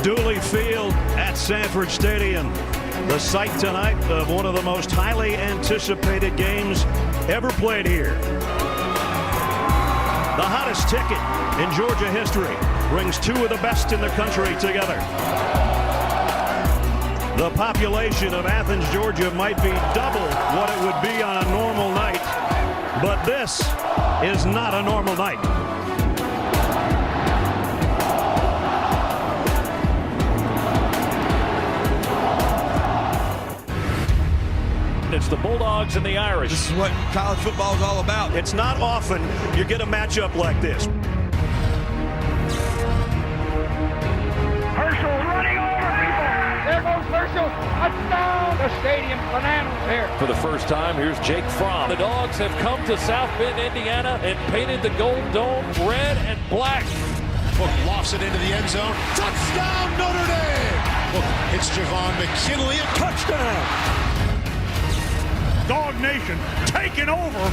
Dooley Field at Sanford Stadium. The site tonight of one of the most highly anticipated games ever played here. The hottest ticket in Georgia history brings two of the best in the country together. The population of Athens, Georgia might be double what it would be on a normal night, but this is not a normal night. It's the Bulldogs and the Irish. This is what college football is all about. It's not often you get a matchup like this. Herschel running over people. There goes Herschel. Touchdown. The stadium bananas here. For the first time, here's Jake Fromm. The Dogs have come to South Bend, Indiana, and painted the Gold Dome red and black. Book lofts it into the end zone. Touchdown, Notre Dame. Look, it's Javon McKinley. A touchdown. Dog Nation taking over.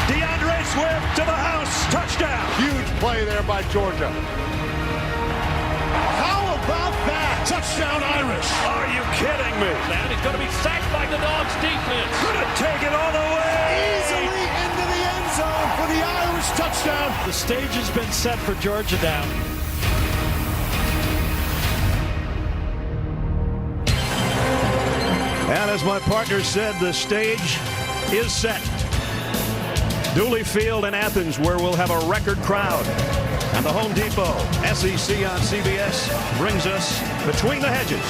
DeAndre Swift to the house. Touchdown. Huge play there by Georgia. How about that? Touchdown Irish. Are you kidding me? And he's going to be sacked by the Dogs defense. Gonna take it all the way. Easily into the end zone for the Irish touchdown. The stage has been set for Georgia now. And as my partner said, the stage is set. Dooley Field in Athens, where we'll have a record crowd. And the Home Depot, SEC on CBS, brings us Between the Hedges.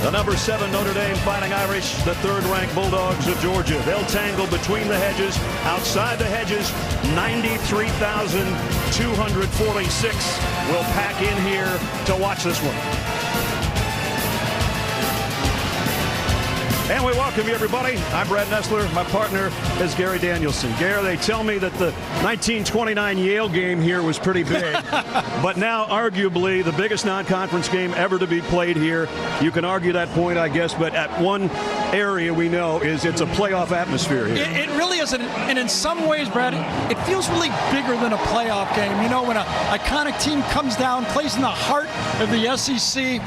The number 7 Notre Dame Fighting Irish, the 3rd-ranked Bulldogs of Georgia. They'll tangle between the hedges. Outside the hedges, 93,246 will pack in here to watch this one. And we welcome you, everybody. I'm Brad Nessler. My partner is Gary Danielson. Gary, they tell me that the 1929 Yale game here was pretty big, but now arguably the biggest non-conference game ever to be played here. You can argue that point, I guess, but at one area we know is it's a playoff atmosphere here. It really is, and in some ways, Brad, it feels really bigger than a playoff game. You know, when an iconic team comes down, plays in the heart of the SEC,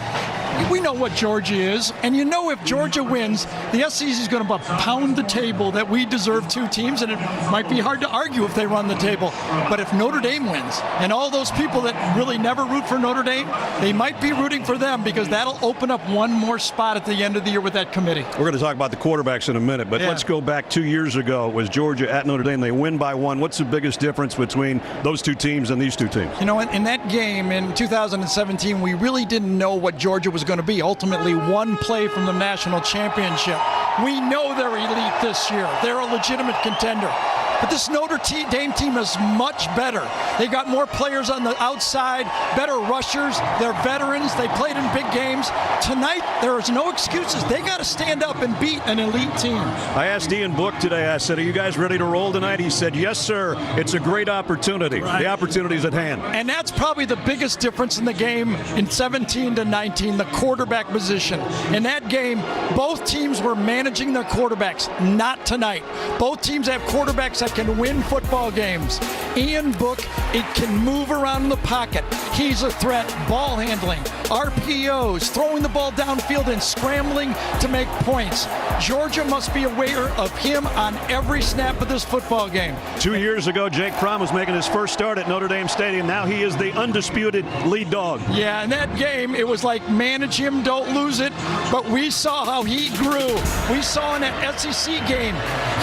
we know what Georgia is, and you know if Georgia wins, the SEC is going to pound the table that we deserve 2 teams, and it might be hard to argue if they run the table. But if Notre Dame wins, and all those people that really never root for Notre Dame, they might be rooting for them because that'll open up one more spot at the end of the year with that committee. We're going to talk about the quarterbacks in a minute, but let's go back 2 years ago. It was Georgia at Notre Dame. They win by 1. What's the biggest difference between those 2 teams and these 2 teams? You know, in that game in 2017, we really didn't know what Georgia was going to be. Ultimately, 1 play from the national championship. We know they're elite this year. They're a legitimate contender. But this Notre Dame team is much better. They've got more players on the outside, better rushers. They're veterans. They played in big games. Tonight, there is no excuses. They got to stand up and beat an elite team. I asked Ian Book today, I said, are you guys ready to roll tonight? He said, yes, sir. It's a great opportunity. Right. The opportunity's at hand. And that's probably the biggest difference in the game in 17 to 19, the quarterback position. In that game, both teams were managing their quarterbacks. Not tonight. Both teams have quarterbacks that can win football games. Ian Book, it can move around in the pocket. He's a threat. Ball handling, RPOs, throwing the ball downfield and scrambling to make points. Georgia must be aware of him on every snap of this football game. 2 years ago, Jake Fromm was making his first start at Notre Dame Stadium. Now he is the undisputed lead dog. Yeah, in that game, it was like manage him, don't lose it. But we saw how he grew. We saw in that SEC game,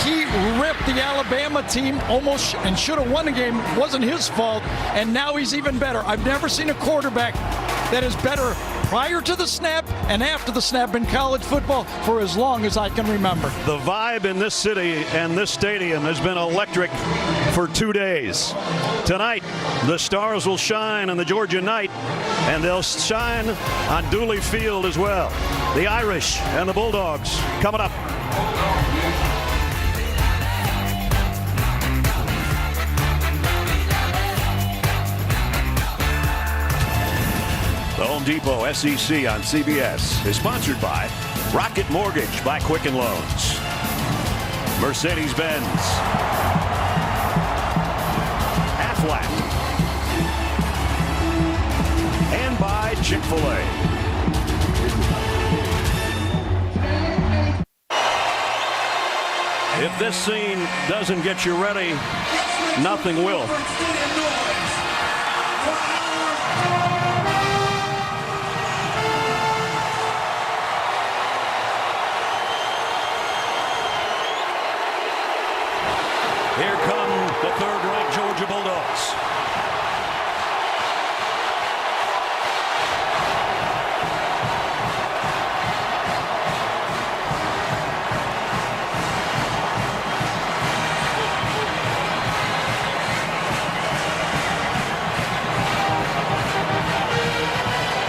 he ripped the Alabama team almost and should have won the game. It wasn't his fault, and now he's even better. I've never seen a quarterback that is better prior to the snap and after the snap in college football for as long as I can remember. The vibe in this city and this stadium has been electric for 2 days. Tonight, the stars will shine on the Georgia night, and they'll shine on Dooley Field as well. The Irish and the Bulldogs coming up. The Home Depot SEC on CBS is sponsored by Rocket Mortgage by Quicken Loans, Mercedes-Benz, Aflac, and by Chick-fil-A. If this scene doesn't get you ready, nothing will. Here come the third-ranked Georgia Bulldogs.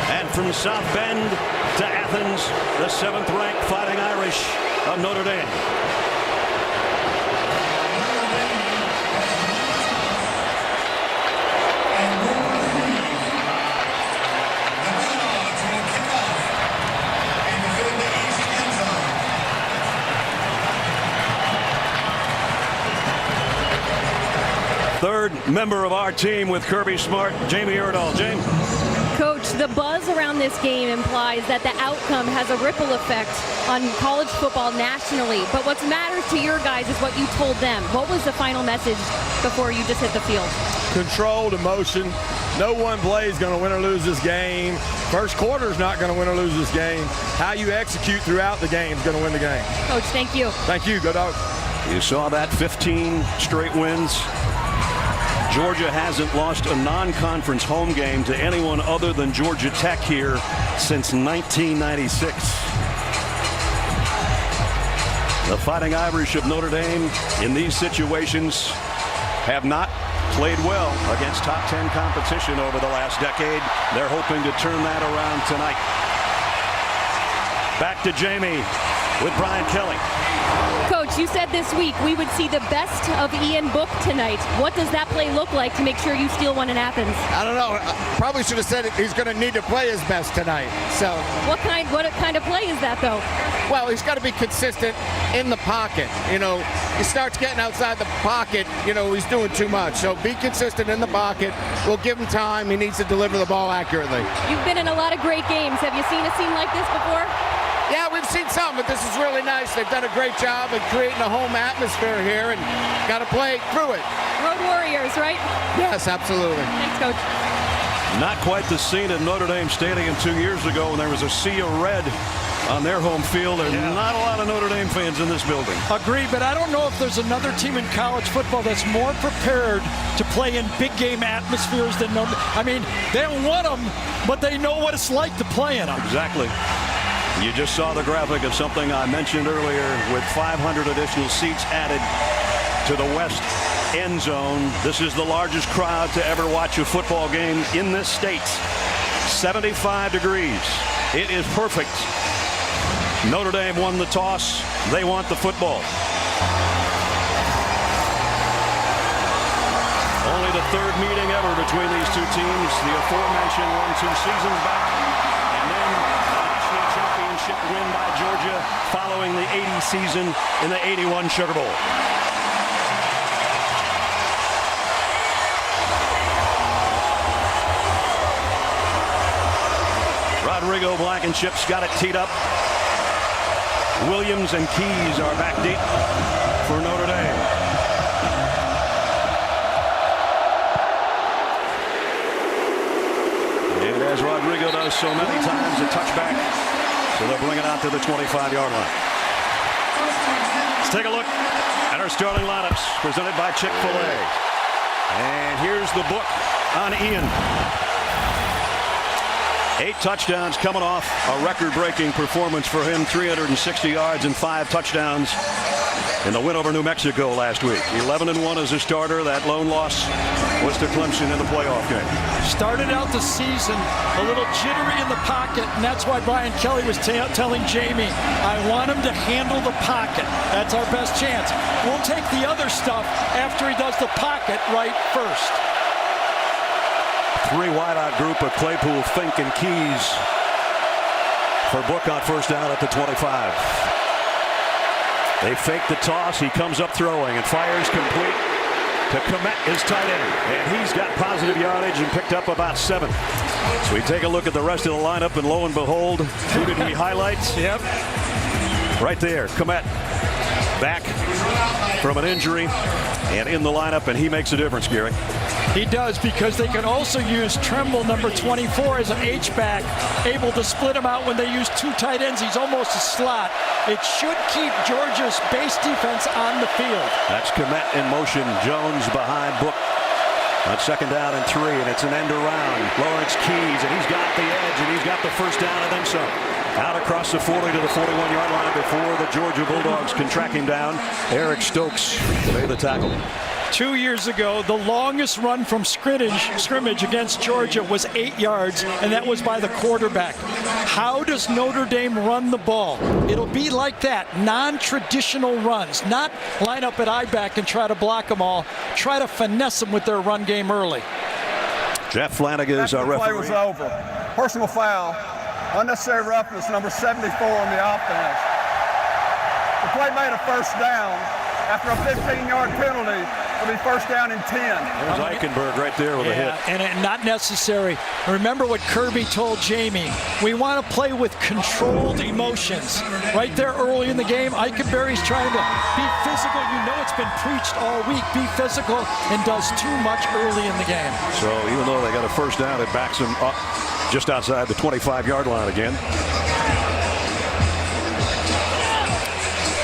And from South Bend to Athens, the 7th-ranked Fighting Irish of Notre Dame. Third member of our team with Kirby Smart, Jamie Erdahl. James. Coach, the buzz around this game implies that the outcome has a ripple effect on college football nationally. But what matters to your guys is what you told them. What was the final message before you just hit the field? Controlled emotion. No one play is going to win or lose this game. First quarter is not going to win or lose this game. How you execute throughout the game is going to win the game. Coach, thank you. Thank you. Go Dogs. You saw that 15 straight wins. Georgia hasn't lost a non-conference home game to anyone other than Georgia Tech here since 1996. The Fighting Irish of Notre Dame in these situations have not played well against top 10 competition over the last decade. They're hoping to turn that around tonight. Back to Jamie with Brian Kelly. Coach, you said this week we would see the best of Ian Book tonight. What does that play look like to make sure you steal one in Athens? I don't know. Probably should have said he's going to need to play his best tonight. So what kind of play is that, though? Well, he's got to be consistent in the pocket. You know, he starts getting outside the pocket, you know, he's doing too much. So be consistent in the pocket. We'll give him time. He needs to deliver the ball accurately. You've been in a lot of great games. Have you seen a scene like this before? Yeah, we've seen some, but this is really nice. They've done a great job of creating a home atmosphere here, and got to play through it. Road Warriors, right? Yes, absolutely. Thanks, Coach. Not quite the scene at Notre Dame Stadium 2 years ago when there was a sea of red on their home field. There's not a lot of Notre Dame fans in this building. Agree, but I don't know if there's another team in college football that's more prepared to play in big game atmospheres than Notre Dame. I mean, they don't want them, but they know what it's like to play in them. Exactly. You just saw the graphic of something I mentioned earlier with 500 additional seats added to the west end zone. This is the largest crowd to ever watch a football game in this state. 75 degrees. It is perfect. Notre Dame won the toss. They want the football. Only the third meeting ever between these two teams. The aforementioned one 2 seasons back. And then the national championship win by Georgia following the 80 season in the 81 Sugar Bowl. Rodrigo Blankenship's got it teed up. Williams and Keys are back deep for Notre Dame. And as Rodrigo does so many times, a touchback. So they'll bring it out to the 25-yard line. Let's take a look at our starting lineups presented by Chick-fil-A. And here's the book on Ian. 8 touchdowns coming off a record-breaking performance for him. 360 yards and 5 touchdowns in the win over New Mexico last week. 11-1 as a starter. That lone loss was to Clemson in the playoff game. Started out the season a little jittery in the pocket, and that's why Brian Kelly was telling Jamie, I want him to handle the pocket. That's our best chance. We'll take the other stuff after he does the pocket right first. 3 wideout group of Claypool, Fink, and Keys for Book on first down at the 25. They fake the toss. He comes up throwing and fires complete to Komet, his tight end. And he's got positive yardage and picked up about 7. So we take a look at the rest of the lineup, and lo and behold, who did we highlight? Yep. Right there, Komet, back from an injury and in the lineup, and he makes a difference, Gary. He does, because they can also use Tremble, number 24, as an H-back, able to split him out when they use two tight ends. He's almost a slot. It should keep Georgia's base defense on the field. That's Komet in motion. Jones behind Book on 2nd down and 3, and it's an end around. Lawrence Keys, and he's got the edge, and he's got the first down and then some. Out across the 40 to the 41-yard line before the Georgia Bulldogs can track him down. Eric Stokes made the tackle. 2 years ago, the longest run from scrimmage against Georgia was 8 yards, and that was by the quarterback. How does Notre Dame run the ball? It'll be like that, non-traditional runs, not line up at I-back and try to block them all. Try to finesse them with their run game early. Jeff Flanagan is our referee. The play was over. Personal foul. Unnecessary roughness, number 74 on the offense. The play made a first down. After a 15-yard penalty, it'll be first down and 10. There's Eichenberg right there with a hit. And not necessary. Remember what Kirby told Jamie. We want to play with controlled emotions. Right there early in the game, Eichenberg's trying to be physical. You know it's been preached all week. Be physical, and does too much early in the game. So even though they got a first down, it backs them up just outside the 25-yard line again.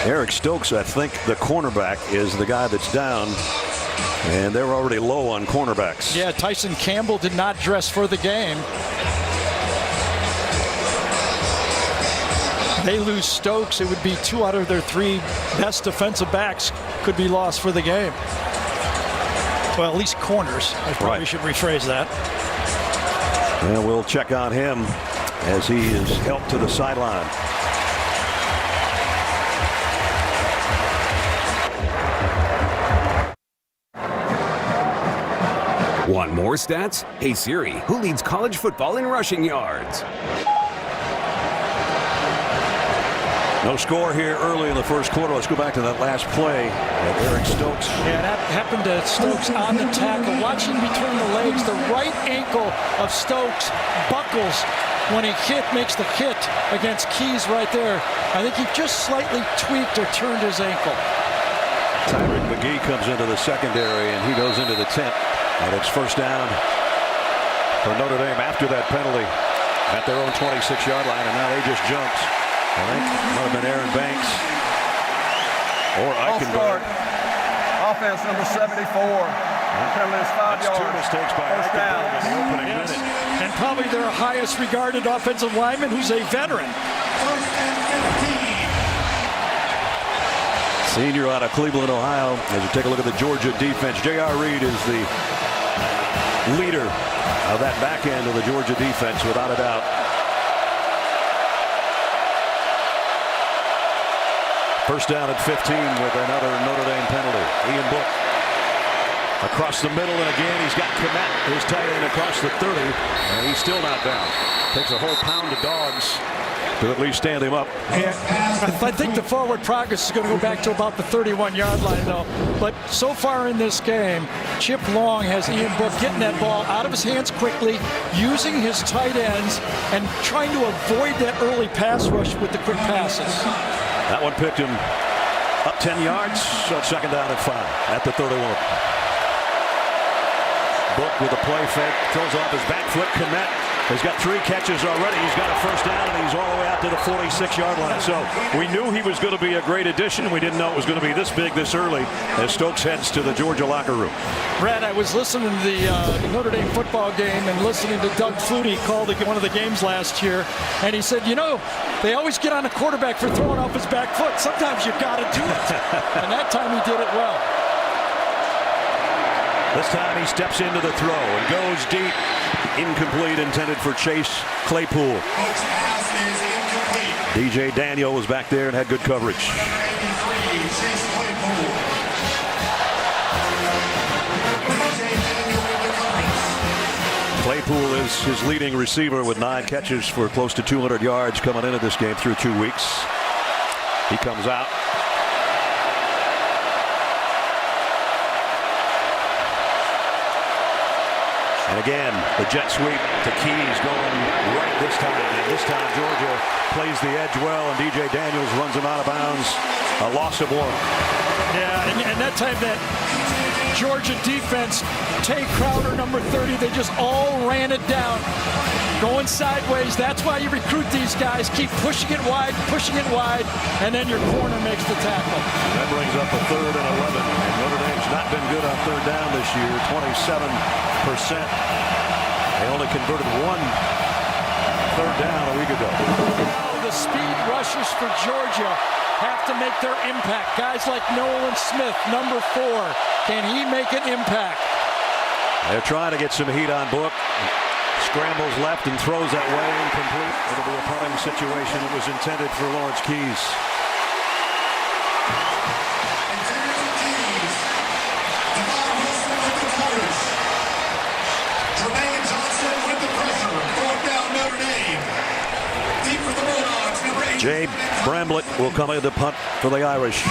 Eric Stokes, I think the cornerback, is the guy that's down, and they're already low on cornerbacks. Yeah, Tyson Campbell did not dress for the game. They lose Stokes, it would be 2 out of their 3 best defensive backs could be lost for the game. Well, at least corners. I probably should rephrase that. And we'll check on him as he is helped to the sideline. Want more stats? Hey Siri, who leads college football in rushing yards? No score here early in the first quarter. Let's go back to that last play of Eric Stokes. Yeah, that happened to Stokes on the tackle. Watching between the legs, the right ankle of Stokes buckles when he makes the hit against Keys right there. I think he just slightly tweaked or turned his ankle. Tyrick McGee comes into the secondary, and he goes into the tent. And it's first down for Notre Dame after that penalty at their own 26-yard line, and now they just jumped. I think it might have been Aaron Banks or Eichenberg. Offense number 74. Penalty is 5 yards. 2 mistakes by Eichenberg in the opening minute. And probably their highest regarded offensive lineman, who's a veteran. Senior out of Cleveland, Ohio. As you take a look at the Georgia defense, J.R. Reed is the leader of that back end of the Georgia defense, without a doubt. First down at 15 with another Notre Dame penalty. Ian Book across the middle, and again he's got Komet, his tight end, across the 30, and he's still not down. Takes a whole pound of dogs to at least stand him up. Yeah, I think the forward progress is going to go back to about the 31-yard line, though. But so far in this game, Chip Long has Ian Book getting that ball out of his hands quickly, using his tight ends, and trying to avoid that early pass rush with the quick passes. That one picked him up 10 yards, so it's 2nd down and 5 at the 31. Book with a play fake, throws off his back foot. Komet has got 3 catches already. He's got a first down, and he's all the way out to the 46-yard line. So we knew he was going to be a great addition. We didn't know it was going to be this big this early as Stokes heads to the Georgia locker room. Brad, I was listening to the Notre Dame football game and listening to Doug Flutie call one of the games last year, and he said, you know, they always get on a quarterback for throwing off his back foot. Sometimes you've got to do it. And that time he did it well. This time he steps into the throw and goes deep. Incomplete, intended for Chase Claypool. DJ Daniel was back there and had good coverage. Claypool is his leading receiver with 9 catches for close to 200 yards coming into this game through 2 weeks. He comes out. And Again, the jet sweep to Keys going right this time. And this time Georgia plays the edge well, and DJ Daniels runs him out of bounds. A loss of 1. Yeah, and that time that Georgia defense, Tay Crowder, number 30, they just all ran it down. Going sideways, that's why you recruit these guys. Keep pushing it wide, and then your corner makes the tackle. That brings up a 3rd and 11. And Notre Dame's not been good on 3rd down this year, 27%. They only converted 1 3rd down a week ago. Oh, the speed rushers for Georgia have to make their impact. Guys like Nolan Smith, number 4. Can he make an impact? They're trying to get some heat on Book. Scrambles left and throws that way, incomplete. It'll be a punting situation. It was intended for Lawrence Keys. Jay Bramlett will come in to punt for the Irish.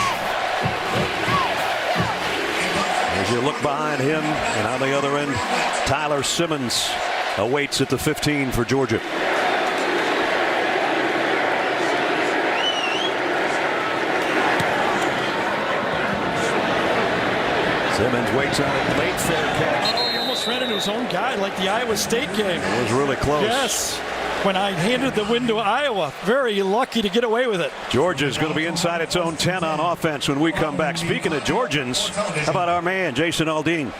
As you look behind him, and on the other end, Tyler Simmons awaits at the 15 for Georgia. Simmons waits on it late for a catch. Oh, he almost ran into his own guy like the Iowa State game. It was really close. Yes. When I handed the win to Iowa, very lucky to get away with it. Georgia's going to be inside its own 10 on offense when we come back. Speaking of Georgians, how about our man, Jason Aldean?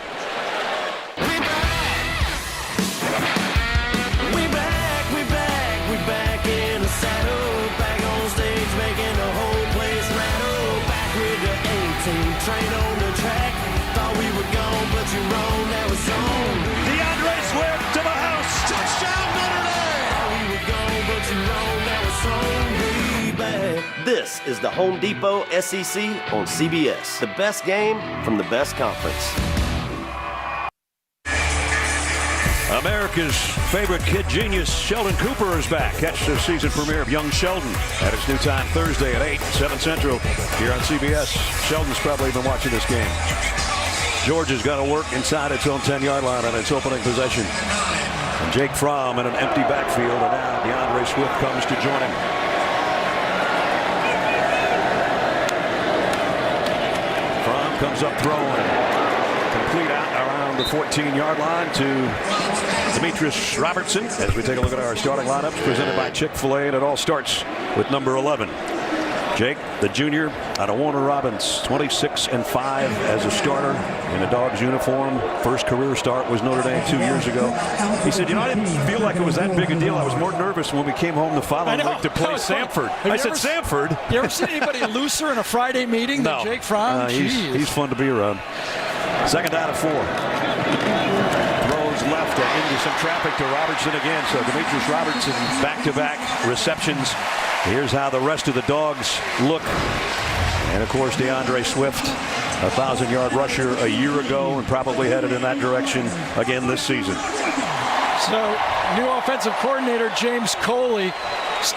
We back in the saddle, back on stage, making the whole place rattle. Back with the 18, train on the track. Thought we were gone, but you're wrong, now it's on. DeAndre Swift to the house. Touchdown, Notre Dame! Thought we were gone, but you're wrong, now it's on. We back. This is the Home Depot SEC on CBS. The best game from the best conference. America's favorite kid genius, Sheldon Cooper, is back. Catch the season premiere of Young Sheldon at its new time Thursday at 8, 7 Central here on CBS. Sheldon's probably been watching this game. Georgia's got to work inside its own 10-yard line on its opening possession. And Jake Fromm in an empty backfield, and now DeAndre Swift comes to join him. Fromm comes up throwing. Complete out around the 14-yard line to Demetrius Robertson as we take a look at our starting lineups presented by Chick-fil-A, and it all starts with number 11. Jake, the junior out of Warner Robins, 26-5 as a starter in a Dogs uniform. First career start was Notre Dame 2 years ago. He said, I didn't feel like it was that big a deal. I was more nervous when we came home the following week to play Samford. I said, Samford? You ever seen anybody looser in a Friday meeting than Jake Fromm? He's fun to be around. Second down and 4. Throws left and into some traffic to Robertson again. So Demetrius Robertson back-to-back receptions. Here's how the rest of the Dogs look. And, of course, DeAndre Swift, 1,000-yard rusher a year ago and probably headed in that direction again this season. So, new offensive coordinator James Coley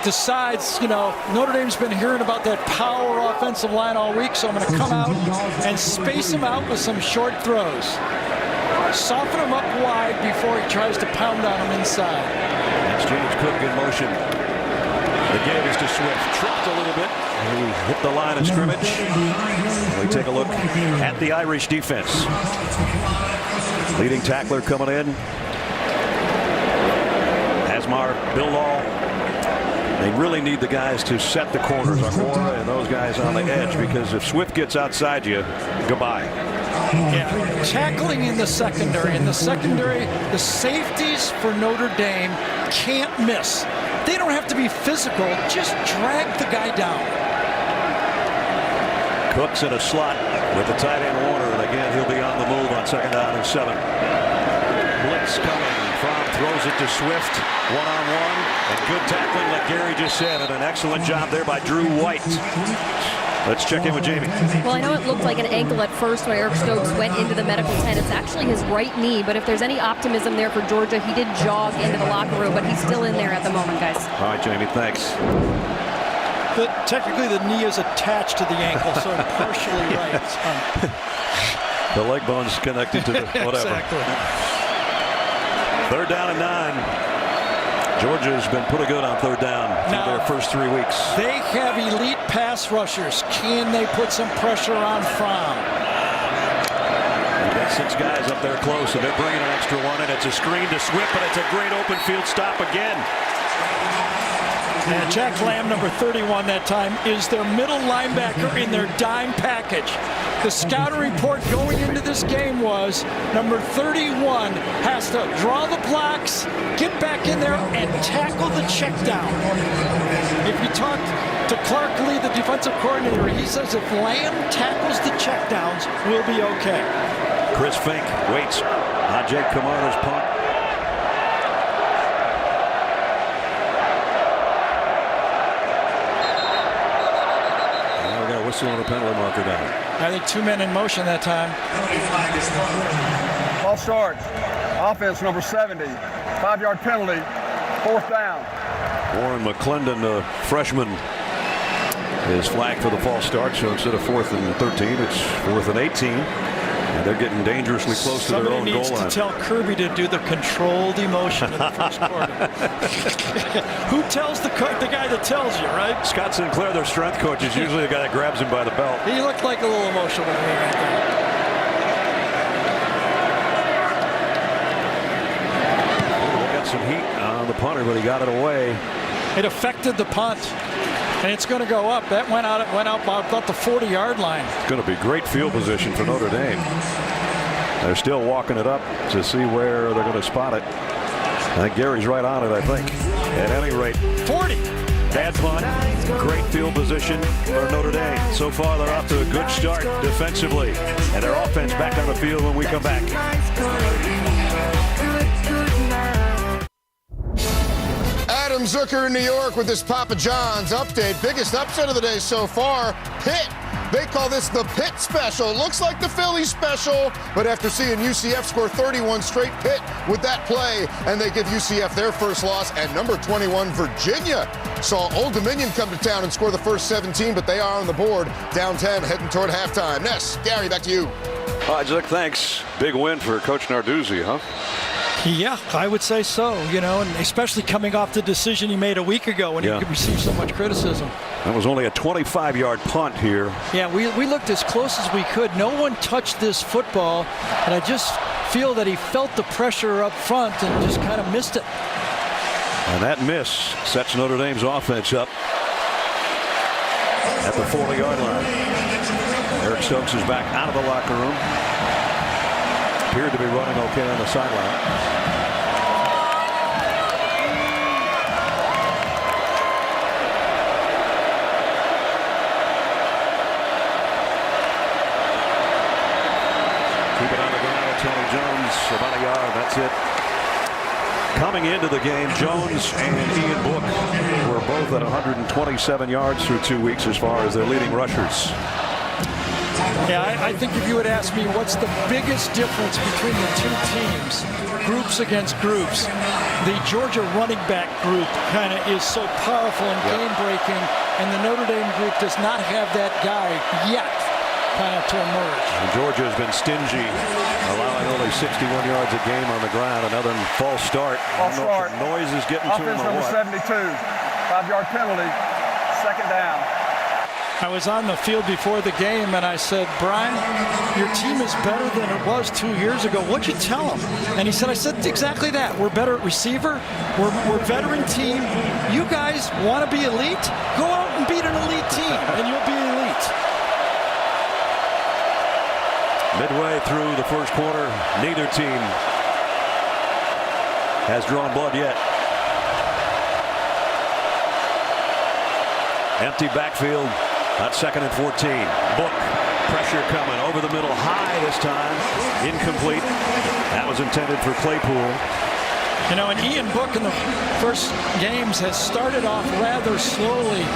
decides, Notre Dame's been hearing about that power offensive line all week, so I'm going to come out and space him out with some short throws. Soften him up wide before he tries to pound on him inside. That's James Cook in motion. The give is to Swift. Tripped a little bit. He hit the line of scrimmage. We take a look at the Irish defense. Leading tackler coming in. Asmar Billall. They really need the guys to set the corners, Armora and those guys on the edge, because if Swift gets outside you, goodbye. Yeah, tackling in the secondary. The safeties for Notre Dame can't miss. They don't have to be physical, just drag the guy down. Cook's in a slot with the tight end Warner, and again he'll be on the move on second down and 7. Blitz coming. Fromm throws it to Swift, one-on-one, and good tackling like Gary just said, and an excellent job there by Drew White. Let's check in with Jamie. Well, I know it looked like an ankle at first when Eric Stokes went into the medical tent. It's actually his right knee, but if there's any optimism there for Georgia, he did jog into the locker room, but he's still in there at the moment, guys. All right, Jamie, thanks. Technically, the knee is attached to the ankle, so I'm partially right. The leg bone's connected to the whatever. Exactly. Third down and 9. Georgia's been pretty good on third down through their first 3 weeks. They have elite pass rushers. Can they put some pressure on Fromm? They've got 6 guys up there close, and they're bringing an extra one, and it's a screen to Swift, but it's a great open field stop again. And Jack Lamb, number 31 that time, is their middle linebacker in their dime package. The scouting report going into this game was number 31 has to draw the blocks, get back in there, and tackle the check down. If you talk to Clark Lee, the defensive coordinator, he says if Lamb tackles the check downs, we'll be okay. Chris Fink waits on Jake Camarda's punt. Whistle on the penalty marker down. I think 2 men in motion that time. False start. Offense number 70. 5-yard penalty. 4th down. Warren McClendon, the freshman, is flagged for the false start. So instead of 4th and 13, it's 4th and 18. And they're getting dangerously close to their own goal line. Somebody needs to tell Kirby to do the controlled emotion in the first quarter. Who tells the guy that tells you, right? Scott Sinclair, their strength coach, is usually the guy that grabs him by the belt. He looked like a little emotional with me right there. They got some heat on the punter, but he got it away. It affected the punt. And it's going to go up. That went out about the 40-yard line. It's going to be great field position for Notre Dame. They're still walking it up to see where they're going to spot it. I think Gary's right on it, I think. At any rate, 40. Bad punt. Great field position for Notre Dame. So far, they're off to a good start defensively. And their offense back on the field when we come back. Adam Zucker in New York with this Papa John's update. Biggest upset of the day so far, Pitt. They call this the Pitt special. Looks like the Philly special, but after seeing UCF score 31 straight, Pitt with that play, and they give UCF their first loss. And number 21, Virginia, saw Old Dominion come to town and score the first 17, but they are on the board, down 10, heading toward halftime. Ness, Gary, back to you. All right, Zuck, thanks. Big win for Coach Narduzzi, huh? Yeah, I would say so, and especially coming off the decision he made a week ago when he received so much criticism. That was only a 25-yard punt here. Yeah, we looked as close as we could. No one touched this football, and I just feel that he felt the pressure up front and just kind of missed it. And that miss sets Notre Dame's offense up at the 40-yard line. Eric Stokes is back out of the locker room. Appeared to be running okay on the sideline. Keep it on the ground with Tony Jones, about a yard, that's it. Coming into the game, Jones and Ian Book were both at 127 yards through 2 weeks as far as their leading rushers. Yeah, I think if you would ask me what's the biggest difference between the two teams, groups against groups, the Georgia running back group kind of is so powerful and game-breaking, and the Notre Dame group does not have that guy yet kind of to emerge. And Georgia has been stingy, allowing only 61 yards a game on the ground. Another false start. False start. Noise is getting to him. Offense number 72. 5-yard penalty. 2nd down. I was on the field before the game, and I said, Brian, your team is better than it was 2 years ago. What'd you tell him? And he said, I said exactly that. We're better at receiver. We're a veteran team. You guys want to be elite? Go out and beat an elite team, and you'll be elite. Midway through the first quarter, neither team has drawn blood yet. Empty backfield. At 2nd and 14. Book. Pressure coming over the middle. High this time. Incomplete. That was intended for Claypool. And Ian Book in the first games has started off rather slowly.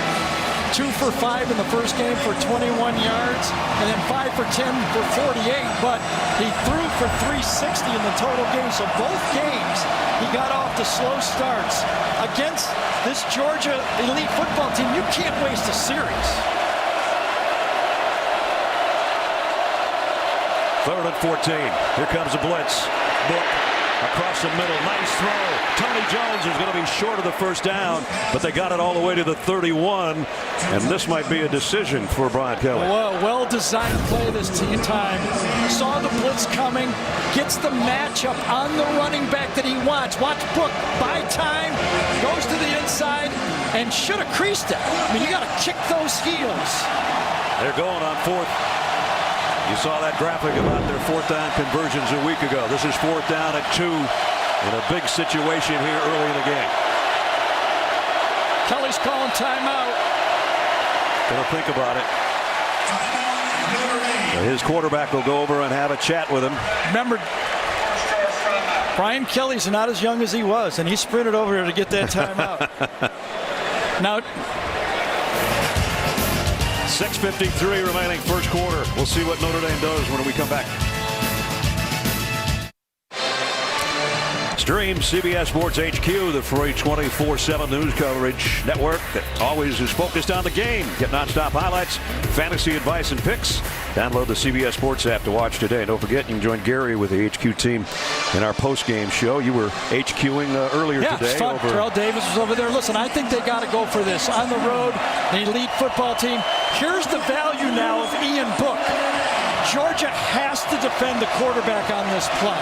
2 for 5 in the first game for 21 yards, and then 5 for 10 for 48, but he threw for 360 in the total game. So both games, he got off to slow starts. Against this Georgia elite football team, you can't waste a series. 3rd and 14. Here comes a blitz. Book across the middle. Nice throw. Tony Jones is going to be short of the first down, but they got it all the way to the 31, and this might be a decision for Brian Kelly. Well-designed play this time. Saw the blitz coming, gets the matchup on the running back that he wants. Watch Book, buy time, goes to the inside, and should have creased it. I mean, you got to kick those heels. They're going on fourth. You saw that graphic about their fourth down conversions a week ago. This is fourth down at 2 in a big situation here early in the game. Kelly's calling timeout. Gonna think about it. His quarterback will go over and have a chat with him. Remember, Brian Kelly's not as young as he was, and he sprinted over here to get that timeout. Now, 6:53 remaining first quarter. We'll see what Notre Dame does when we come back. Stream CBS Sports HQ, the free 24/7 news coverage network that always is focused on the game. Get nonstop highlights, fantasy advice, and picks. Download the CBS Sports app to watch today. Don't forget, you can join Gary with the HQ team in our post-game show. You were HQing earlier today. Yeah, it's fun. Terrell Davis was over there. Listen, I think they got to go for this. On the road, the elite football team. Here's the value now of Ian Book. Georgia has to defend the quarterback on this play.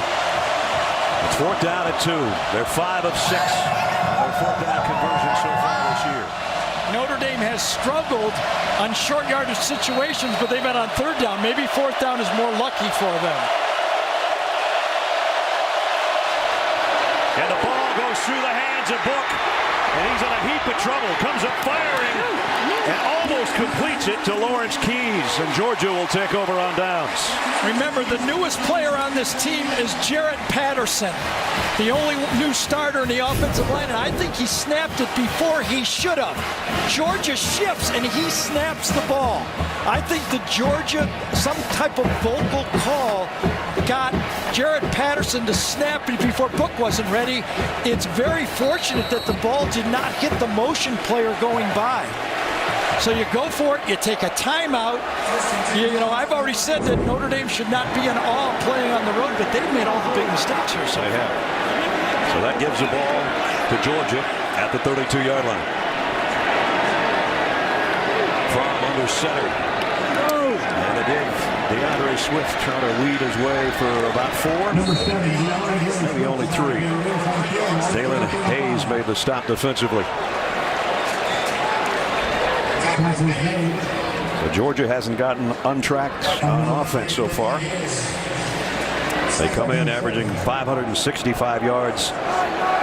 It's fourth down at 2. They're 5 of 6. Their fourth down conversion so far this year. Notre Dame has struggled on short yardage situations, but they've been on third down. Maybe fourth down is more lucky for them. And the ball goes through the hands of Book. And he's in a heap of trouble. Comes up firing and almost completes it to Lawrence Keys. And Georgia will take over on downs. Remember, the newest player on this team is Jarrett Patterson, the only new starter in the offensive line. And I think he snapped it before he should have. Georgia shifts and he snaps the ball. I think the Georgia, some type of vocal call, got Jarrett Patterson to snap it before Book wasn't ready. It's very fortunate that the ball did not hit the motion player going by. So you go for it, you take a timeout. You know, I've already said that Notre Dame should not be in awe playing on the road, but they've made all the big mistakes here. So they have. So that gives the ball to Georgia at the 32-yard line. From under center. And again, DeAndre Swift trying to lead his way for about 4. Maybe only 3. Dalen Hayes made the stop defensively. So Georgia hasn't gotten untracked on offense so far. They come in averaging 565 yards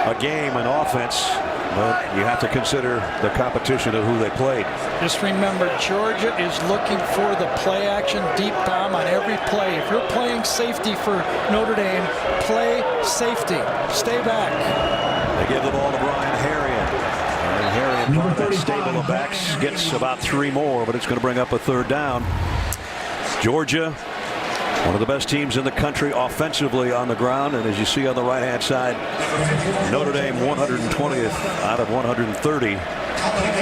a game in offense, but you have to consider the competition of who they played. Just remember, Georgia is looking for the play action deep bomb on every play. If you're playing safety for Notre Dame, play safety. Stay back. They give the ball to Brian Harriet. And Harriet, part of that stable of backs, gets about 3 more, but it's going to bring up a third down. Georgia, one of the best teams in the country offensively on the ground, and as you see on the right-hand side, Notre Dame 120th out of 130.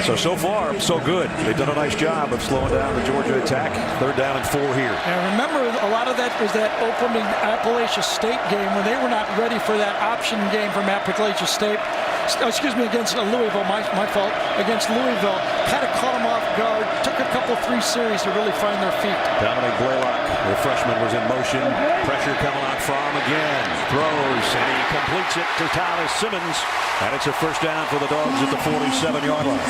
So far, so good. They've done a nice job of slowing down the Georgia attack. Third down and 4 here. And remember, a lot of that was that opening Appalachia State game when they were not ready for that option game from Appalachia State. Excuse me, against Louisville, my fault, against Louisville. Kind of caught them off guard. Took a couple, 3 series to really find their feet. Dominic Blaylock, the freshman, was in motion. Pressure coming on from again. Throws, and he completes it to Tyler Simmons. And it's a first down for the Dogs at the 47-yard line.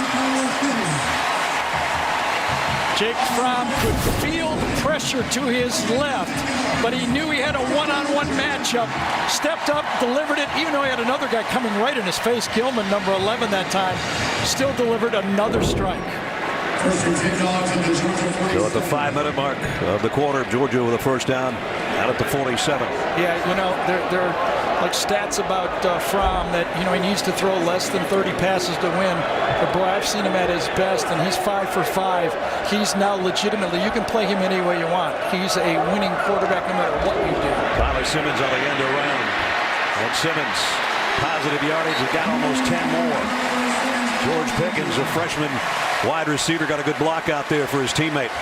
Jake Fromm could feel the pressure to his left, but he knew he had a one-on-one matchup. Stepped up, delivered it, even though he had another guy coming right in his face. Gilman, number 11 that time, still delivered another strike. So at the 5-minute mark of the quarter, Georgia with a first down out at the 47. Yeah, you know, there are like stats about Fromm that, you know, he needs to throw less than 30 passes to win. But boy, I've seen him at his best, and he's 5 for 5. He's now legitimately, you can play him any way you want. He's a winning quarterback no matter what you do. Tyler Simmons on the end around. And Simmons, positive yardage, he got almost 10 more. George Pickens, a freshman wide receiver, got a good block out there for his teammate.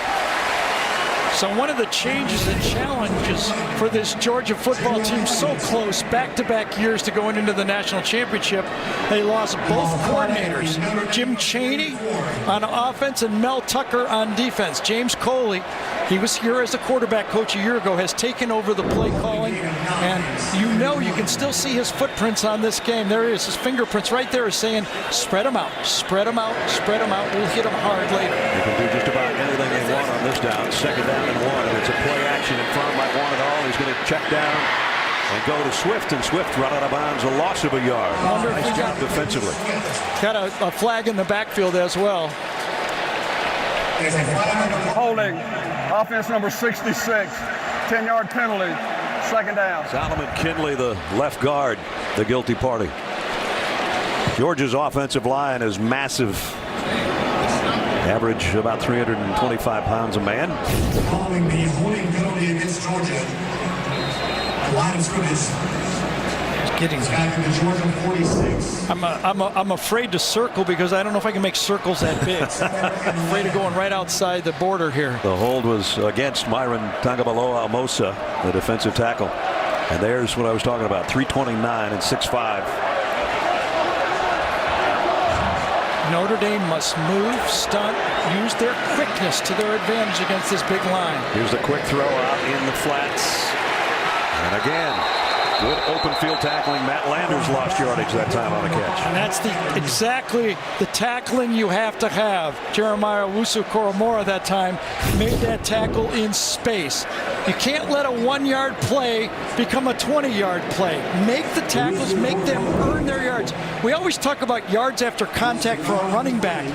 So one of the changes and challenges for this Georgia football team, so close, back-to-back years to going into the national championship, they lost both coordinators, Jim Chaney on offense and Mel Tucker on defense. James Coley, he was here as a quarterback coach a year ago, has taken over the play calling, and you can still see his footprints on this game. There he is, his fingerprints right there is saying, spread them out, spread them out, spread them out. We'll hit them hard later. They can do just about anything they want on this down. Second down and 1, and it's a play action in front. Might want it all. He's going to check down and go to Swift, and Swift run out of bounds, a loss of a yard. Nice job defensively. Got a flag in the backfield as well. Holding, offense number 66, 10-yard penalty, second down. Solomon Kinley, the left guard, the guilty party. Georgia's offensive line is massive. Average about 325 pounds a man. Following the holding penalty against Georgia, the line of scrimmage. Back in the Georgia 46. I'm afraid to circle because I don't know if I can make circles that big. I'm afraid of going right outside the border here. The hold was against Myron Tagovailoa Amosa, the defensive tackle. And there's what I was talking about, 329 and 6'5". Notre Dame must move, stunt, use their quickness to their advantage against this big line. Here's the quick throw out in the flats. And again, good open field tackling. Matt Landers lost yardage that time on a catch. And that's exactly the tackling you have to have. Jeremiah Owusu-Koramoah that time made that tackle in space. You can't let a 1-yard play become a 20-yard play. Make the tackles, make them earn their yards. We always talk about yards after contact for a running back,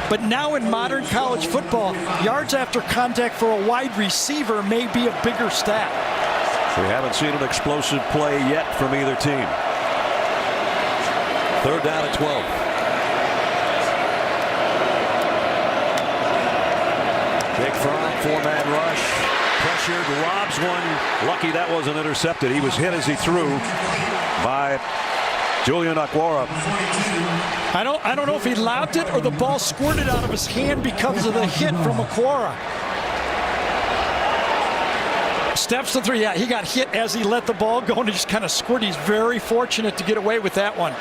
but now in modern college football, yards after contact for a wide receiver may be a bigger stat. We haven't seen an explosive play yet from either team. Third down at 12. Jake Fromm, 4-man rush. Pressured, lobs one. Lucky that wasn't intercepted. He was hit as he threw by Julian Okwara. I don't know if he lobbed it or the ball squirted out of his hand because of the hit from Okwara. Steps to 3. Yeah, he got hit as he let the ball go and he just kind of squirted. He's very fortunate to get away with that one.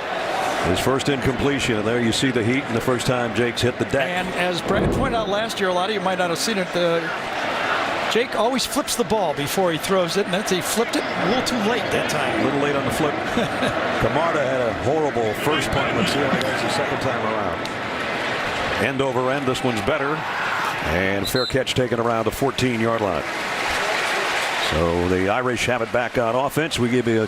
His first incompletion, and there you see the heat and the first time Jake's hit the deck. And as Brad pointed out last year, a lot of you might not have seen it, Jake always flips the ball before he throws it, and he flipped it a little too late that time. A little late on the flip. Camarda had a horrible first punt. Let's see how he does the second time around. End over end, this one's better. And fair catch taken around the 14-yard line. So the Irish have it back on offense. We give you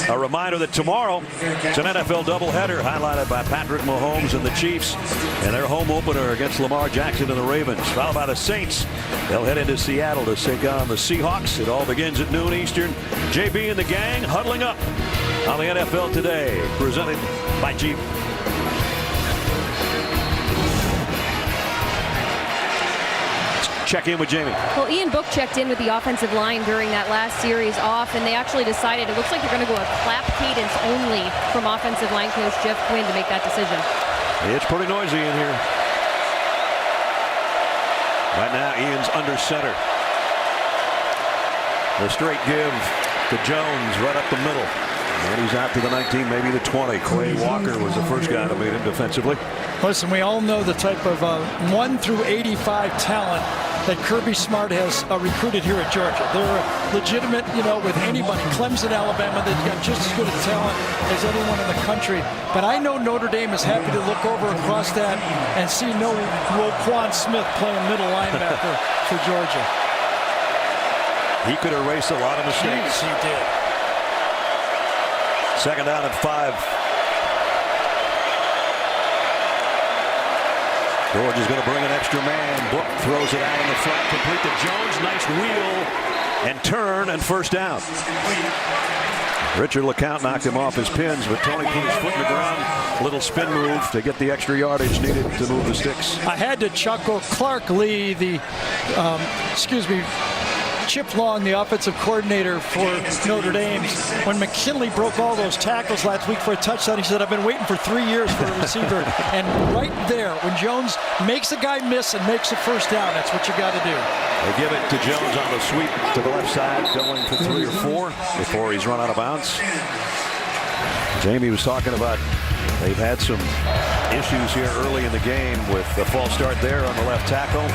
a reminder that tomorrow it's an NFL doubleheader highlighted by Patrick Mahomes and the Chiefs and their home opener against Lamar Jackson and the Ravens. Followed by the Saints. They'll head into Seattle to take on the Seahawks. It all begins at noon Eastern. JB and the gang huddling up on the NFL Today, presented by Jeep. Check in with Jamie. Well, Ian Book checked in with the offensive line during that last series off, and they actually decided it looks like they're going to go a clap cadence only from offensive line coach Jeff Quinn to make that decision. It's pretty noisy in here. Right now, Ian's under center. The straight give to Jones right up the middle. And he's out to the 19, maybe the 20. Quay Walker was the first guy to beat him defensively. Listen, we all know the type of 1 through 85 talent that Kirby Smart has recruited here at Georgia. They're legitimate, with anybody. Clemson, Alabama, they've got just as good a talent as anyone in the country. But I know Notre Dame is happy to look over across that and see no Roquan Smith playing middle linebacker for Georgia. He could erase a lot of mistakes. Jeez, he did. Second down at 5. Georgia's going to bring an extra man. Book throws it out in the flat, complete to Jones. Nice wheel and turn and first down. Richard LeCount knocked him off his pins, but Tony put his foot in the ground. Little spin move to get the extra yardage needed to move the sticks. I had to chuckle. Clark Lee, Chip Long, the offensive coordinator for Notre Dame, when McKinley broke all those tackles last week for a touchdown, he said, I've been waiting for 3 years for a receiver. And right there, when Jones makes a guy miss and makes a first down, that's what you got to do. They give it to Jones on the sweep to the left side, going for 3 or 4 before he's run out of bounds. Jamie was talking about they've had some issues here early in the game with the false start there on the left tackle,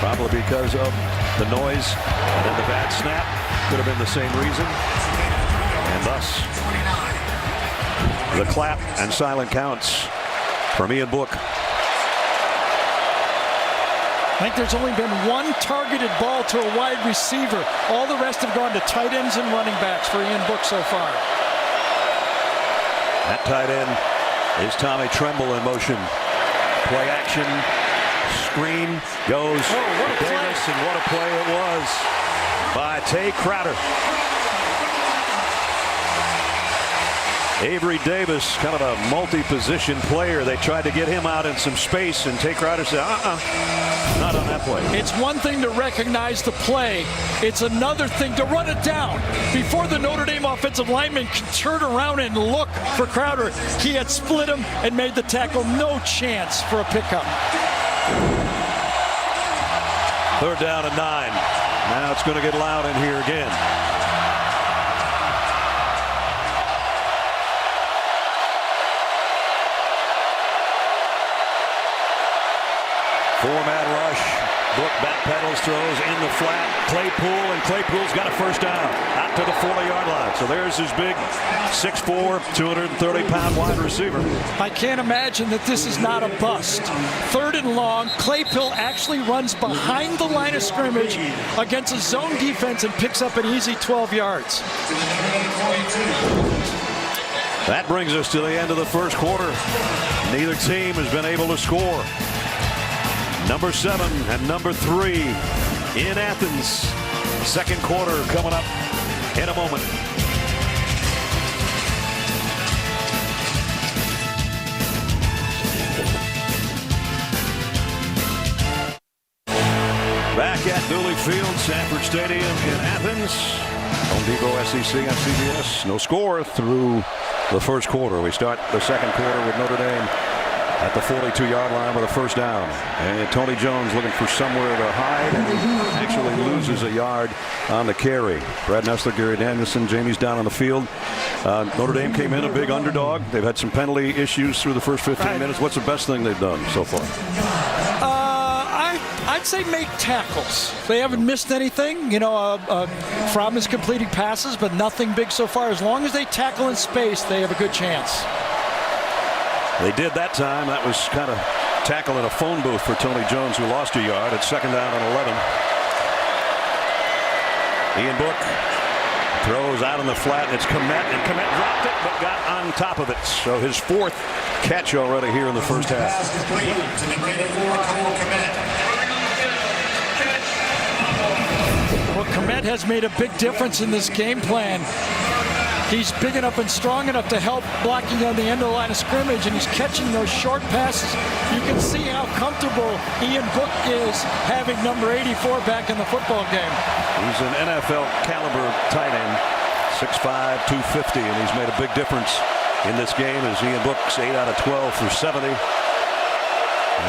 probably because of the noise, and then the bad snap could have been the same reason, and thus the clap and silent counts from Ian Book. I think there's only been one targeted ball to a wide receiver. All the rest have gone to tight ends and running backs for Ian Book so far. That tight end is Tommy Tremble in motion. Play action. Screen goes to Davis, and what a play it was by Tay Crowder. Avery Davis, kind of a multi-position player. They tried to get him out in some space, and Tay Crowder said, not on that play. It's one thing to recognize the play. It's another thing to run it down. Before the Notre Dame offensive lineman could turn around and look for Crowder, he had split him and made the tackle. No chance for a pickup. 3rd down and 9. Now it's going to get loud in here again. Four-man rush. Book back pedals, throws in the flat. Claypool's got a first down out to the 40-yard line. So there's his big 6'4", 230-pound wide receiver. I can't imagine that this is not a bust. 3rd and long. Claypool actually runs behind the line of scrimmage against a zone defense and picks up an easy 12 yards. That brings us to the end of the first quarter. Neither team has been able to score. Number 7 and number 3 in Athens. Second quarter coming up in a moment. Back at Dooley Field, Sanford Stadium in Athens. Home Depot SEC on CBS. No score through the first quarter. We start the second quarter with Notre Dame at the 42-yard line with a first down. And Tony Jones looking for somewhere to hide and actually loses a yard on the carry. Brad Nessler, Gary Danielson, Jamie's down on the field. Notre Dame came in a big underdog. They've had some penalty issues through the first 15 minutes. What's the best thing they've done so far? I'd say make tackles. They haven't missed anything. You know, Fromm is completing passes, but nothing big so far. As long as they tackle in space, they have a good chance. They did that time. That was kind of tackle in a phone booth for Tony Jones, who lost a yard. It's 2nd down and 11. Ian Book throws out on the flat. It's Komet, and Komet dropped it, but got on top of it. So his 4th catch already here in the first half. Well, Komet has made a big difference in this game plan. He's big enough and strong enough to help blocking on the end of the line of scrimmage, and he's catching those short passes. You can see how comfortable Ian Book is having number 84 back in the football game. He's an NFL caliber tight end, 6'5", 250, and he's made a big difference in this game as Ian Book's 8 out of 12 for 70. And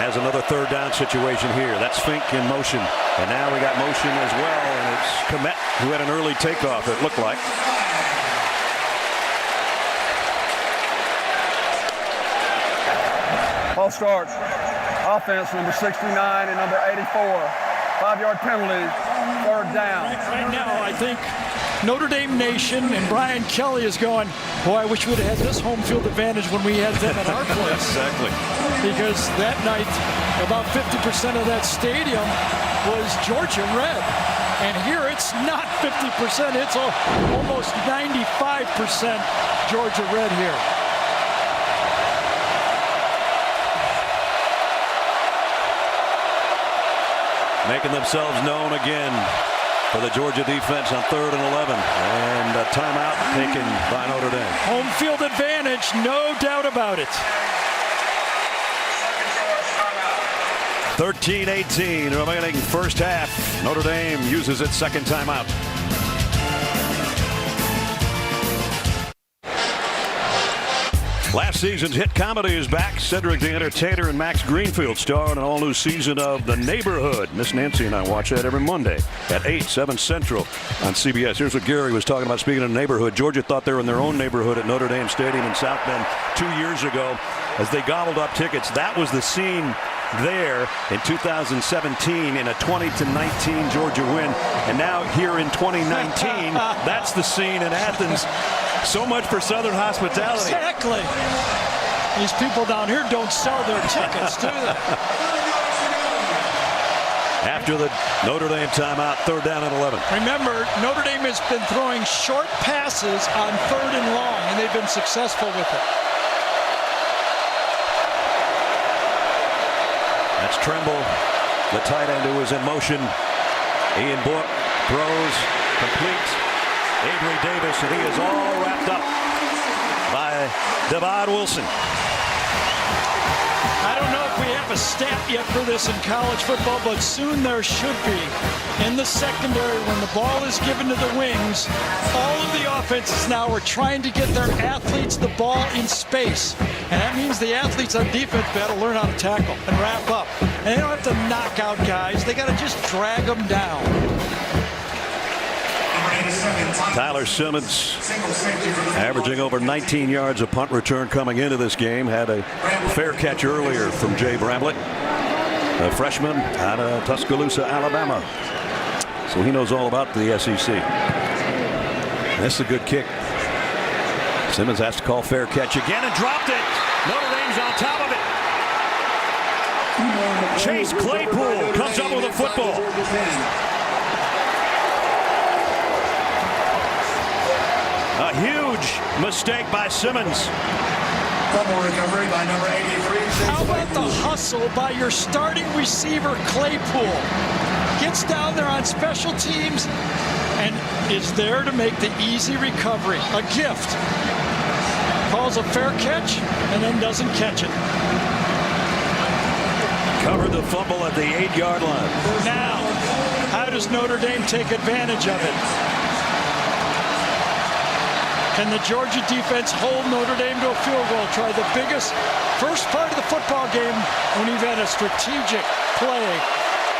has another 3rd down situation here. That's Fink in motion. And now we got motion as well, and it's Komet who had an early takeoff, it looked like. False start. Offense, number 69 and number 84. 5-yard penalty, 3rd down. Right now, I think Notre Dame Nation and Brian Kelly is going, boy, I wish we'd have had this home field advantage when we had them at our place. Exactly. Because that night, about 50% of that stadium was Georgia red. And here it's not 50%, it's almost 95% Georgia red here. Making themselves known again for the Georgia defense on 3rd and 11. And a timeout taken by Notre Dame. Home field advantage, no doubt about it. 13-18 remaining first half. Notre Dame uses its second timeout. Last season's hit comedy is back. Cedric the Entertainer and Max Greenfield star in an all-new season of The Neighborhood. Miss Nancy and I watch that every Monday at 8, 7 Central on CBS. Here's what Gary was talking about, speaking of neighborhood. Georgia thought they were in their own neighborhood at Notre Dame Stadium in South Bend 2 years ago as they gobbled up tickets. That was the scene there in 2017 in a 20-19 Georgia win. And now here in 2019, that's the scene in Athens. So much for Southern hospitality. Exactly. These people down here don't sell their tickets, do they? After the Notre Dame timeout, 3rd down and 11. Remember, Notre Dame has been throwing short passes on 3rd and long, and they've been successful with it. That's Tremble, the tight end who is in motion. Ian Book throws, complete. Avery Davis, and he is all wrapped up by Devon Wilson. I don't know if we have a stat yet for this in college football, but soon there should be. In the secondary, when the ball is given to the wings, all of the offenses now are trying to get their athletes the ball in space. And that means the athletes on defense got to learn how to tackle and wrap up. And they don't have to knock out guys. They got to just drag them down. Tyler Simmons averaging over 19 yards a punt return coming into this game. Had a fair catch earlier from Jay Bramlett, a freshman out of Tuscaloosa, Alabama. So he knows all about the SEC. This is a good kick. Simmons has to call fair catch again and dropped it. Notre Dame's on top of it. Chase Claypool comes up with a football. A huge mistake by Simmons. Fumble recovery by number 83. How about the hustle by your starting receiver, Claypool? Gets down there on special teams and is there to make the easy recovery. A gift. Calls a fair catch and then doesn't catch it. Covered the fumble at the 8-yard line. Now, how does Notre Dame take advantage of it? Can the Georgia defense hold Notre Dame to a field goal? Try the biggest first part of the football game when you've had a strategic play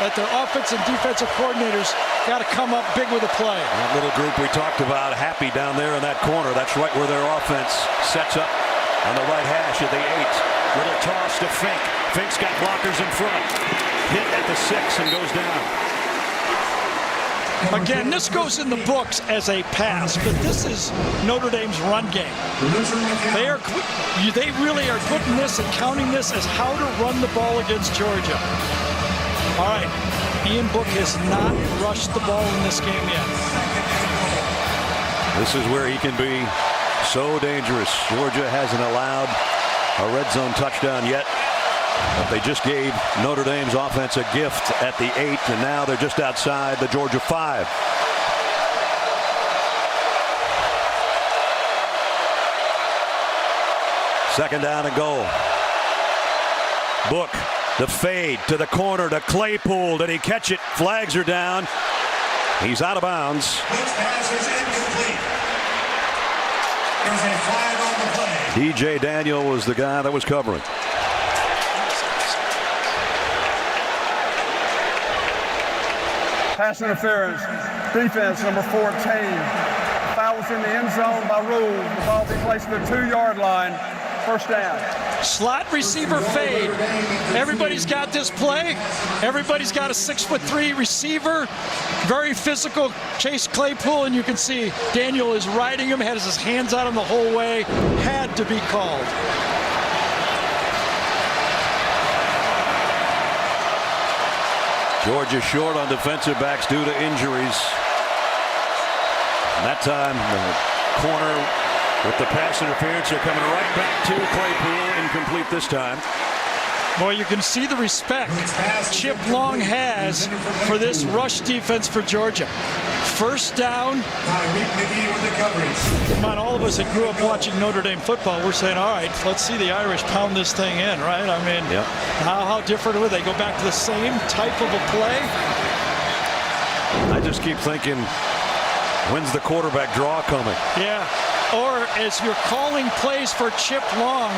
that their offense and defensive coordinators got to come up big with a play. That little group we talked about, happy down there in that corner. That's right where their offense sets up on the right hash at the 8. Little toss to Fink. Fink's got blockers in front. Hit at the 6 and goes down. Again, this goes in the books as a pass, but this is Notre Dame's run game. They really are putting this and counting this as how to run the ball against Georgia. All right, Ian Book has not rushed the ball in this game yet. This is where he can be so dangerous. Georgia hasn't allowed a red zone touchdown yet. But they just gave Notre Dame's offense a gift at the 8, and now they're just outside the Georgia 5. Second down and goal. Book, the fade to the corner to Claypool. Did he catch it? Flags are down. He's out of bounds. This pass is incomplete. There's a flag on the play. DJ Daniel was the guy that was covering. Pass interference, defense number 14. Foul was in the end zone by rule. The ball be placed at the 2-yard line. First down. Slot receiver fade. Everybody's got this play. Everybody's got a 6'3" receiver. Very physical Chase Claypool, and you can see Daniel is riding him, has his hands on him the whole way. Had to be called. Georgia short on defensive backs due to injuries. And that time, the corner with the pass interference, they're coming right back to Claypool. Incomplete this time. Boy, you can see the respect Chip Long has for this rush defense for Georgia. First down. Come on, all of us that grew up watching Notre Dame football, we're saying, all right, let's see the Irish pound this thing in, right? I mean, how different are they? Go back to the same type of a play? I just keep thinking, when's the quarterback draw coming? Yeah. Or as you're calling plays for Chip Long,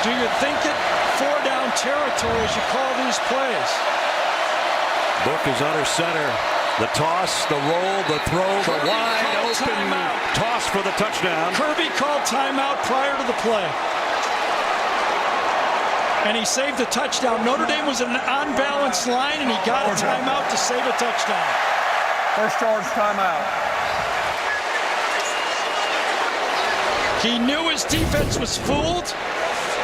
do you think it 4-down territory as you call these plays? Book is under center. The toss, the roll, the throw, the wide open toss for the touchdown. Kirby called timeout prior to the play. And he saved the touchdown. Notre Dame was an unbalanced line, and he got a timeout to save a touchdown. First charge timeout. He knew his defense was fooled.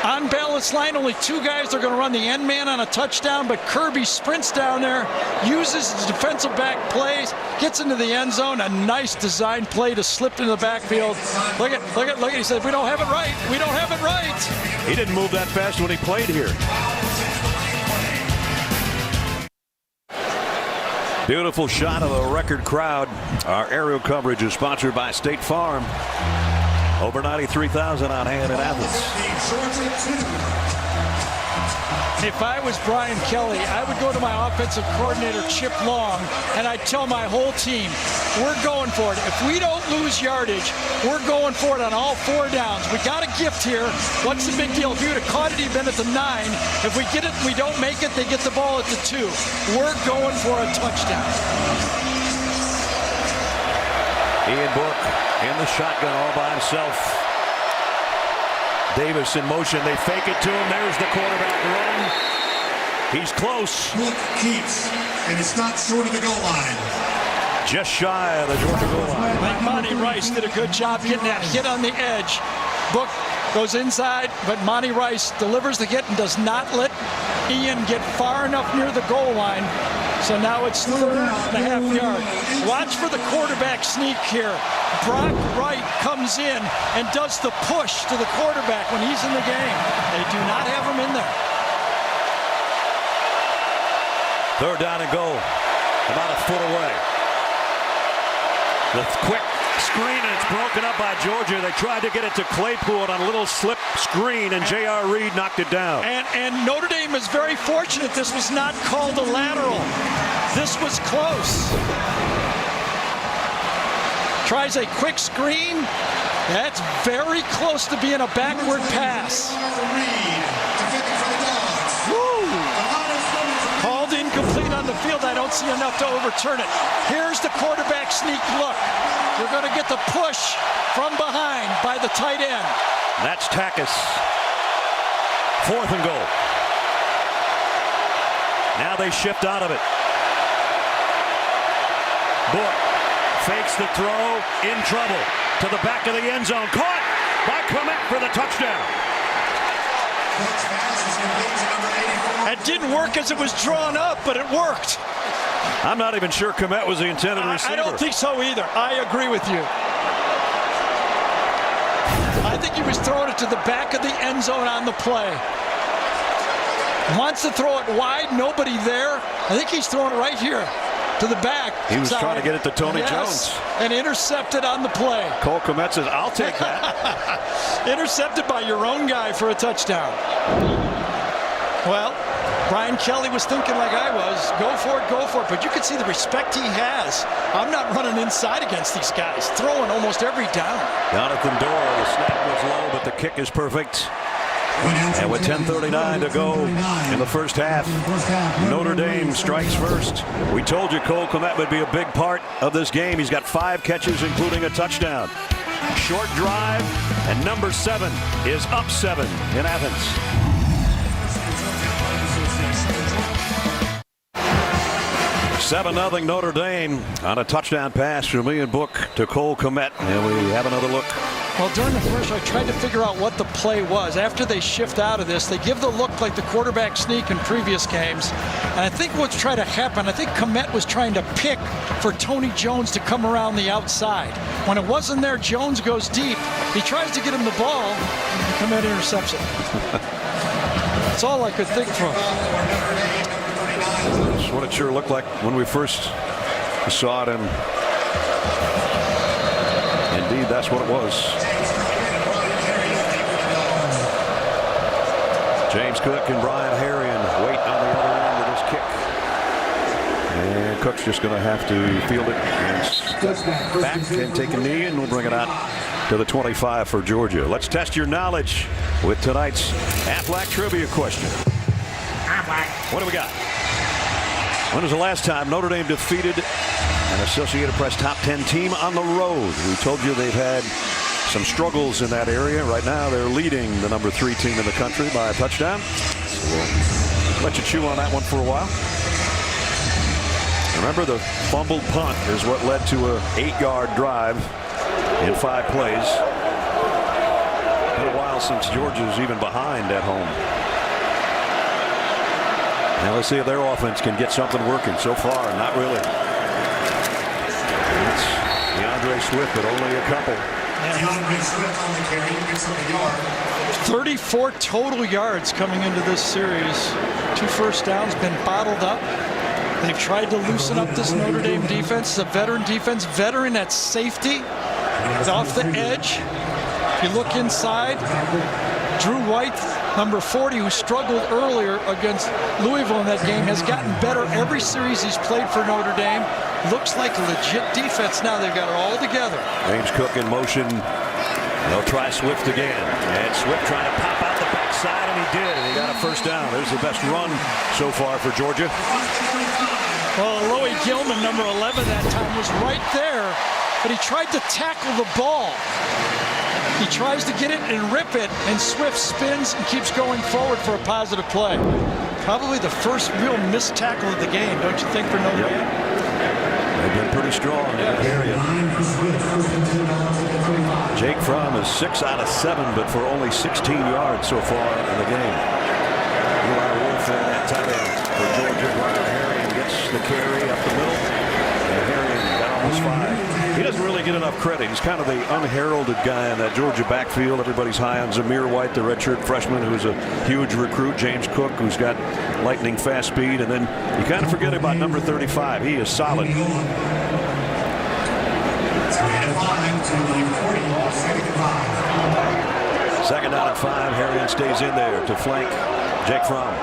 Unbalanced line, only 2 guys are going to run the end man on a touchdown, but Kirby sprints down there, uses his defensive back plays, gets into the end zone, a nice design play to slip into the backfield. Look at, he said, we don't have it right. We don't have it right. He didn't move that fast when he played here. Beautiful shot of a record crowd. Our aerial coverage is sponsored by State Farm. Over 93,000 on hand in Athens. If I was Brian Kelly, I would go to my offensive coordinator, Chip Long, and I'd tell my whole team, we're going for it. If we don't lose yardage, we're going for it on all 4 downs. We got a gift here. What's the big deal? If you would have caught it, he'd been at the 9. If we get it, we don't make it, they get the ball at the 2. We're going for a touchdown. Ian Book in the shotgun all by himself. Davis in motion. They fake it to him. There's the quarterback run. He's close. Book keeps, and it's not short of the goal line. Just shy of the Georgia goal line. I think Monty Rice did a good job getting that hit on the edge. Book goes inside, but Monty Rice delivers the hit and does not let Ian get far enough near the goal line. So now it's 3.5 yards. Watch for the quarterback sneak here. Brock Wright comes in and does the push to the quarterback when he's in the game. They do not have him in there. 3rd down and goal. About a foot away. The quick screen, and it's broken up by Georgia. They tried to get it to Claypool on a little slip screen, and J.R. Reed knocked it down. And Notre Dame is very fortunate this was not called a lateral. This was close. Tries a quick screen. That's very close to being a backward pass. Woo! Called incomplete on the field. I don't see enough to overturn it. Here's the quarterback sneak look. You're going to get the push from behind by the tight end. That's Takis. 4th and goal. Now they shift out of it. Book fakes the throw, in trouble. To the back of the end zone. Caught by Clement for the touchdown. It didn't work as it was drawn up, but it worked. I'm not even sure Komet was the intended receiver. I don't think so either. I agree with you. I think he was throwing it to the back of the end zone on the play. Wants to throw it wide, nobody there. I think he's throwing it right here to the back. He was trying to get it to Tony Jones. And intercepted on the play. Cole Komet says, I'll take that. Intercepted by your own guy for a touchdown. Well, Brian Kelly was thinking like I was, go for it, go for it. But you can see the respect he has. I'm not running inside against these guys, throwing almost every down. Jonathan Dorr, the snap was low, but the kick is perfect. And with 10:39 to go in the first half, Notre Dame strikes first. We told you Cole Komet would be a big part of this game. He's got 5 catches, including a touchdown. Short drive, and number 7 is up 7 in Athens. 7-0 Notre Dame on a touchdown pass from Ian Book to Cole Komet. And we have another look. Well, during the first, I tried to figure out what the play was. After they shift out of this, they give the look like the quarterback sneak in previous games. And I think what's trying to happen, I think Komet was trying to pick for Tony Jones to come around the outside. When it wasn't there, Jones goes deep. He tries to get him the ball, and Komet intercepts it. That's all I could think for. That's what it sure looked like when we first saw it, and indeed that's what it was. James Cook and Brian Herrion wait on the other end of this kick. And Cook's just going to have to field it and back and take a knee, and we'll bring it out to the 25 for Georgia. Let's test your knowledge with tonight's Aflac trivia question. What do we got? When was the last time Notre Dame defeated an Associated Press top 10 team on the road? We told you they've had some struggles in that area. Right now they're leading the number 3 team in the country by a touchdown. So we'll let you chew on that one for a while. Remember, the fumbled punt is what led to an 8-yard drive in 5 plays. Been a while since Georgia's even behind at home. Now let's see if their offense can get something working. So far, not really. It's DeAndre Swift, but only a couple. DeAndre Swift on the carry, picks up a yard. 34 total yards coming into this series. 2 first downs, been bottled up. They've tried to loosen up this Notre Dame defense. It's a veteran defense. Veteran at safety. It's off the edge. If you look inside, Drew White, number 40, who struggled earlier against Louisville in that game, has gotten better every series he's played for Notre Dame. Looks like a legit defense now. They've got it all together. James Cook in motion. They'll try Swift again. And Swift trying to pop out the backside, and he did. And he got a first down. There's the best run so far for Georgia. Well, Loie Gilman, number 11 that time, was right there, but he tried to tackle the ball. He tries to get it and rip it, and Swift spins and keeps going forward for a positive play. Probably the first real missed tackle of the game, don't you think, for Notre Dame? They've been pretty strong in that area. Jake Fromm is 6 out of 7, but for only 16 yards so far in the game. Eli Wolf in that tight end for Georgia. Brian Herrion gets the carry up the middle, and Herrion got almost 5. He doesn't really get enough credit. He's kind of the unheralded guy in that Georgia backfield. Everybody's high on Zamir White, the redshirt freshman, who's a huge recruit. James Cook, who's got lightning fast speed. And then you kind of forget about number 35. He is solid. Second down and 5. Herrion stays in there to flank Jake Fromm.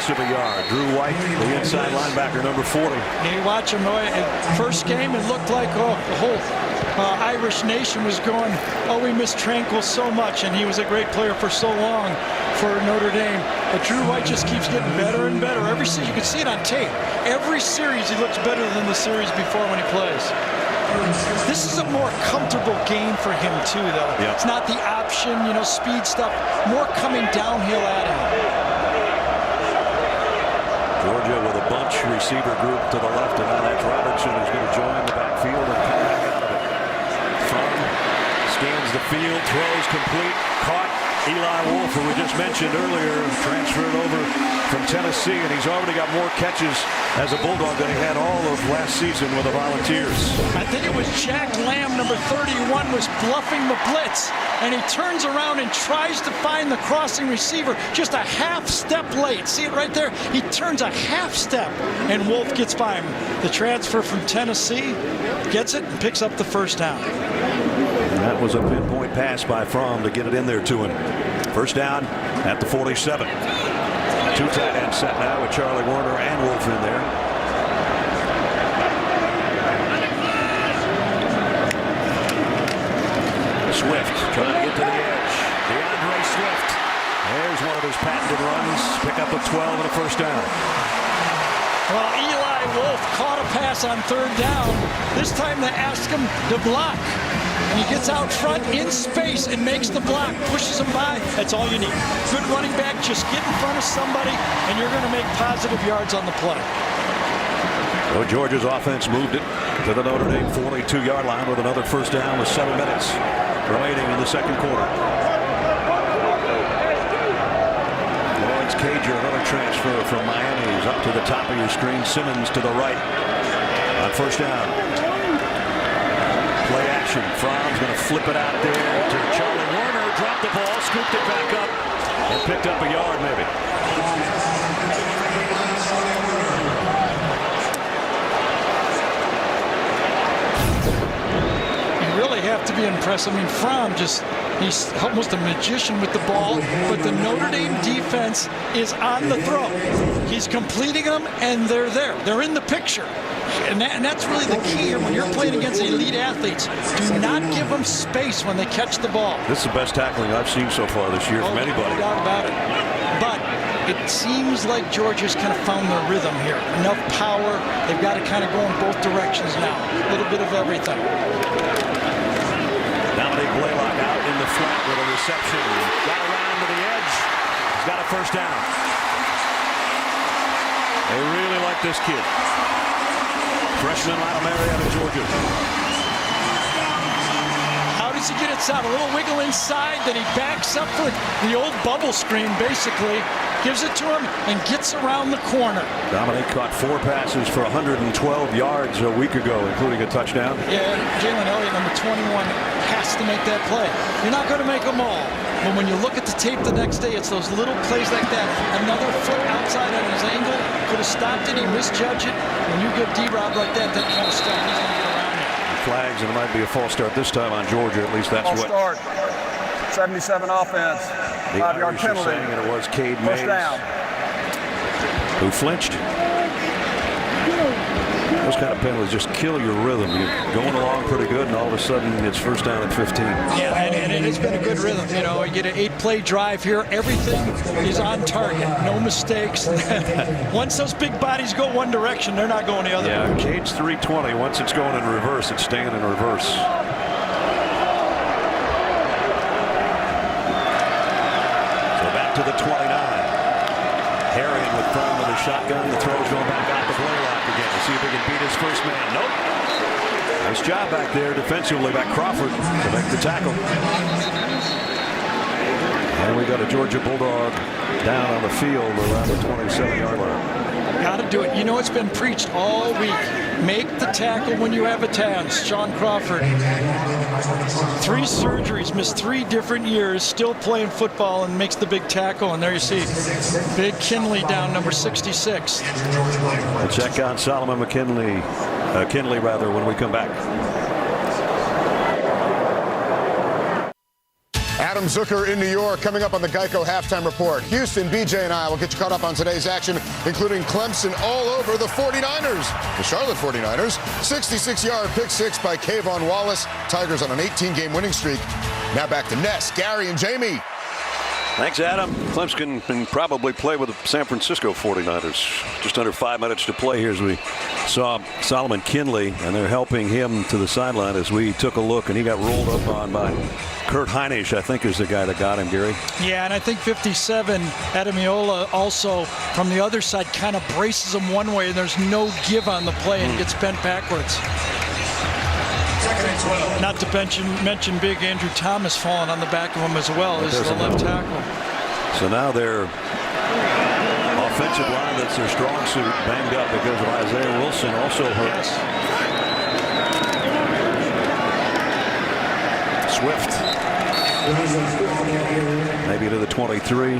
Of a yard. Drew White, the inside linebacker, number 40. You watch him. First game, it looked like the whole Irish nation was going, oh, we miss Tranquil so much, and he was a great player for so long for Notre Dame. But Drew White just keeps getting better and better. Every series, you can see it on tape. Every series, he looks better than the series before when he plays. This is a more comfortable game for him, too, though. Yep. It's not the option, speed stuff. More coming downhill at him. Georgia with a bunch receiver group to the left, and now that's Robertson who's going to join the backfield and come back out of it. Fromm scans the field, throws complete, caught. Eli Wolf, who we just mentioned earlier, transferred over from Tennessee, and he's already got more catches as a Bulldog than he had all of last season with the Volunteers. I think it was Jack Lamb, number 31, was bluffing the blitz, and he turns around and tries to find the crossing receiver just a half step late. See it right there? He turns a half step, and Wolf gets by him. The transfer from Tennessee gets it and picks up the first down. And that was a pinpoint pass by Fromm to get it in there to him. First down at the 47. 2 tight ends set now with Charlie Warner and Wolf in there. Swift trying to get to the edge. DeAndre Swift. There's one of his patented runs. Pick up a 12 and a first down. Well, Eli Wolf caught a pass on 3rd down. This time they asked him to block. And he gets out front in space and makes the block, pushes him by. That's all you need. Good running back, just get in front of somebody, and you're going to make positive yards on the play. So Georgia's offense moved it to the Notre Dame 42-yard line with another first down with 7 minutes remaining in the second quarter. Lawrence Cager, another transfer from Miami. He's up to the top of your screen. Simmons to the right on first down. Play action. Fromm's going to flip it out there to Charlie Warner. Dropped the ball, scooped it back up, and picked up a yard maybe. Really have to be impressed. I mean, Fromm he's almost a magician with the ball, but the Notre Dame defense is on the throw. He's completing them, and they're there. They're in the picture. And that's really the key here when you're playing against elite athletes. Do not give them space when they catch the ball. This is the best tackling I've seen so far this year from anybody. No doubt about it. But it seems like Georgia's kind of found their rhythm here. Enough power. They've got to kind of go in both directions now. A little bit of everything. Dominique Blaylock out in the flat with a reception. Got around to the edge. He's got a first down. They really like this kid. Freshman out of Marietta, Georgia. How does he get it out? A little wiggle inside, then he backs up for the old bubble screen, basically. Gives it to him and gets around the corner. Dominique caught 4 passes for 112 yards a week ago, including a touchdown. Yeah, Jalen Elliott, number 21, has to make that play. You're not going to make them all. But when you look at the tape the next day, it's those little plays like that. Another foot outside on his angle. Could have stopped it. He misjudged it. When you get D-Rob like that kind of stuff, he's going to get around it. Flags, and it might be a false start this time on Georgia. At least that's what. False start. 77 offense. The 5-yard Irish are penalty. saying, and it was Cade Mays who flinched. Those kind of penalties just kill your rhythm. You're going along pretty good, and all of a sudden it's first down at 15. Yeah, and it's been a good rhythm. You know, you get an 8-play drive here. Everything is on target. No mistakes. Once those big bodies go one direction, they're not going the other. Yeah, Cade's 320. Once it's going in reverse, it's staying in reverse. So back to the 29. Harrion with Fromm with a shotgun. The throw's going back out to Blaylock again. See if he can beat his first man. Nope. Nice job back there defensively by Crawford to make the tackle. And we got a Georgia Bulldog down on the field around the 27-yard line. Got to do it. You know, it's been preached all week. Make the tackle when you have a chance. Sean Crawford. 3 surgeries, missed 3 different years, still playing football and makes the big tackle. And there you see Big Kinley down, number 66. We'll check on Solomon Kinley, when we come back. Adam Zucker in New York coming up on the Geico Halftime Report. Houston, BJ, and I will get you caught up on today's action, including Clemson all over the 49ers. The Charlotte 49ers, 66-yard pick six by Kayvon Wallace. Tigers on an 18-game winning streak. Now back to Ness, Gary, and Jamie. Thanks, Adam. Clemson can probably play with the San Francisco 49ers. Just under 5 minutes to play here as we saw Solomon Kinley, and they're helping him to the sideline as we took a look, and he got rolled up on by Kurt Heinisch, I think, is the guy that got him, Gary. Yeah, and I think 57, Adamiola, also from the other side, kind of braces him one way, and there's no give on the play, and gets bent backwards. Not to mention big Andrew Thomas falling on the back of him as well as the left tackle. So now their offensive line, that's their strong suit, banged up because of Isaiah Wilson, also hurt. Yes. Swift. Maybe to the 23.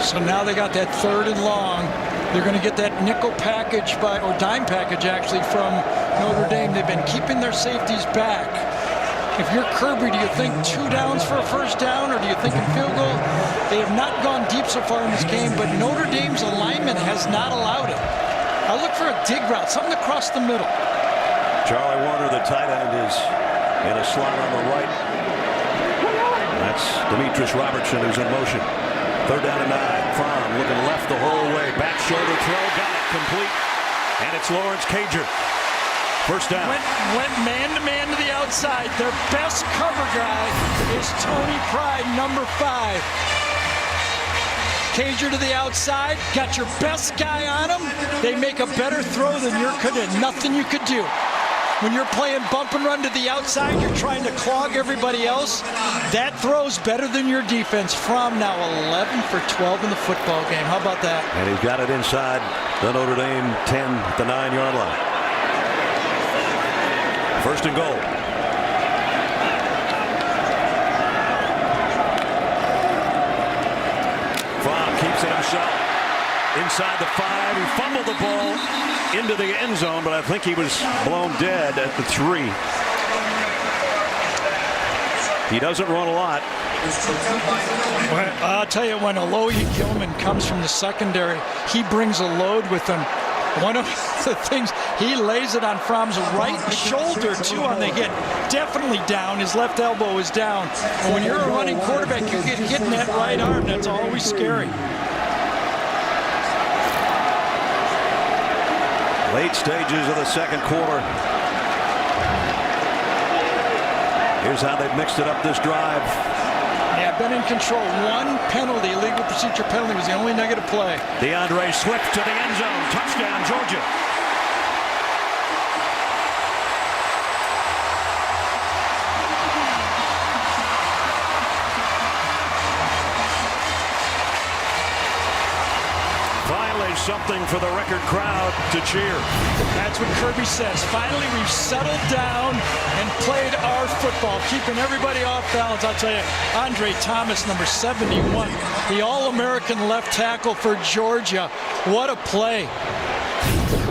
So now they got that 3rd and long. They're going to get that nickel package or dime package actually from Notre Dame. They've been keeping their safeties back. If you're Kirby, do you think 2 downs for a first down, or do you think in field goal? They have not gone deep so far in this game, but Notre Dame's alignment has not allowed it. I look for a dig route, something across the middle. Charlie Warner, the tight end, is in a slot on the right. That's Demetrius Robertson, who's in motion. 3rd down and 9. Fromm looking left the whole way. Back shoulder throw. Got it complete. And it's Lawrence Cager. First down. Went man-to-man to the outside. Their best cover guy is Tony Pride, number 5. Cager to the outside. Got your best guy on him. They make a better throw than you could. Nothing you could do. when you're playing bump and run to the outside, you're trying to clog everybody else. That throw's better than your defense. Fromm now 11 for 12 in the football game. How about that? And he's got it inside the Notre Dame 10 at the 9-yard line. First and goal. Fromm keeps it himself. Inside the 5, he fumbled the ball into the end zone, but I think he was blown dead at the 3. He doesn't run a lot. I'll tell you, when Alohi Gilman comes from the secondary, he brings a load with him. One of the things, he lays it on Fromm's right shoulder, too, on the hit. Definitely down. His left elbow is down. And when you're a running quarterback, you get hit in that right arm. That's always scary. Late stages of the second quarter. Here's how they've mixed it up this drive. Yeah, been in control. One penalty, illegal procedure penalty, was the only negative play. DeAndre Swift to the end zone. Touchdown, Georgia. Something for the record crowd to cheer. That's what Kirby says. Finally, we've settled down and played our football, keeping everybody off balance. I'll tell you, Andre Thomas, number 71, the All-American left tackle for Georgia. What a play.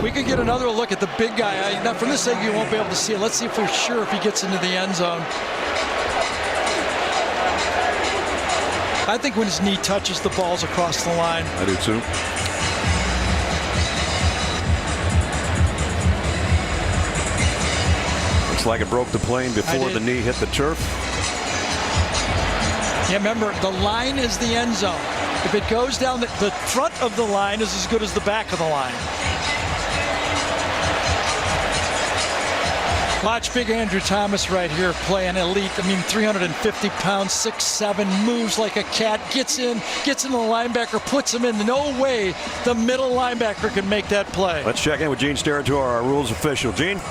We could get another look at the big guy. Now, from this angle, you won't be able to see it. Let's see if we're sure if he gets into the end zone. I think when his knee touches the balls across the line. I do too. Like it broke the plane before the knee hit the turf. Yeah, remember, the line is the end zone. If it goes down, the front of the line is as good as the back of the line. Watch big Andrew Thomas right here playing elite. I mean, 350 pounds, 6'7", moves like a cat, gets in the linebacker, puts him in. No way the middle linebacker can make that play. Let's check in with Gene Steratore, our rules official. Gene?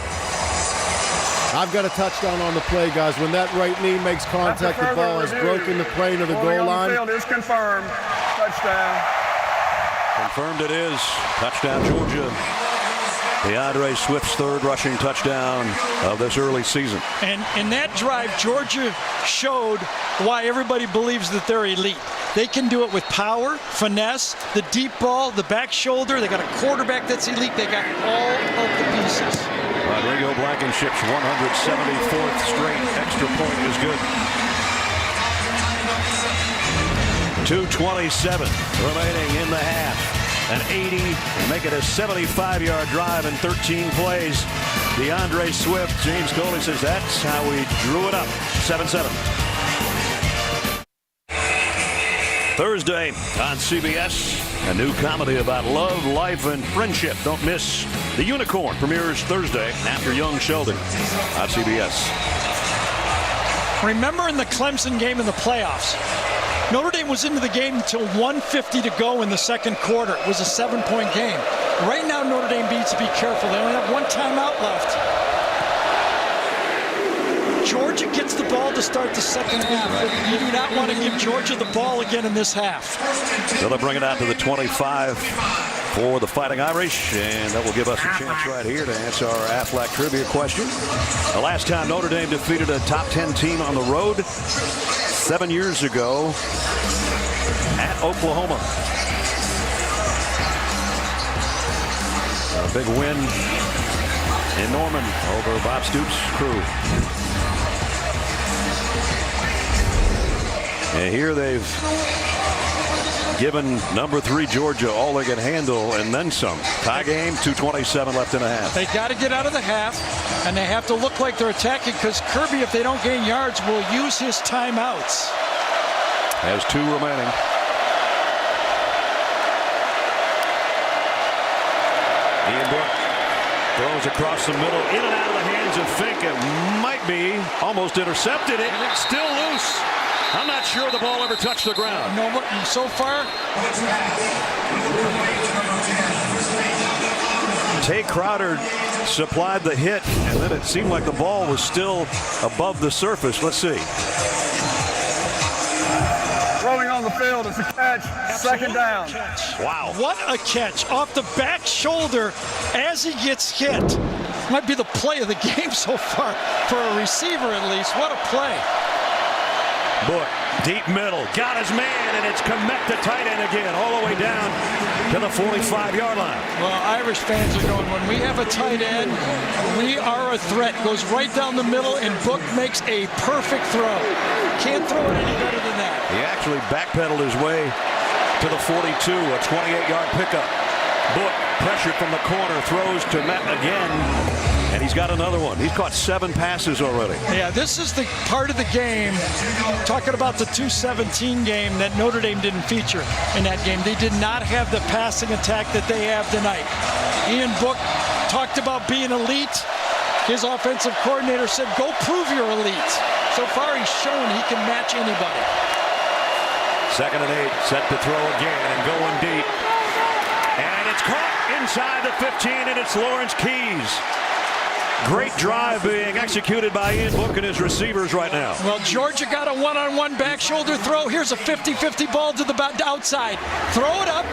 I've got a touchdown on the play, guys. When that right knee makes contact, the ball has broken the plane of the goal line. The field is confirmed. Touchdown. Confirmed it is. Touchdown, Georgia. DeAndre Swift's third rushing touchdown of this early season. And in that drive, Georgia showed why everybody believes that they're elite. They can do it with power, finesse, the deep ball, the back shoulder. They got a quarterback that's elite. They got all of the pieces. Rodrigo Blankenship's 174th straight extra point is good. 2:27 remaining in the half. An 80, make it a 75-yard drive in 13 plays. DeAndre Swift, James Coley says that's how we drew it up. 7-7. Thursday on CBS, a new comedy about love, life, and friendship. Don't miss The Unicorn. Premieres Thursday after Young Sheldon on CBS. Remember in the Clemson game in the playoffs, Notre Dame was into the game until 1:50 to go in the second quarter. It was a 7-point game. Right now, Notre Dame needs to be careful. They only have one timeout left. Georgia gets the ball to start the second half. You do not want to give Georgia the ball again in this half. So they'll bring it out to the 25 for the Fighting Irish, and that will give us a chance right here to answer our Aflac trivia question. The last time Notre Dame defeated a top 10 team on the road, 7 years ago at Oklahoma. A big win in Norman over Bob Stoops' crew. And here they've given number 3 Georgia all they can handle and then some. Tie game, 2:27 left in a half. They got to get out of the half, and they have to look like they're attacking because Kirby, if they don't gain yards, will use his timeouts. Has 2 remaining. Ian Brooke throws across the middle, in and out of the hands of Fink. It might be almost intercepted. It's still loose. I'm not sure the ball ever touched the ground. No, but so far, Tay Crowder supplied the hit, and then it seemed like the ball was still above the surface. Let's see. Rolling on the field is a catch. Second down. Wow. What a catch off the back shoulder as he gets hit. Might be the play of the game so far for a receiver at least. What a play. Book, deep middle, got his man, and it's Komet the tight end again, all the way down to the 45-yard line. Well, Irish fans are going, when we have a tight end, we are a threat. Goes right down the middle, and Book makes a perfect throw. Can't throw it any better than that. He actually backpedaled his way to the 42, a 28-yard pickup. Book, pressure from the corner, throws to Met again, and he's got another one. He's caught 7 passes already. Yeah, this is the part of the game, talking about the 2-17 game, that Notre Dame didn't feature in that game. They did not have the passing attack that they have tonight. Ian Book talked about being elite. His offensive coordinator said, go prove you're elite. So far, he's shown he can match anybody. 2nd and 8, set to throw again and going deep. And it's caught inside the 15, and it's Lawrence Keys. Great drive being executed by Ian Book and his receivers right now. Well, Georgia got a one-on-one back shoulder throw. Here's a 50-50 ball to the outside. Throw it up.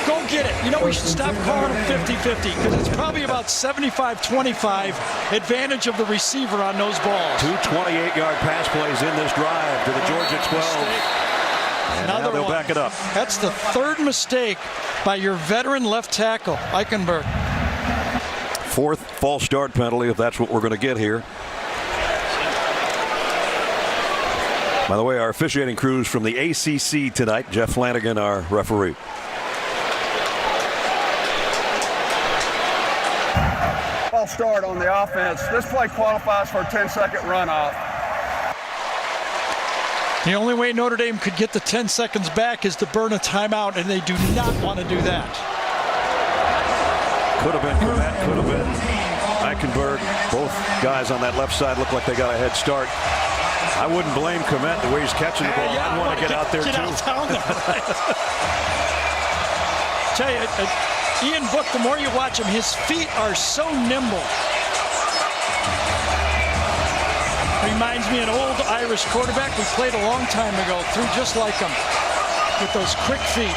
Go get it. You know, we should stop calling them 50-50 because it's probably about 75-25 advantage of the receiver on those balls. 2 28-yard pass plays in this drive to the Georgia 12. And now they'll back it up. That's the 3rd mistake by your veteran left tackle, Eichenberg. 4th false start penalty, if that's what we're going to get here. By the way, our officiating crews from the ACC tonight. Jeff Flanagan, our referee. False start on the offense. This play qualifies for a 10-second runoff. The only way Notre Dame could get the 10 seconds back is to burn a timeout, and they do not want to do that. Could have been Komet, could have been Eichenberg. Both guys on that left side look like they got a head start. I wouldn't blame Komet the way he's catching the ball. I'd want to get out there, too. Tell you, Ian Book, the more you watch him, his feet are so nimble. Reminds me of an old Irish quarterback we played a long time ago, threw just like him, with those quick feet.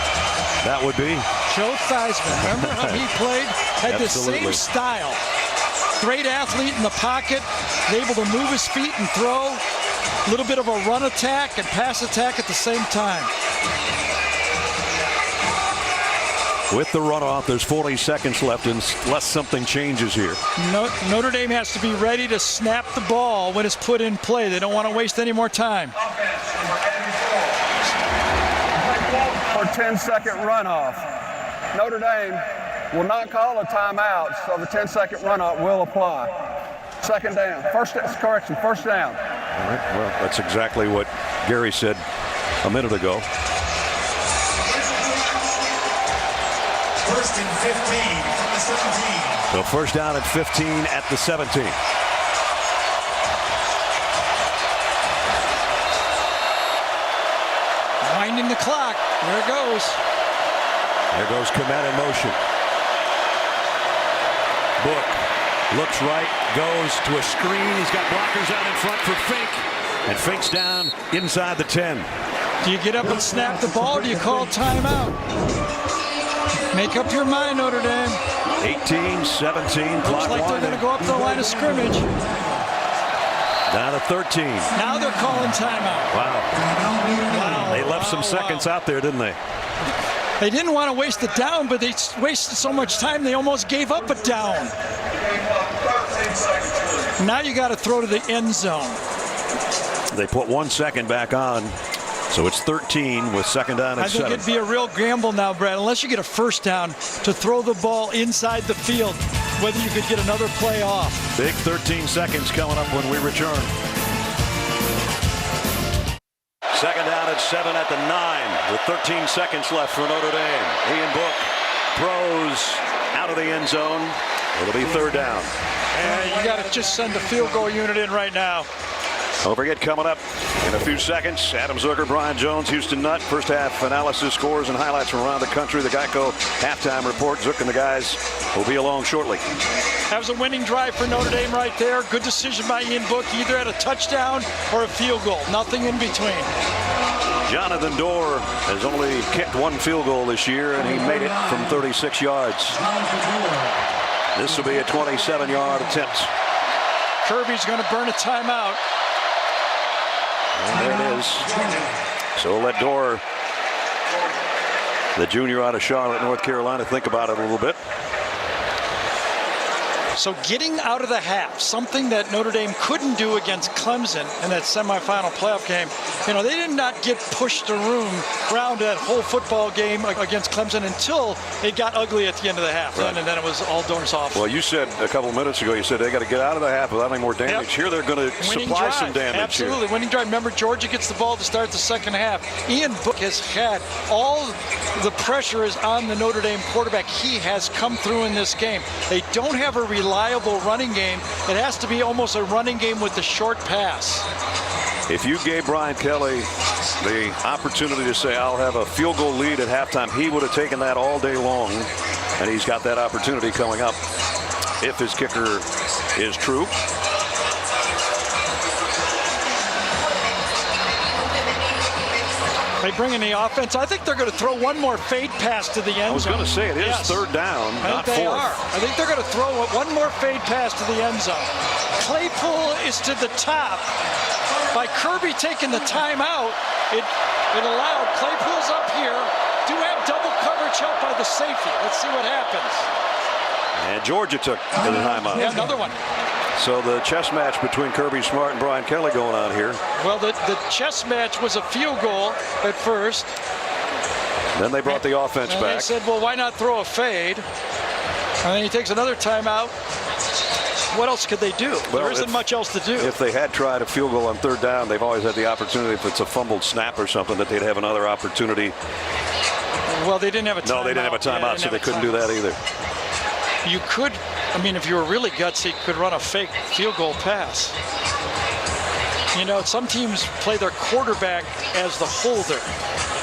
That would be Joe Theismann. Remember how he played? Had the same style. Great athlete in the pocket, able to move his feet and throw. A little bit of a run attack and pass attack at the same time. with the runoff. There's 40 seconds left unless something changes here. Notre Dame has to be ready to snap the ball when it's put in play. They don't want to waste any more time. For a 10-second runoff. Notre Dame will not call a timeout, so the 10-second runoff will apply. Second down. First down. All right, well, that's exactly what Gary said a minute ago. First and 15 from the 17. So first down at 15 at the 17. Winding the clock. There it goes. There goes Komet in motion. Book looks right, goes to a screen. He's got blockers out in front for Fink. And Fink's down inside the 10. Do you get up and snap the ball, or do you call timeout? Make up your mind, Notre Dame. 18, 17. Looks like they're going to go up to the line of scrimmage. Down to 13. Now they're calling timeout. Wow. They left some seconds out there, didn't they? They didn't want to waste the down, but they wasted so much time they almost gave up a down. Now you got to throw to the end zone. They put 1 second back on, so it's 13 with second down and 7. I think it'd be a real gamble now, Brad, unless you get a first down, to throw the ball inside the field, whether you could get another play off. Big 13 seconds coming up when we return. Second down at 7 at the 9 with 13 seconds left for Notre Dame. Ian Book throws out of the end zone. It'll be third down. And you got to just send the field goal unit in right now. Don't forget, coming up in a few seconds, Adam Zucker, Brian Jones, Houston Nutt. First half analysis, scores, and highlights from around the country. The Geico halftime report. Zook and the guys will be along shortly. That was a winning drive for Notre Dame right there. Good decision by Ian Book. Either at a touchdown or a field goal. Nothing in between. Jonathan Dorr has only kicked one field goal this year, and he made it from 36 yards. This will be a 27-yard attempt. Kirby's going to burn a timeout. And there it is. So we'll let Dorr, the junior out of Charlotte, North Carolina, think about it a little bit. So getting out of the half, something that Notre Dame couldn't do against Clemson in that semifinal playoff game. You know, they did not get pushed around that whole football game against Clemson until it got ugly at the end of the half. Right. And then it was all doors off. Well, you said a couple of minutes ago, you said they got to get out of the half without any more damage. Yep. Here they're going to supply some damage. Absolutely. Winning drive. Remember, Georgia gets the ball to start the second half. Ian Book has had all the pressure is on the Notre Dame quarterback. He has come through in this game. They don't have a reliable running game. It has to be almost a running game with the short pass. If you gave Brian Kelly the opportunity to say, I'll have a field goal lead at halftime, he would have taken that all day long. And he's got that opportunity coming up if his kicker is true. They bring in the offense. I think they're going to throw one more fade pass to the end zone. I was going to say it is third down, not fourth. I think they're going to throw one more fade pass to the end zone. Claypool is to the top. By Kirby taking the timeout, it allowed Claypool's up here. Do have double coverage help by the safety. Let's see what happens. And Georgia took the timeout. Yeah, another one. So the chess match between Kirby Smart and Brian Kelly going on here. Well, the chess match was a field goal at first. Then they brought the offense back. They said, well, why not throw a fade? And then he takes another timeout. What else could they do? Well, there isn't much else to do. If they had tried a field goal on third down, they've always had the opportunity, if it's a fumbled snap or something, that they'd have another opportunity. Well, they didn't have a timeout. No, they didn't have a timeout, so they couldn't do that either. You could, I mean, if you were really gutsy, you could run a fake field goal pass. You know, some teams play their quarterback as the holder.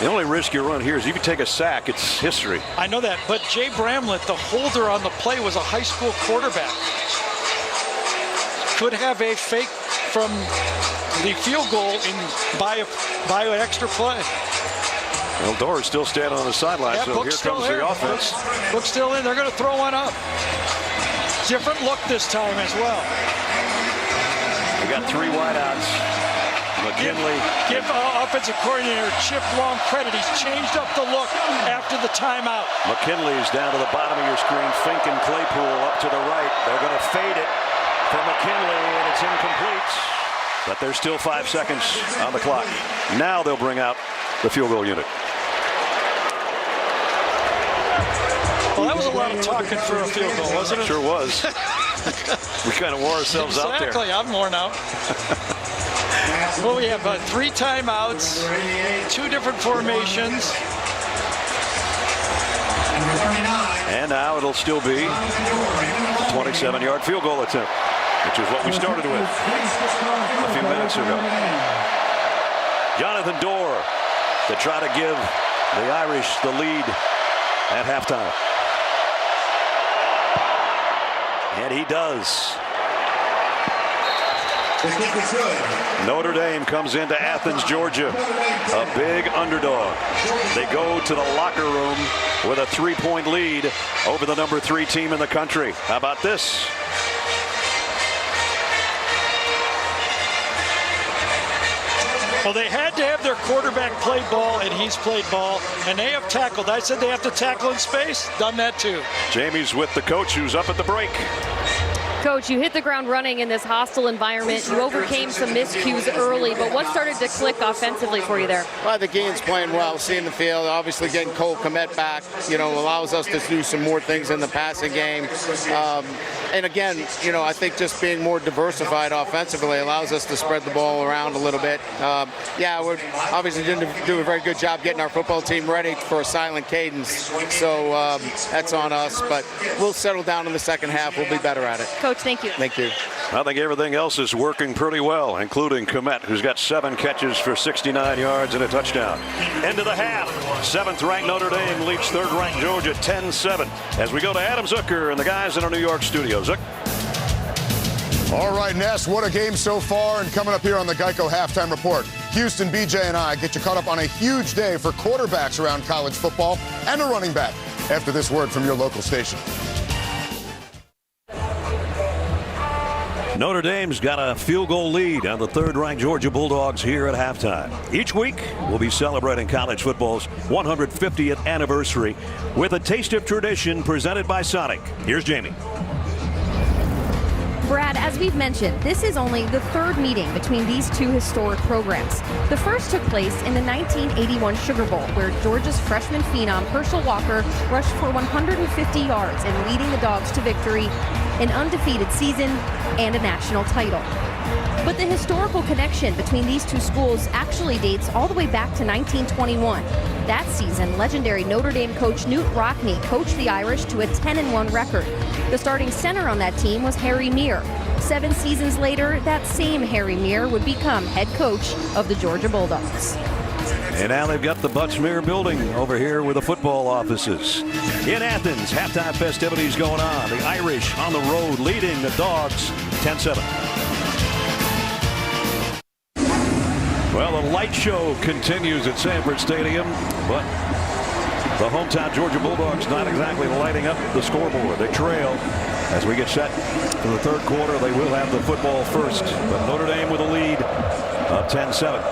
The only risk you run here is if you take a sack, it's history. I know that, but Jay Bramlett, the holder on the play, was a high school quarterback. Could have a fake from the field goal by an extra play. Well, Dorr's still standing on the sideline, so here comes the offense. Book's still in. They're going to throw one up. Different look this time as well. We got three wideouts. McKinley. Give offensive coordinator Chip Long credit. He's changed up the look after the timeout. McKinley's down to the bottom of your screen. Fink and Claypool up to the right. They're going to fade it for McKinley, and it's incomplete. But there's still 5 seconds on the clock. Now they'll bring out the field goal unit. Well, that was a lot of talking for a field goal, wasn't it? Sure was. We kind of wore ourselves out there. Exactly, I'm worn out. Well, we have 3 timeouts, 2 different formations. And now it'll still be a 27-yard field goal attempt, which is what we started with a few minutes ago. Jonathan Dorr to try to give the Irish the lead at halftime. And he does. Notre Dame comes into Athens, Georgia, a big underdog. They go to the locker room with a 3-point lead over the number 3 team in the country. How about this? Well, they had to have their quarterback play ball, and he's played ball, and they have tackled. I said they have to tackle in space. Done that too. Jamie's with the coach who's up at the break. Coach, you hit the ground running in this hostile environment. You overcame some miscues early, but what started to click offensively for you there? Well, the game's playing well, seeing the field. Obviously, getting Cole Kmet back, allows us to do some more things in the passing game. And again, I think just being more diversified offensively allows us to spread the ball around a little bit. We're obviously didn't do a very good job getting our football team ready for a silent cadence. So that's on us, but we'll settle down in the second half. We'll be better at it. Coach, Coach. Thank you. Thank you. I think everything else is working pretty well, including Komet, who's got 7 catches for 69 yards and a touchdown. End of the half. 7th-ranked Notre Dame leads 3rd-ranked Georgia 10-7. As we go to Adam Zucker and the guys in our New York studio. Zuck. All right, Ness, what a game so far. And coming up here on the Geico Halftime Report, Houston, BJ, and I get you caught up on a huge day for quarterbacks around college football and a running back after this word from your local station. Notre Dame's got a field goal lead on the 3rd-ranked Georgia Bulldogs here at halftime. Each week, we'll be celebrating college football's 150th anniversary with a taste of tradition presented by Sonic. Here's Jamie. Brad, as we've mentioned, this is only the 3rd meeting between these 2 historic programs. The first took place in the 1981 Sugar Bowl, where Georgia's freshman phenom Herschel Walker rushed for 150 yards and leading the Dogs to victory, an undefeated season, and a national title. But the historical connection between these 2 schools actually dates all the way back to 1921. That season, legendary Notre Dame coach Knute Rockne coached the Irish to a 10-1 record. The starting center on that team was Harry Meir. 7 seasons later, that same Harry Meir would become head coach of the Georgia Bulldogs. And now they've got the Butts-Mehre building over here with the football offices. In Athens, halftime festivities going on. The Irish on the road leading the Dogs 10-7. Well, the light show continues at Sanford Stadium, but the hometown Georgia Bulldogs not exactly lighting up the scoreboard. They trail as we get set for the 3rd quarter. They will have the football first, but Notre Dame with a lead of 10-7.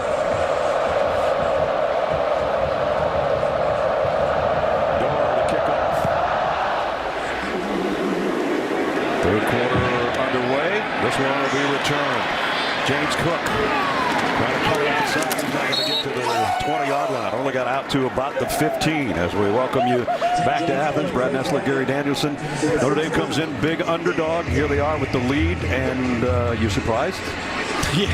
Third quarter underway. This one will be returned. James Cook trying to cut it outside. He's not going to get to the 20-yard line. Only got out to about the 15 as we welcome you back to Athens. Brad Nessler, Gary Danielson. Notre Dame comes in big underdog. Here they are with the lead. And you surprised? Yeah,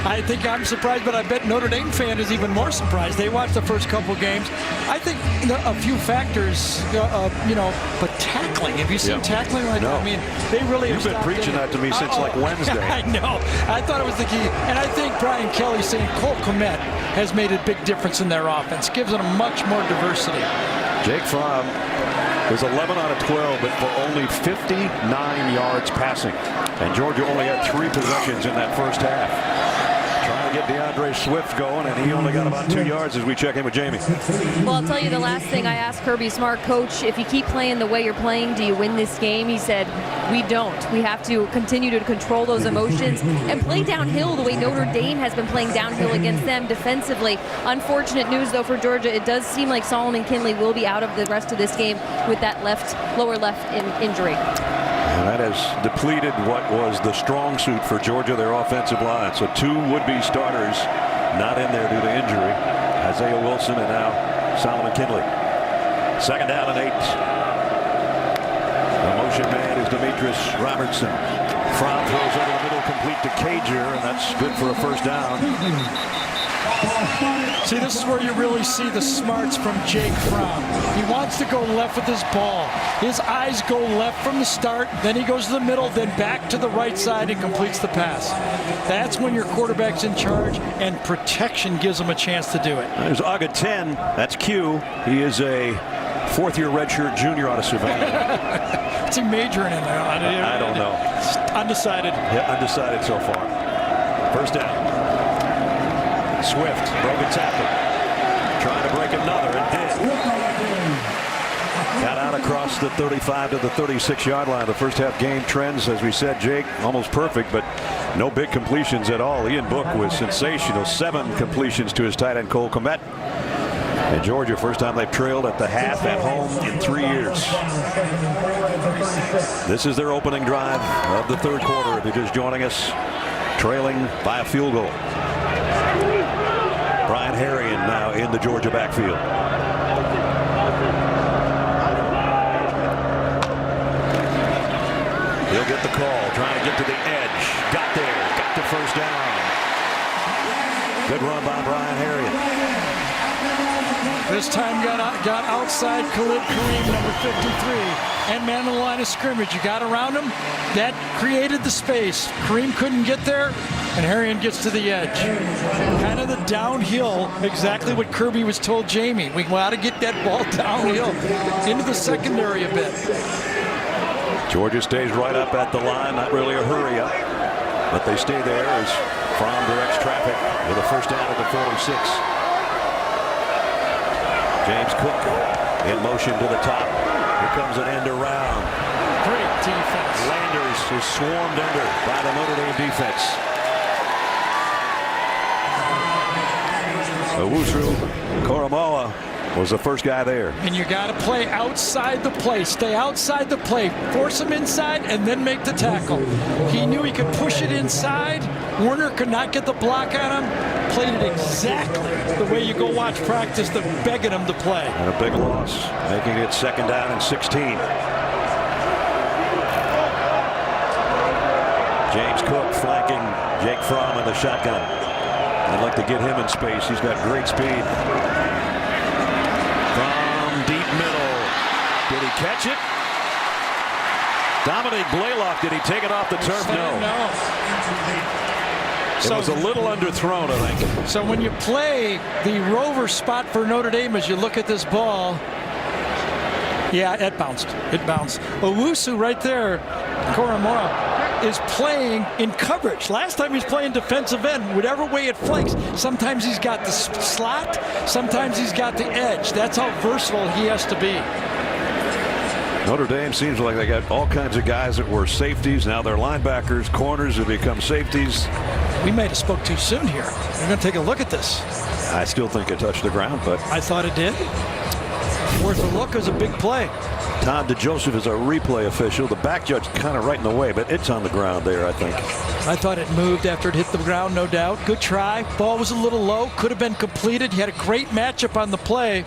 I think I'm surprised, but I bet Notre Dame fan is even more surprised. They watched the first couple games. I think a few factors, but tackling. Have you seen tackling like that? I mean, they really have. You've been preaching that to me since like Wednesday. I know. I thought it was the key. And I think Brian Kelly saying Cole Komet has made a big difference in their offense. Gives them much more diversity. Jake Fromm was 11 out of 12, but for only 59 yards passing. And Georgia only had 3 possessions in that first half. Trying to get DeAndre Swift going, and he only got about 2 yards as we check in with Jamie. Well, I'll tell you the last thing I asked Kirby Smart, Coach, if you keep playing the way you're playing, do you win this game? He said, we don't. We have to continue to control those emotions and play downhill the way Notre Dame has been playing downhill against them defensively. Unfortunate news, though, for Georgia. It does seem like Solomon Kinley will be out of the rest of this game with that lower left injury. And that has depleted what was the strong suit for Georgia, their offensive line. So 2 would-be starters not in there due to injury. Isaiah Wilson and now Solomon Kinley. 2nd down and 8. The motion man is Demetrius Robertson. Fromm throws over the middle, complete to Cager, and that's good for a first down. See, this is where you really see the smarts from Jake Fromm. He wants to go left with his ball. His eyes go left from the start, then he goes to the middle, then back to the right side and completes the pass. That's when your quarterback's in charge, and protection gives him a chance to do it. There's Aga 10. That's Q. He is a 4th-year redshirt junior out of Savannah. What's he majoring in there? I don't know. Undecided. Yeah, undecided so far. First down. Swift, broken tackle. Trying to break another and hit. Got out across the 35 to the 36-yard line. The first half game trends, as we said, Jake, almost perfect, but no big completions at all. Ian Book was sensational. 7 completions to his tight end, Cole Komet. And Georgia, first time they've trailed at the half at home in 3 years. This is their opening drive of the 3rd quarter. If you're just joining us, trailing by a field goal. Brian Harrion now in the Georgia backfield. He'll get the call, trying to get to the edge. Got there, got the first down. Good run by Brian Harrion. This time got outside Khalid Kareem, number 53, and man on the line of scrimmage. You got around him. That created the space. Kareem couldn't get there, and Harrion gets to the edge. Kind of the downhill, exactly what Kirby was told Jamie. We got to get that ball downhill into the secondary a bit. Georgia stays right up at the line, not really a hurry up, but they stay there as Fromm directs traffic with a first down at the 46. James Cook in motion to the top. Here comes an end around. Great defense. Landers is swarmed under by the Notre Dame defense. Owusu Koromoa was the first guy there. And you got to play outside the play. Stay outside the play. Force him inside and then make the tackle. He knew he could push it inside. Warner could not get the block on him. Played it exactly the way you go watch practice, the begging him to play. And a big loss, making it second down and 16. James Cook flanking Jake Fromm in the shotgun. I'd like to get him in space. He's got great speed. From deep middle. Did he catch it? Dominic Blaylock, did he take it off the turf? No. It was a little underthrown, I think. So when you play the rover spot for Notre Dame, as you look at this ball, yeah, it bounced. It bounced. Owusu right there, Koromoa, is playing in coverage. Last time he's playing defensive end, whatever way it flanks. Sometimes he's got the slot, sometimes he's got the edge. That's how versatile he has to be. Notre Dame seems like they got all kinds of guys that were safeties. Now they're linebackers, corners have become safeties. We might have spoke too soon here. We're going to take a look at this. I still think it touched the ground, but I thought it did. Worth a look. Is a big play. Todd DeJoseph is a replay official. The back judge kind of right in the way, but it's on the ground there, I think. I thought it moved after it hit the ground, no doubt. Good try. Ball was a little low. Could have been completed. He had a great matchup on the play.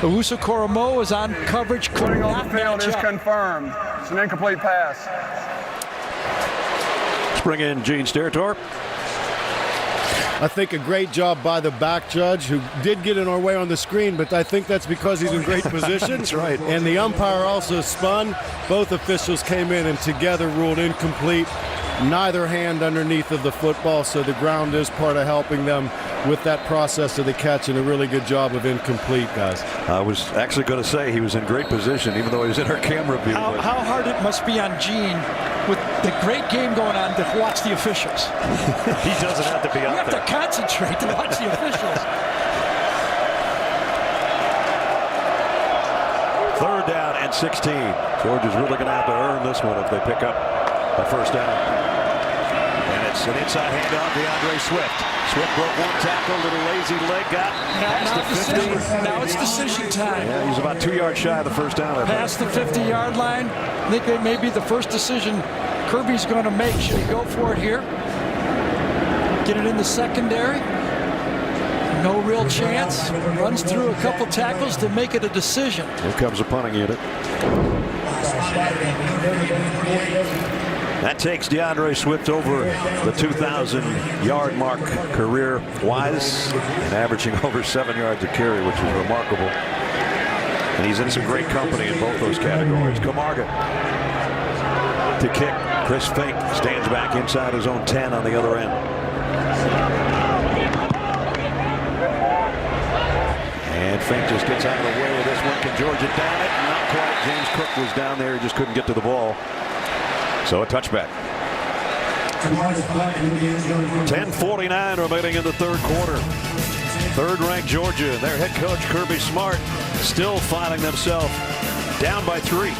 Owusu Koromoa is on coverage. Putting on the field is confirmed. It's an incomplete pass. Let's bring in Gene Steratore. I think a great job by the back judge, who did get in our way on the screen, but I think that's because he's in great position. That's right. And the umpire also spun. Both officials came in and together ruled incomplete. Neither hand underneath of the football, so the ground is part of helping them with that process of the catch, and a really good job of incomplete, guys. I was actually going to say he was in great position, even though he was in our camera view. How hard it must be on Gene with the great game going on to watch the officials. He doesn't have to be out there. You have to concentrate to watch the officials. Third down and 16. Georgia's really going to have to earn this one if they pick up a first down. And it's an inside handoff, DeAndre Swift. Swift broke one tackle, little lazy leg, got past the 50. Now it's decision time. Yeah, he's about 2 yards shy of the first down. Past the 50-yard line. I think it may be the first decision Kirby's going to make. Should he go for it here? Get it in the secondary? No real chance. Runs through a couple tackles to make it a decision. Here comes a punting unit. That takes DeAndre Swift over the 2,000-yard mark career-wise and averaging over 7 yards a carry, which is remarkable. And he's in some great company in both those categories. Camarga to kick. Chris Fink stands back inside his own 10 on the other end. And Fink just gets out of the way of this one. Can Georgia down it? Not quite. James Cook was down there. He just couldn't get to the ball. So a touchback. 10:49 remaining in the third quarter. Third-ranked Georgia and their head coach Kirby Smart still finding themselves down by 3.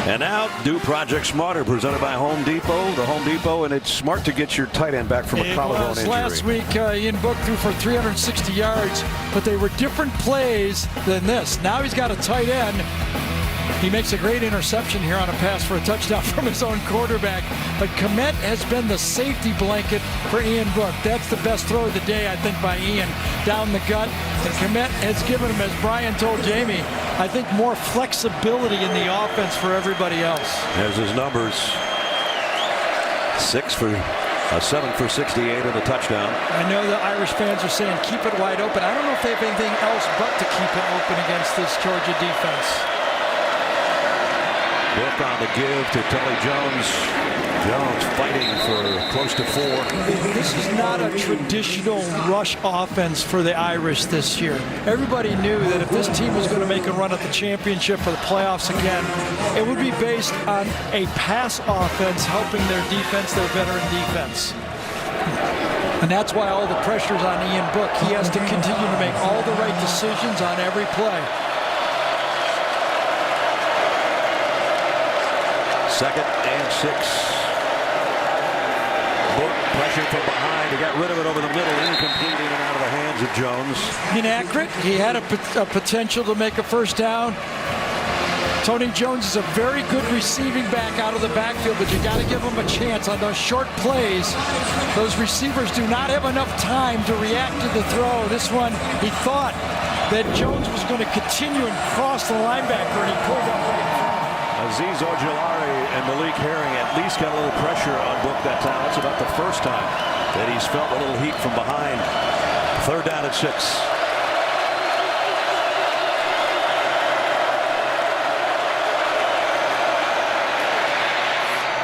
And now, do Project Smarter, presented by Home Depot. The Home Depot, and it's smart to get your tight end back from a collarbone injury. Last week, Ian Book threw for 360 yards, but they were different plays than this. Now he's got a tight end. He makes a great interception here on a pass for a touchdown from his own quarterback. But Komet has been the safety blanket for Ian Book. That's the best throw of the day, I think, by Ian. Down the gut. And Komet has given him, as Brian told Jamie, I think more flexibility in the offense for everybody else. There's his numbers. 6 for A 7 for 68 and a touchdown. I know the Irish fans are saying keep it wide open. I don't know if they have anything else but to keep it open against this Georgia defense. Book on the give to Tony Jones. Jones fighting for close to 4. This is not a traditional rush offense for the Irish this year. Everybody knew that if this team was going to make a run at the championship or the playoffs again, it would be based on a pass offense helping their defense, their veteran defense. And that's why all the pressure's on Ian Book. He has to continue to make all the right decisions on every play. 2nd and 6. Book pressure from behind. He got rid of it over the middle, incomplete, in and out of the hands of Jones. Inaccurate. He had a potential to make a first down. Tony Jones is a very good receiving back out of the backfield, but you got to give him a chance on those short plays. Those receivers do not have enough time to react to the throw. This one, he thought that Jones was going to continue and cross the linebacker, and he pulled up right in front. Azeez Ojulari and Malik Herring at least got a little pressure on Book that time. That's about the first time that he's felt a little heat from behind. 3rd down at 6.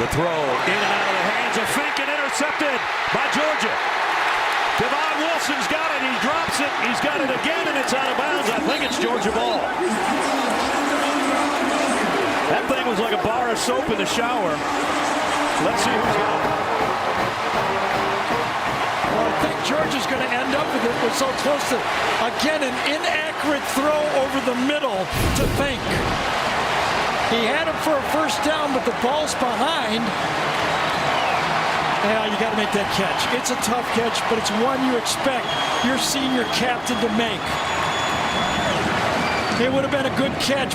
The throw in and out of the hands of Fink and intercepted by Georgia. Devon Wilson's got it. He drops it. He's got it again, and it's out of bounds. I think it's Georgia ball. That thing was like a bar of soap in the shower. Let's see who's got it. Well, I think Georgia's going to end up with it. We're so close to, again, an inaccurate throw over the middle to Fink. He had him for a first down, but the ball's behind. Yeah, you got to make that catch. It's a tough catch, but it's one you expect your senior captain to make. It would have been a good catch,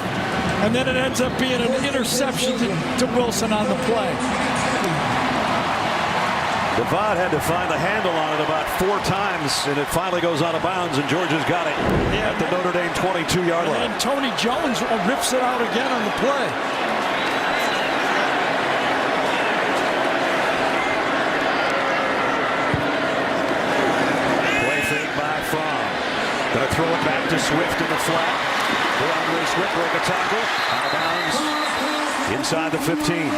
and then it ends up being an interception to Wilson on the play. Devon had to find the handle on it about 4 times, and it finally goes out of bounds, and Georgia's got it at the Notre Dame 22-yard line. And Tony Jones rips it out again on the play. Play fake by Fromm. Going to throw it back to Swift in the flat. DeAndre Swift break a tackle. Out of bounds inside the 15.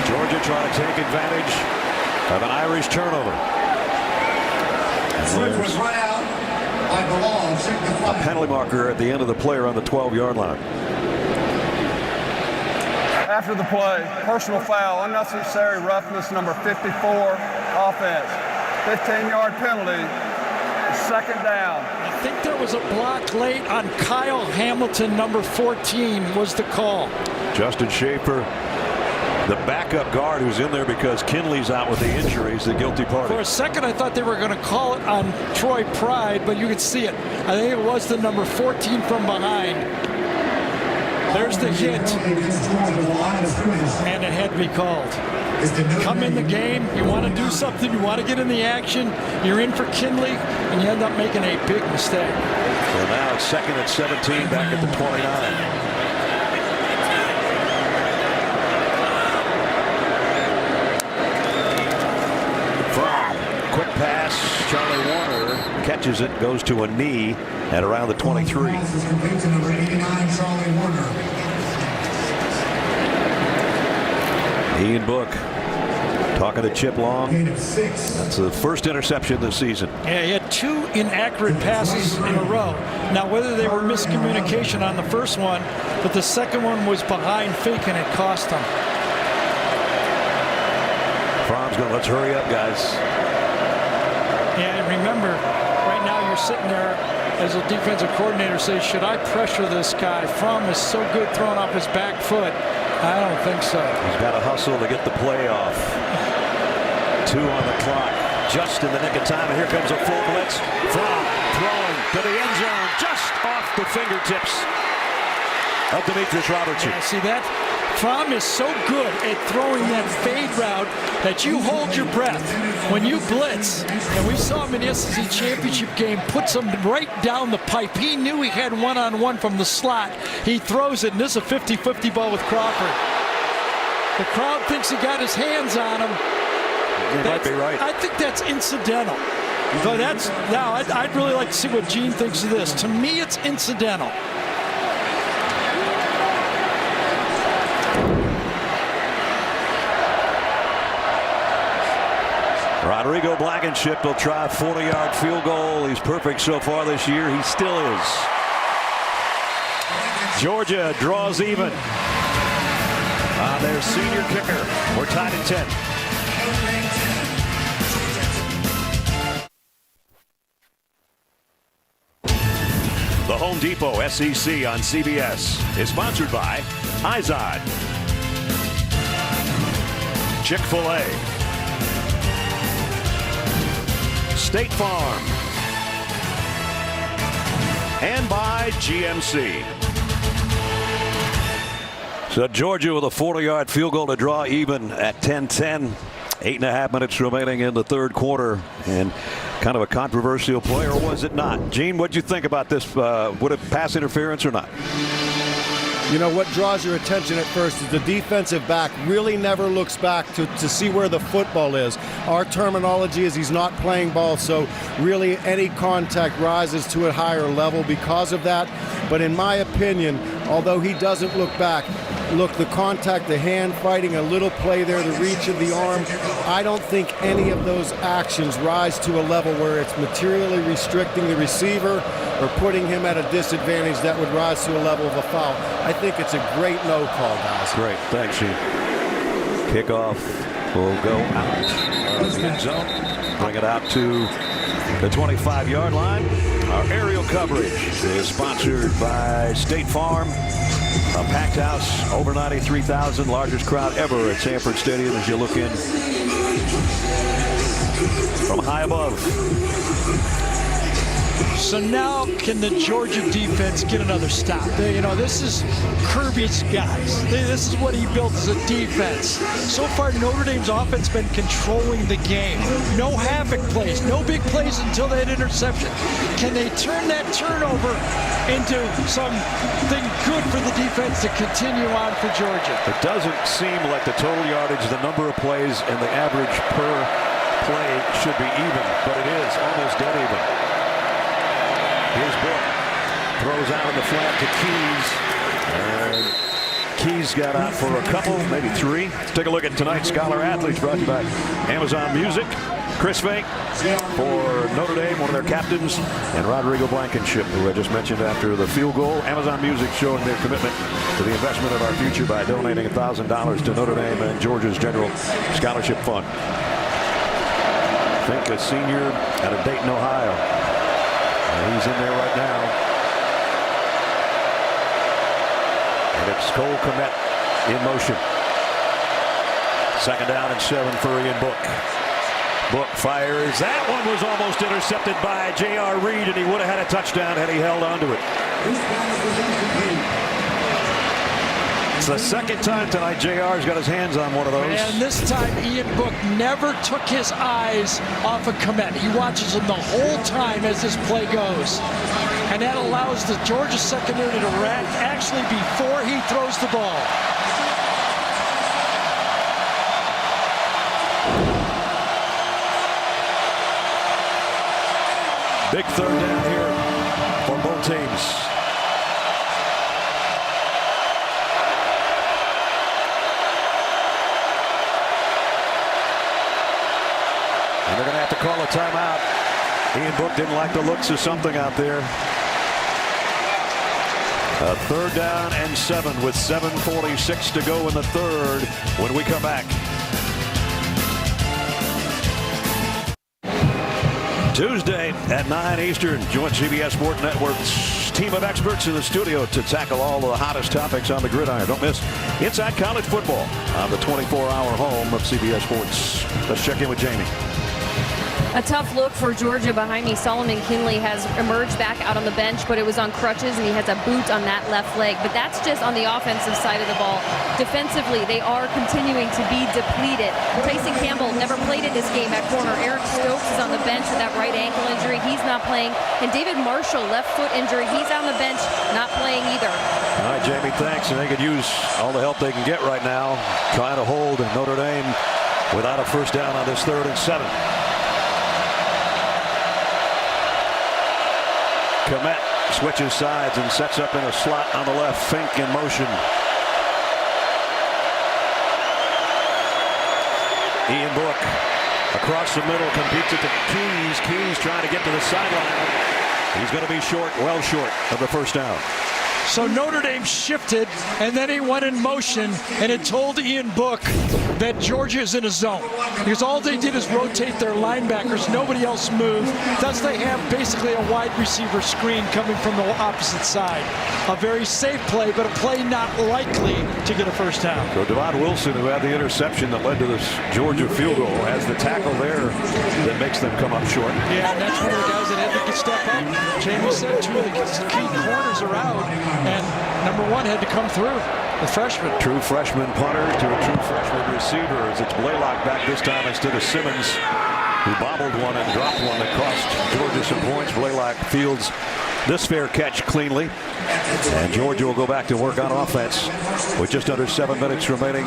Georgia trying to take advantage of an Irish turnover. Was run out by the law. A penalty marker at the end of the play around the 12-yard line. After the play, personal foul, unnecessary roughness, number 54, offense. 15-yard penalty, 2nd down. I think there was a block late on Kyle Hamilton, number 14, was the call. Justin Schaefer, the backup guard who's in there because Kinley's out with the injuries, the guilty party. For a second, I thought they were going to call it on Troy Pride, but you could see it. I think it was the number 14 from behind. There's the hit, and it had to be called. Come in the game, you want to do something, you want to get in the action, you're in for Kinley, and you end up making a big mistake. So now it's 2nd and 17 back at the 29. Quick pass, Charlie Warner catches it, goes to a knee at around the 23. Ian Book talking to Chip Long. That's the first interception this season. Yeah, he had 2 inaccurate passes in a row. Now, whether they were miscommunication on the first one, but the second one was behind Fink and it cost him. Fromm's going, let's hurry up, guys. Yeah, and remember, right now you're sitting there as a defensive coordinator saying, should I pressure this guy? Fromm is so good throwing off his back foot. I don't think so. He's got to hustle to get the play off. 2 on the clock, just in the nick of time, and here comes a full blitz. Fromm throwing to the end zone, just off the fingertips of Demetrius Robertson. Yeah, see that? Fromm is so good at throwing that fade route that you hold your breath when you blitz. And we saw him in the SEC championship game, puts him right down the pipe. He knew he had one-on-one from the slot. He throws it, and this is a 50-50 ball with Crawford. The crowd thinks he got his hands on him. You might be right. I think that's incidental. So now I'd really like to see what Gene thinks of this. To me, it's incidental. Rodrigo Blankenship will try a 40-yard field goal. He's perfect so far this year. He still is. Georgia draws even on their senior kicker. We're tied at 10. The Home Depot SEC on CBS is sponsored by Izod, Chick-fil-A, State Farm, and by GMC. So Georgia with a 40-yard field goal to draw even at 10-10. 8.5 minutes remaining in the third quarter, and kind of a controversial play, or was it not? Gene, what'd you think about this? Would it pass interference or not? You know, what draws your attention at first is the defensive back really never looks back to see where the football is. Our terminology is he's not playing ball, so really any contact rises to a higher level because of that. But in my opinion, although he doesn't look back, look, the contact, the hand fighting, a little play there, the reach of the arm, I don't think any of those actions rise to a level where it's materially restricting the receiver or putting him at a disadvantage that would rise to a level of a foul. I think it's a great no call, guys. Great, thanks, Gene. Kickoff will go out of the end zone. Bring it out to the 25-yard line. Our aerial coverage is sponsored by State Farm. A packed house, over 93,000, largest crowd ever at Sanford Stadium as you look in from high above. So now can the Georgia defense get another stop? This is Kirby's guys. This is what he built as a defense. So far, Notre Dame's offense been controlling the game. No havoc plays, no big plays until that interception. Can they turn that turnover into something good for the defense to continue on for Georgia? It doesn't seem like the total yardage, the number of plays, and the average per play should be even, but it is almost dead even. Here's Book. Throws out in the flat to Keys. And Keys got out for a couple, maybe three. Let's take a look at tonight's Scholar Athletes, brought to you by Amazon Music. Chris Fink for Notre Dame, one of their captains, and Rodrigo Blankenship, who I just mentioned after the field goal. Amazon Music showing their commitment to the investment of our future by donating $1,000 to Notre Dame and Georgia's General Scholarship Fund. Fink, a senior out of Dayton, Ohio. He's in there right now. And it's Cole Kmet in motion. 2nd down and 7 for Ian Book. Book fires. That one was almost intercepted by J.R. Reed, and he would have had a touchdown had he held onto it. It's the second time tonight J.R.'s got his hands on one of those. And this time Ian Book never took his eyes off of Kmet. He watches him the whole time as this play goes. And that allows the Georgia secondary to react actually before he throws the ball. Big 3rd down here for both teams. And they're going to have to call a timeout. Ian Book didn't like the looks of something out there. A 3rd down and 7 with 7:46 to go in the third when we come back. Tuesday at 9 Eastern, join CBS Sports Network's team of experts in the studio to tackle all the hottest topics on the gridiron. Don't miss Inside College Football on the 24-hour home of CBS Sports. Let's check in with Jamie. A tough look for Georgia behind me. Solomon Kinley has emerged back out on the bench, but it was on crutches, and he has a boot on that left leg. But that's just on the offensive side of the ball. Defensively, they are continuing to be depleted. Tyson Campbell never played in this game at corner. Eric Stokes is on the bench with that right ankle injury. He's not playing. And David Marshall, left foot injury. He's on the bench, not playing either. All right, Jamie, thanks. And they could use all the help they can get right now, trying to hold Notre Dame without a first down on this 3rd and 7. Komet switches sides and sets up in a slot on the left. Fink in motion. Ian Book across the middle, competes at the Keys. Keys trying to get to the sideline. He's going to be short, well short of the first down. So Notre Dame shifted, and then he went in motion, and it told Ian Book that Georgia is in a zone. Because all they did is rotate their linebackers. Nobody else moved. Thus, they have basically a wide receiver screen coming from the opposite side. A very safe play, but a play not likely to get a first down. So Devon Wilson, who had the interception that led to this Georgia field goal, has the tackle there that makes them come up short. Yeah, and that's one of the guys that had to step up. Jamie said 2 of the key corners are out, and number 1 had to come through. The freshman. True freshman punter to a true freshman receiver, as it's Blaylock back this time instead of Simmons, who bobbled one and dropped one that cost Georgia some points. Blaylock fields this fair catch cleanly, and Georgia will go back to work on offense with just under 7 minutes remaining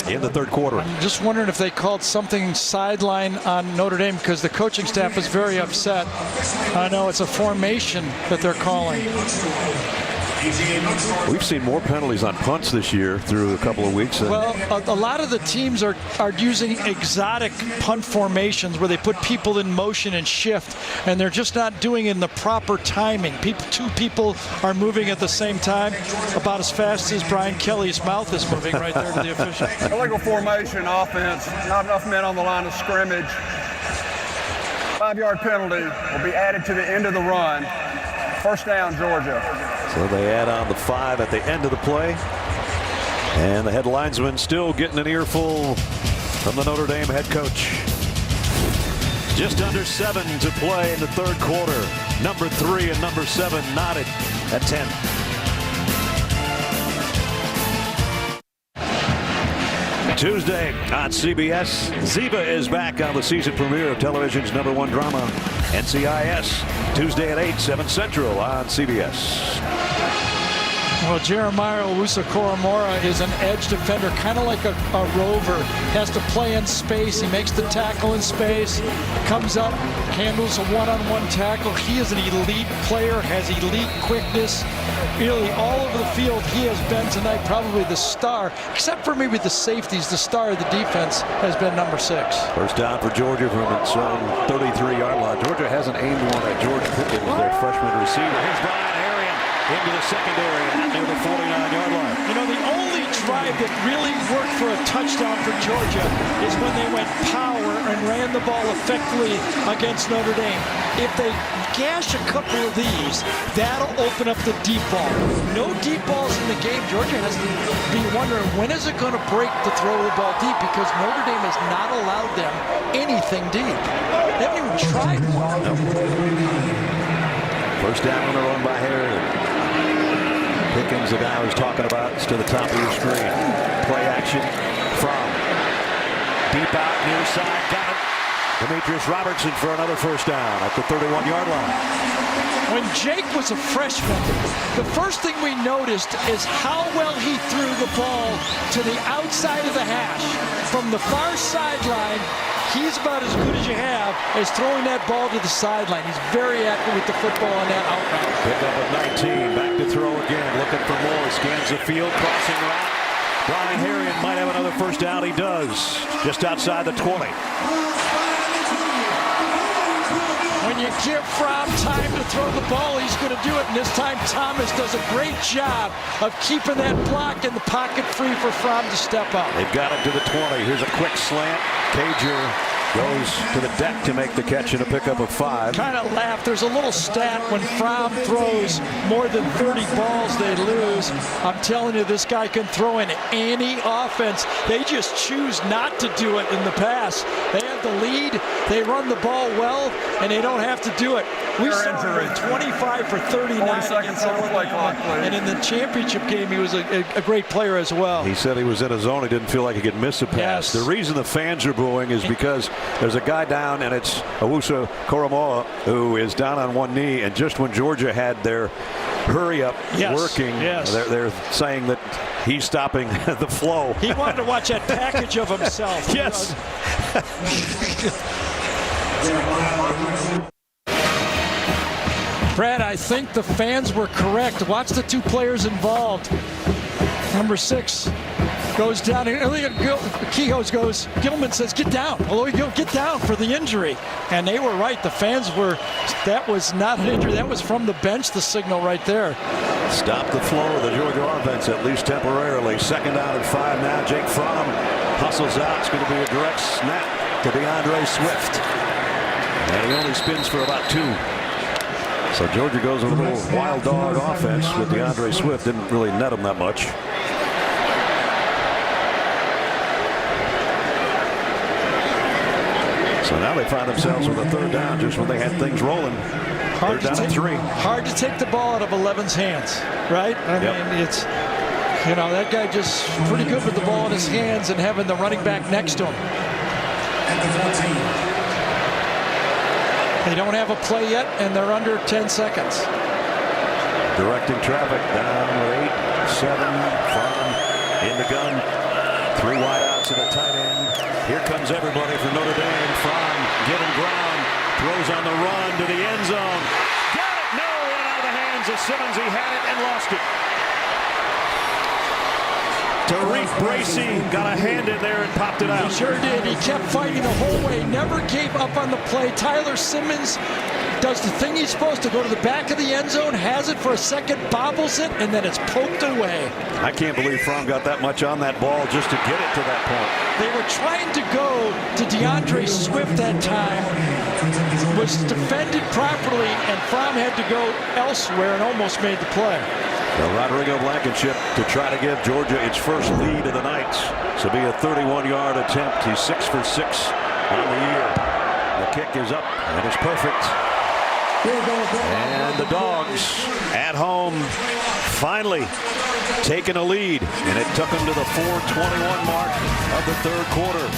in the 3rd quarter. I'm just wondering if they called something sideline on Notre Dame, because the coaching staff is very upset. I know it's a formation that they're calling. We've seen more penalties on punts this year through a couple of weeks. Well, a lot of the teams are using exotic punt formations where they put people in motion and shift, and they're just not doing it in the proper timing. Two people are moving at the same time about as fast as Brian Kelly's mouth is moving right there to the official. Illegal formation offense, not enough men on the line of scrimmage. 5-yard penalty will be added to the end of the run. First down, Georgia. So they add on the 5 at the end of the play. And the head linesman still getting an earful from the Notre Dame head coach. Just under 7 to play in the 3rd quarter. Number 3 and number 7 knotted at 10. Tuesday on CBS, Ziva is back on the season premiere of television's #1 drama, NCIS. Tuesday at 8, 7 Central on CBS. Well, Jeremiah Owusu-Koramoah is an edge defender, kind of like a rover. Has to play in space. He makes the tackle in space, comes up, handles a one-on-one tackle. He is an elite player, has elite quickness. Really, all over the field, he has been tonight probably the star, except for maybe the safeties. The star of the defense has been number 6. First down for Georgia from its own 33-yard line. Georgia hasn't aimed one at George Pickens, their freshman receiver. Here's Brian Arian into the secondary near the 49-yard line. You know, the only drive that really worked for a touchdown for Georgia is when they went power and ran the ball effectively against Notre Dame. If they gash a couple of these, that'll open up the deep ball. No deep balls in the game. Georgia has to be wondering, when is it going to break to throw the ball deep, because Notre Dame has not allowed them anything deep. They haven't even tried one. Nope. First down on the run by Harry. Pickens, the guy I was talking about, is to the top of your screen. Play action from deep out, near side, got it. Demetrius Robertson for another first down at the 31-yard line. When Jake was a freshman, the first thing we noticed is how well he threw the ball to the outside of the hash. From the far sideline, he's about as good as you have as throwing that ball to the sideline. He's very accurate with the football on that outroute. Pick up at 19, back to throw again, looking for more, scans the field, crossing route. Brian Harrion might have another first down. He does, just outside the 20. When you give Fromm time to throw the ball, he's going to do it. And this time, Thomas does a great job of keeping that block in the pocket free for Fromm to step up. They've got it to the 20. Here's a quick slant. Cager goes to the deck to make the catch and a pickup of 5. Kind of laugh. There's a little stat when Fromm throws more than 30 balls, they lose. I'm telling you, this guy can throw in any offense. They just choose not to do it in the pass. They have the lead, they run the ball well, and they don't have to do it. We saw him 25 for 39 against Alabama, and in the championship game, he was a great player as well. He said he was in a zone. He didn't feel like he could miss a pass. Yes. The reason the fans are booing is because there's a guy down, and it's Owusu Koromoa, who is down on one knee, and just when Georgia had their hurry-up working, they're saying that he's stopping the flow. He wanted to watch that package of himself. Yes. Brad, I think the fans were correct. Watch the 2 players involved. Number 6 goes down. Kehoe goes. Gilman says, "Get down." Although get down for the injury, and they were right. The fans were. That was not an injury. That was from the bench. The signal right there. Stop the flow of the Georgia offense, at least temporarily. 2nd down and 5 now. Jake Fromm hustles out. It's going to be a direct snap to DeAndre Swift, and he only spins for about 2. So Georgia goes with a little wild dog offense with DeAndre Swift. Didn't really net him that much. So now they find themselves with a 3rd down just when they had things rolling. They're down at 3. Hard to take the ball out of 11's hands, right? I mean, it's, that guy just pretty good with the ball in his hands and having the running back next to him. They don't have a play yet, and they're under 10 seconds. Directing traffic down with 8-7 from in the gun. 3 wideouts and a tight end. Here comes everybody for Notre Dame. Fromm given ground, throws on the run to the end zone. Got it! No, and out of the hands of Simmons. He had it and lost it. Tariq Bracy got a hand in there and popped it out. He sure did. He kept fighting the whole way, never gave up on the play. Tyler Simmons does the thing he's supposed to, go to the back of the end zone, has it for a second, bobbles it, and then it's poked away. I can't believe Fromm got that much on that ball just to get it to that point. They were trying to go to DeAndre Swift that time. Was defended properly, and Fromm had to go elsewhere and almost made the play. Well, Rodrigo Blankenship to try to give Georgia its first lead of the night. So be a 31-yard attempt. He's 6 for 6 on the year. The kick is up and it's perfect. And the Dogs at home finally taking a lead, and it took them to the 4:21 mark of the 3rd quarter.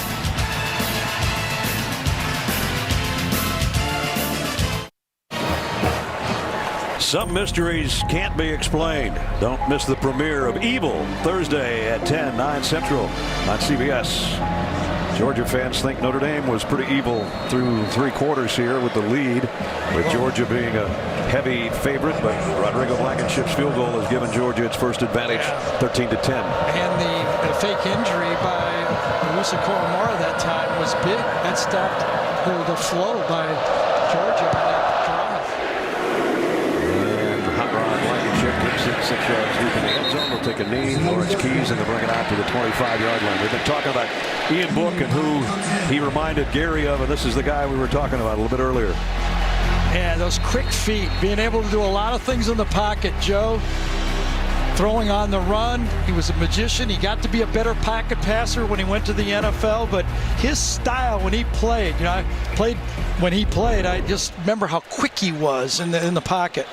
Some mysteries can't be explained. Don't miss the premiere of Evil Thursday at 10, 9 Central on CBS. Georgia fans think Notre Dame was pretty evil through 3 quarters here with the lead, with Georgia being a heavy favorite, but Rodrigo Blankenship's field goal has given Georgia its first advantage, 13-10. And the fake injury by Owusu Koromoa that time was big. That stopped the flow by Georgia on that drive. And Hot Rod Blankenship gets it 6 yards deep in the end zone. They'll take a knee, Lawrence Keys, and they'll bring it out to the 25-yard line. We've been talking about Ian Book and who he reminded Gary of, and this is the guy we were talking about a little bit earlier. Yeah, those quick feet, being able to do a lot of things in the pocket, Joe. Throwing on the run, he was a magician. He got to be a better pocket passer when he went to the NFL, but his style when he played, I played when he played, I just remember how quick he was in the pocket.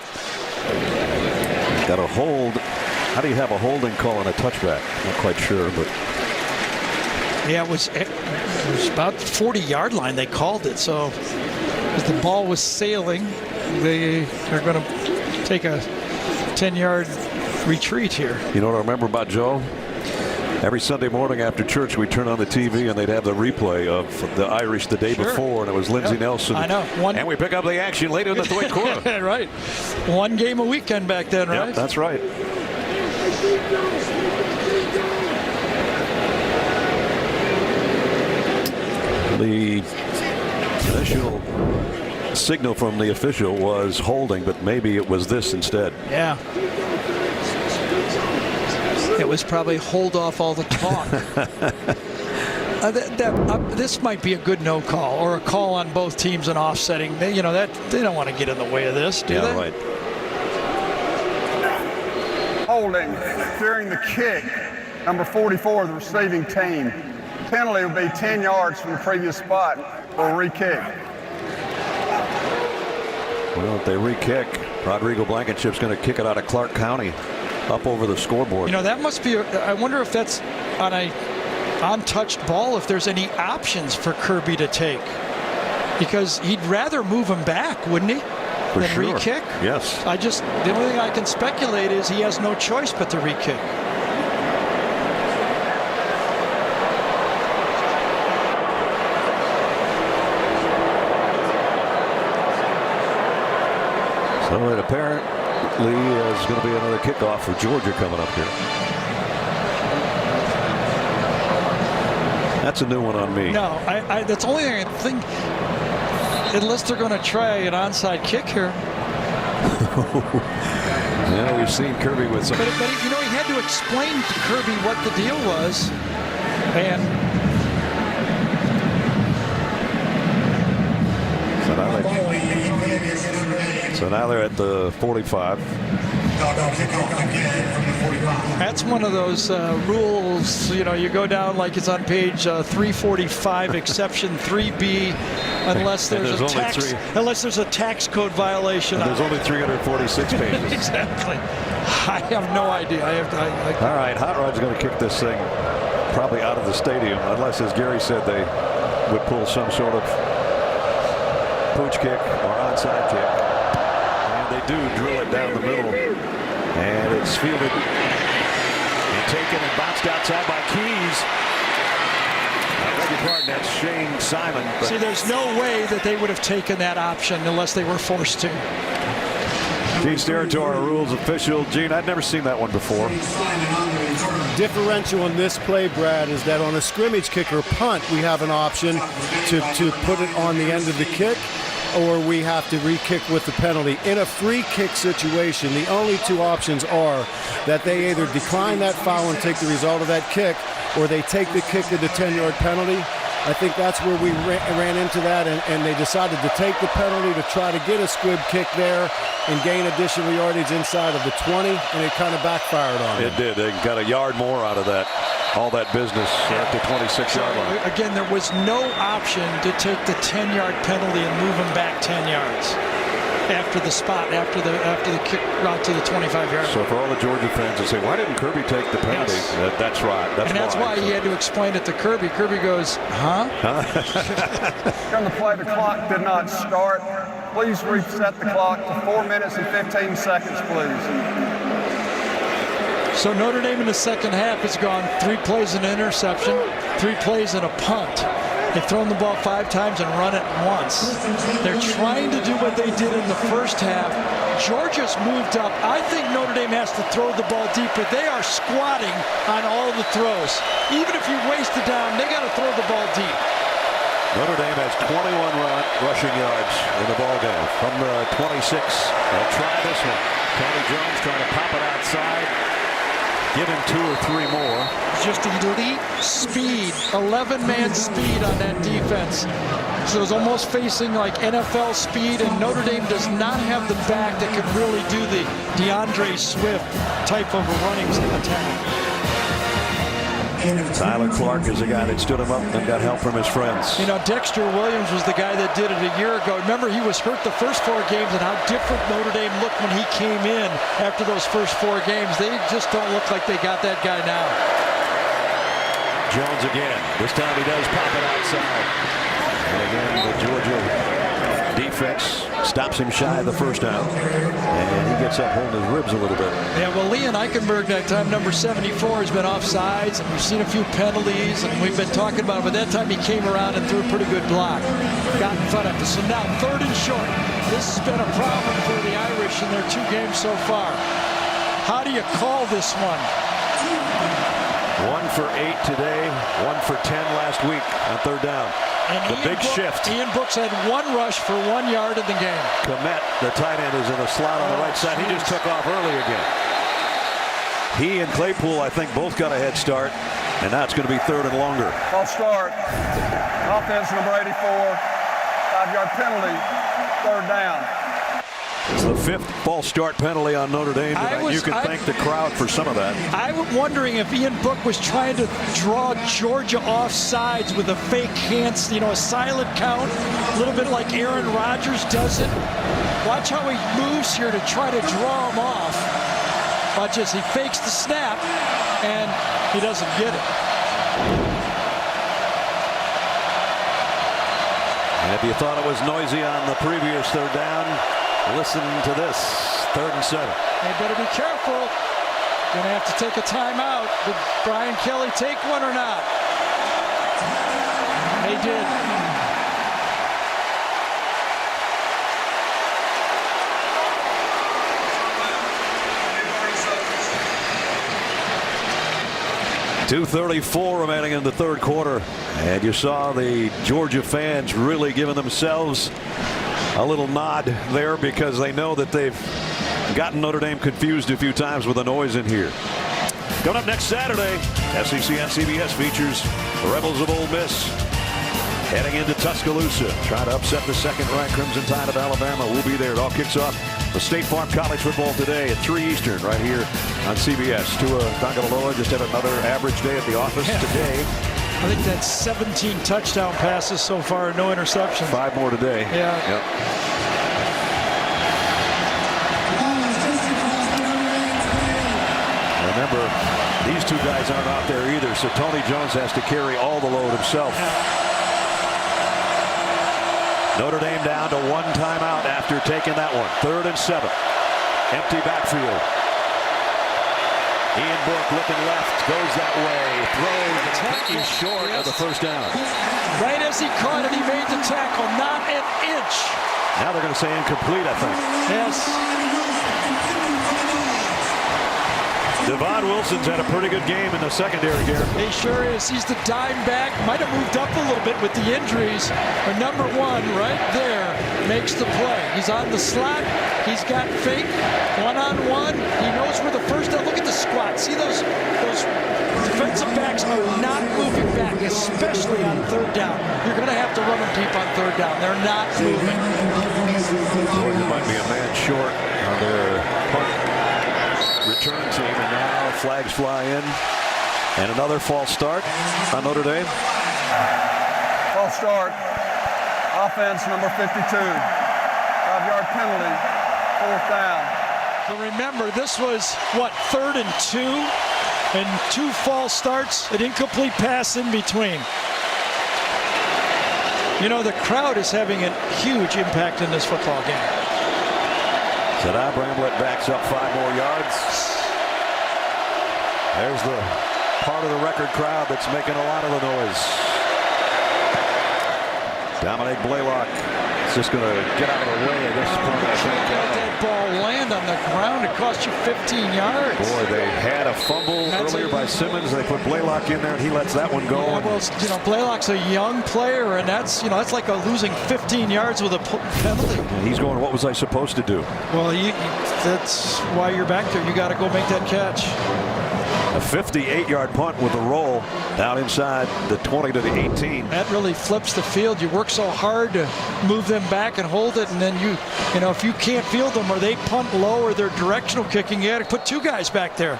Got a hold. How do you have a holding call on a touchback? Not quite sure, but yeah, it was about the 40-yard line they called it. So as the ball was sailing, they're going to take a 10-yard retreat here. You know what I remember about Joe? Every Sunday morning after church, we'd turn on the TV and they'd have the replay of the Irish the day before, and it was Lindsey Nelson. I know. And we pick up the action later in the 3rd quarter. Right. 1 game a weekend back then, right? Yep, that's right. The initial signal from the official was holding, but maybe it was this instead. Yeah. It was probably hold off all the talk. This might be a good no call or a call on both teams and offsetting. They don't want to get in the way of this, do they? Right. Holding during the kick, number 44, the receiving team. Penalty would be 10 yards from the previous spot for a re-kick. Well, if they re-kick, Rodrigo Blankenship's going to kick it out of Clark County up over the scoreboard. That must be, I wonder if that's on a untouched ball, if there's any options for Kirby to take. Because he'd rather move him back, wouldn't he? For than sure. re-kick? Yes. The only thing I can speculate is he has no choice but to re-kick. So it apparently is going to be another kickoff for Georgia coming up here. That's a new one on me. No, that's the only thing I think, unless they're going to try an onside kick here. Yeah, we've seen Kirby with some. But he had to explain to Kirby what the deal was. And so now they're at the 45. That's one of those rules, you go down like it's on page 345, exception 3B, unless there's a tax code violation. And there's only 346 pages. Exactly. I have no idea. All right, Hot Rod's going to kick this thing probably out of the stadium, unless, as Gary said, they would pull some sort of pooch kick or onside kick. And they do drill it down the middle. And it's fielded and taken and bounced outside by Keys. I beg your pardon, that's Shane Simon. See, there's no way that they would have taken that option unless they were forced to. Keys territory rules official. Gene, I'd never seen that one before. Differential in this play, Brad, is that on a scrimmage kick or punt, we have an option to put it on the end of the kick, or we have to re-kick with the penalty. In a free kick situation, the only two options are that they either decline that foul and take the result of that kick, or they take the kick to the 10-yard penalty. I think that's where we ran into that, and they decided to take the penalty to try to get a squib kick there and gain additional yardage inside of the 20, and it kind of backfired on them. It did. They got a yard more out of that. All that business at the 26-yard line. Again, there was no option to take the 10-yard penalty and move him back 10 yards after the spot, after the kick route to the 25-yard line. So for all the Georgia fans that say, why didn't Kirby take the penalty? Yes. That's right. That's why he had to explain it to Kirby. Kirby goes, huh? On the play, the clock did not start. Please reset the clock to 4 minutes and 15 seconds, please. So Notre Dame in the second half has gone 3 plays and an interception, 3 plays and a punt. They've thrown the ball 5 times and run it once. They're trying to do what they did in the first half. Georgia's moved up. I think Notre Dame has to throw the ball deeper. They are squatting on all the throws. Even if you waste it down, they got to throw the ball deep. Notre Dame has 21 rushing yards in the ball game from the 26. They'll try this one. Tony Jones trying to pop it outside. Give him 2 or 3 more. Just elite speed, 11-man speed on that defense. So it's almost facing like NFL speed, and Notre Dame does not have the back that can really do the DeAndre Swift type of a running attack. Tyler Clark is the guy that stood him up and got help from his friends. Dexter Williams was the guy that did it a year ago. Remember, he was hurt the first 4 games, and how different Notre Dame looked when he came in after those first 4 games. They just don't look like they got that guy now. Jones again. This time he does pop it outside. And again, the Georgia defense stops him shy of the first down. And he gets up holding his ribs a little bit. Yeah, well, Leon Eichenberg, that time, number 74, has been offsides, and we've seen a few penalties, and we've been talking about it. But that time he came around and threw a pretty good block. Got in front of us. So now 3rd and short. This has been a problem for the Irish in their 2 games so far. How do you call this one? 1 for 8 today, 1 for 10 last week on 3rd down. And the big shift. Ian Brooks had 1 rush for 1 yard in the game. Komet, the tight end, is in the slot on the right side. He just took off early again. He and Claypool, I think, both got a head start. And now it's going to be 3rd and longer. False start. Offense number 84. 5-yard penalty. 3rd down. It's the 5th false start penalty on Notre Dame tonight. You can thank the crowd for some of that. I was wondering if Ian Book was trying to draw Georgia off sides with a fake hands, a silent count, a little bit like Aaron Rodgers does it. Watch how he moves here to try to draw him off. Watch as he fakes the snap, and he doesn't get it. And if you thought it was noisy on the previous 3rd down, listen to this. 3rd and 7. They better be careful. Gonna have to take a timeout. Did Brian Kelly take one or not? They did. .234 remaining in the 3rd quarter. And you saw the Georgia fans really giving themselves a little nod there because they know that they've gotten Notre Dame confused a few times with the noise in here. Coming up next Saturday, SEC on CBS features the Rebels of Ole Miss heading into Tuscaloosa, trying to upset the 2nd-ranked Crimson Tide of Alabama. We'll be there. It all kicks off the State Farm College Football today at 3 Eastern right here on CBS. Tua Tagovailoa just had another average day at the office today. I think that's 17 touchdown passes so far, no interceptions. 5 more today. Yeah. Yep. Remember, these 2 guys aren't out there either, so Tony Jones has to carry all the load himself. Notre Dame down to 1 timeout after taking that one. 3rd and 7. Empty backfield. Ian Book looking left, goes that way, throws, and he's short of the 1st down. Right as he caught it, he made the tackle, not an inch. Now they're going to say incomplete, I think. Yes. Devon Wilson's had a pretty good game in the secondary here. He sure is. He's the dime back. Might have moved up a little bit with the injuries. But number 1 right there makes the play. He's on the slot. He's got fake. 1-on-1. He knows where the first down. Look at the squat. See those defensive backs are not moving back, especially on 3rd down. You're going to have to run them deep on 3rd down. They're not moving. Georgia might be a man short on their punt return team, and now flags fly in, and another false start on Notre Dame. False start. Offense number 52. 5-yard penalty. 4th down. So remember, this was, 3rd and 2? And 2 false starts, an incomplete pass in between. The crowd is having a huge impact in this football game. Sada Bramlett backs up 5 more yards. There's the part of the record crowd that's making a lot of the noise. Dominic Blaylock is just going to get out of the way of this point. Let that ball land on the ground. It cost you 15 yards. Boy, they had a fumble earlier by Simmons. They put Blaylock in there, and he lets that one go. Yeah, well, Blaylock's a young player, and that's like losing 15 yards with a penalty. And he's going, what was I supposed to do? Well, that's why you're back there. You got to go make that catch. A 58-yard punt with a roll down inside the 20 to the 18. That really flips the field. You work so hard to move them back and hold it, and then if you can't field them or they punt low or they're directional kicking, you got to put 2 guys back there.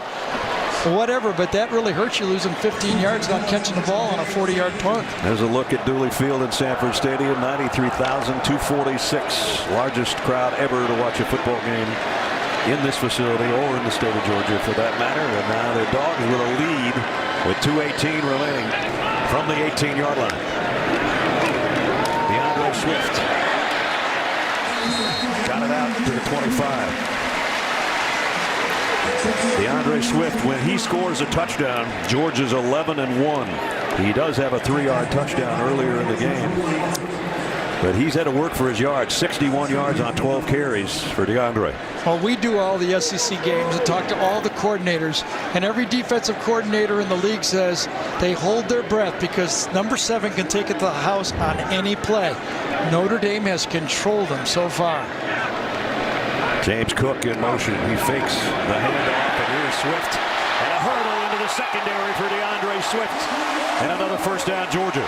Whatever, but that really hurts you losing 15 yards not catching the ball on a 40-yard punt. There's a look at Dooley Field in Sanford Stadium. 93,246, largest crowd ever to watch a football game in this facility or in the state of Georgia for that matter. And now the Dogs with a lead with 2:18 remaining from the 18-yard line. DeAndre Swift got it out to the 25. DeAndre Swift, when he scores a touchdown, Georgia's 11-1. He does have a 3-yard touchdown earlier in the game, but he's had to work for his yards. 61 yards on 12 carries for DeAndre. Well, we do all the SEC games and talk to all the coordinators, and every defensive coordinator in the league says they hold their breath because number 7 can take it to the house on any play. Notre Dame has controlled them so far. James Cook in motion. He fakes the handoff, and here's Swift. And a hurdle into the secondary for DeAndre Swift. And another first down, Georgia.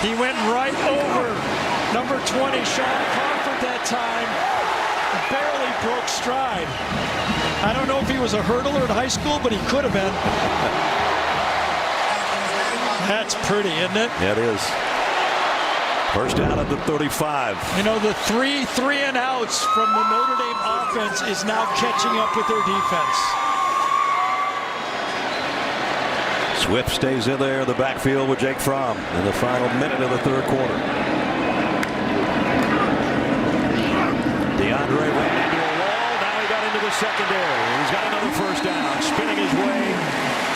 He went right over number 20, Sean Crawford, that time. Barely broke stride. I don't know if he was a hurdler in high school, but he could have been. That's pretty, isn't it? Yeah, it is. First down at the 35. You know, the three and outs from the Notre Dame offense is now catching up with their defense. Swift stays in there in the backfield with Jake Fromm in the final minute of the third quarter. DeAndre ran into a wall. Now he got into the secondary. He's got another first down. Spinning his way.